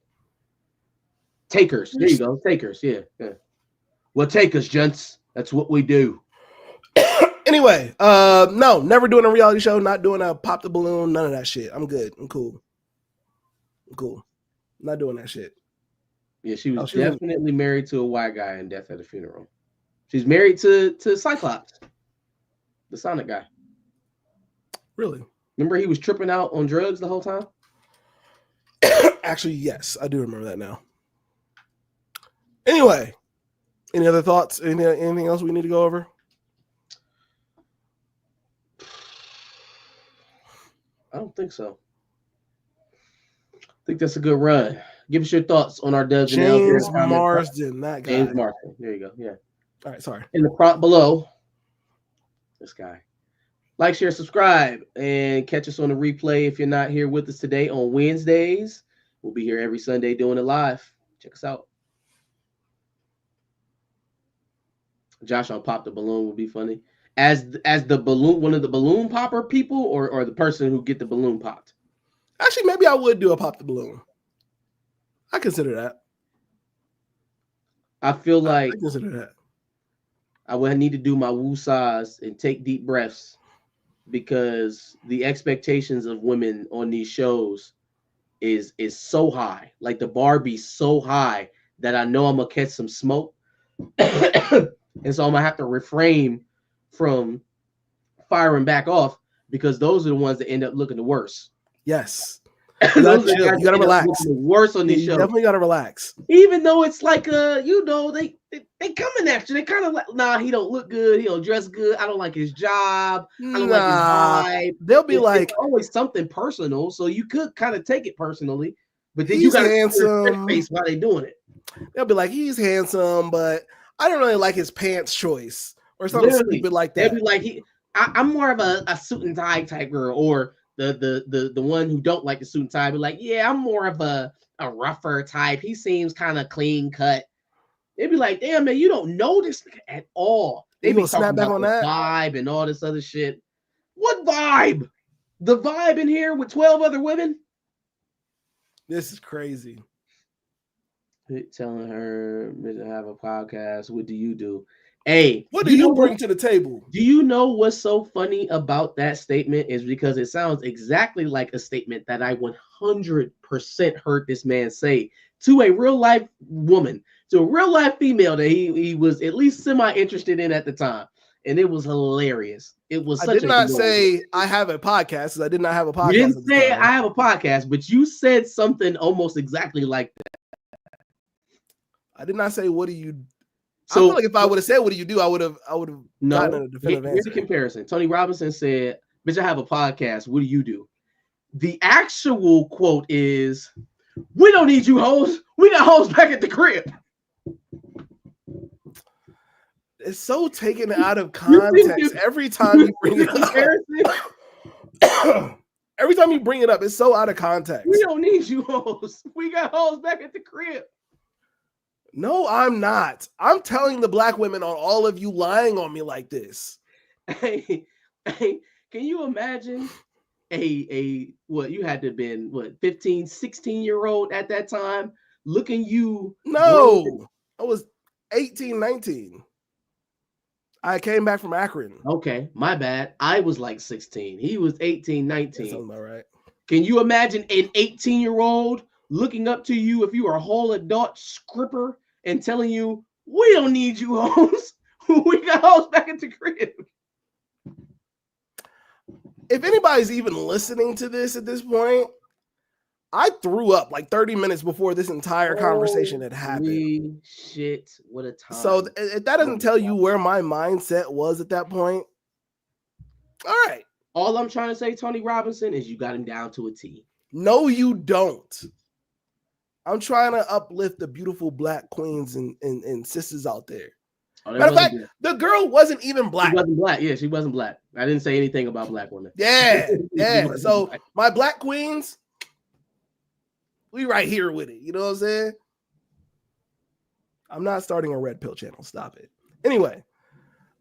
Takers. There you go. Takers. Yeah. Well, Takers, gents. That's what we do. Anyway, no, never doing a reality show, not doing a pop the balloon, none of that shit. I'm good. I'm cool. Not doing that shit. Yeah, she was definitely married to a white guy in Death at a Funeral. She's married to Cyclops, the Sonic guy. Really? Remember he was tripping out on drugs the whole time? Actually, yes, I do remember that now. Anyway, any other thoughts? Anything else we need to go over? I don't think so. I think that's a good run. Give us your thoughts on our Dubs and L's. James Marsden, that guy. James Marsden. There you go. Yeah. All right, sorry. In the prompt below, this guy. Like, share, subscribe, and catch us on the replay if you're not here with us today on Wednesdays. We'll be here every Sunday doing it live. Check us out. Josh on Pop the Balloon would be funny. As the balloon, one of the balloon popper people, or the person who get the balloon popped. Actually, maybe I would do a pop the balloon. I consider that. I feel like I consider that. I would need to do my woosahs and take deep breaths because the expectations of women on these shows is so high. Like the bar be so high that I know I'm gonna catch some smoke. And so I'm gonna have to refrain from firing back off because those are the ones that end up looking the worst. Yes. You gotta relax. Worse on this show. You definitely gotta relax. Even though it's like they coming after you. They kind of like, nah, he don't look good, he don't dress good, I don't like his job, I don't like his vibe. They'll be like it's always something personal, so you could kind of take it personally, but then he's you gotta handsome face while they doing it. They'll be like, he's handsome, but I don't really like his pants choice or something stupid like that. They'll be like, I'm more of a suit and tie type girl, or the one who don't like the suit and tie be like, yeah, I'm more of a rougher type. He seems kind of clean cut. They'd be like, damn, man, you don't know this at all. They be talking about on that vibe and all this other shit. What vibe? The vibe in here with 12 other women? This is crazy. Telling her to have a podcast. What do you do? Hey, what do you bring to the table? Do you know what's so funny about that statement is because it sounds exactly like a statement that I 100% heard this man say to a real life woman, to a real life female that he was at least semi interested in at the time. And it was hilarious. It was such I did not say I have a podcast because I did not have a podcast. You didn't say I have a podcast, but you said something almost exactly like that. I did not say what do you. So, I feel like if I would have said what do you do, I would have gotten a definitive here's answer. the comparison. Tony Robinson said, "Bitch, I have a podcast. What do you do?" The actual quote is, "We don't need you hoes. We got hoes back at the crib." It's so taken out of context every time you bring it up. Every time you bring it up, it's so out of context. We don't need you hoes. We got hoes back at the crib. No, I'm not. I'm telling the black women on all of you lying on me like this. Hey, can you imagine what you had to have been 15, 16-year-old at that time looking you? No, I was 18, 19. I came back from Akron. Okay, my bad. I was like 16. He was 18, 19. That sounds about right. Can you imagine an 18-year-old looking up to you if you are a whole adult scripper and telling you, we don't need you hoes. We got hoes back at the crib. If anybody's even listening to this at this point, I threw up like 30 minutes before this entire conversation had happened. Shit, what a time. So if that doesn't tell you where my mindset was at that point, all right. All I'm trying to say, Tony Robinson, is you got him down to a T. No, you don't. I'm trying to uplift the beautiful black queens and sisters out there. Matter of fact, the girl wasn't even black. She wasn't black. Yeah, she wasn't black. I didn't say anything about black women. Yeah, yeah. So my black queens, we right here with it. You know what I'm saying? I'm not starting a red pill channel. Stop it. Anyway,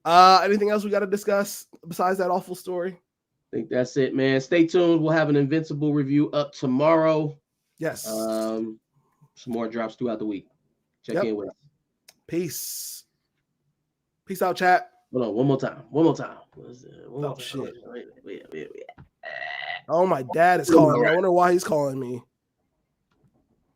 anything else we got to discuss besides that awful story? I think that's it, man. Stay tuned. We'll have an Invincible review up tomorrow. Yes. Some more drops throughout the week. Check in with us. Peace. Peace out, chat. Hold on, one more time. Shit. Oh, my dad is calling me. I wonder why he's calling me.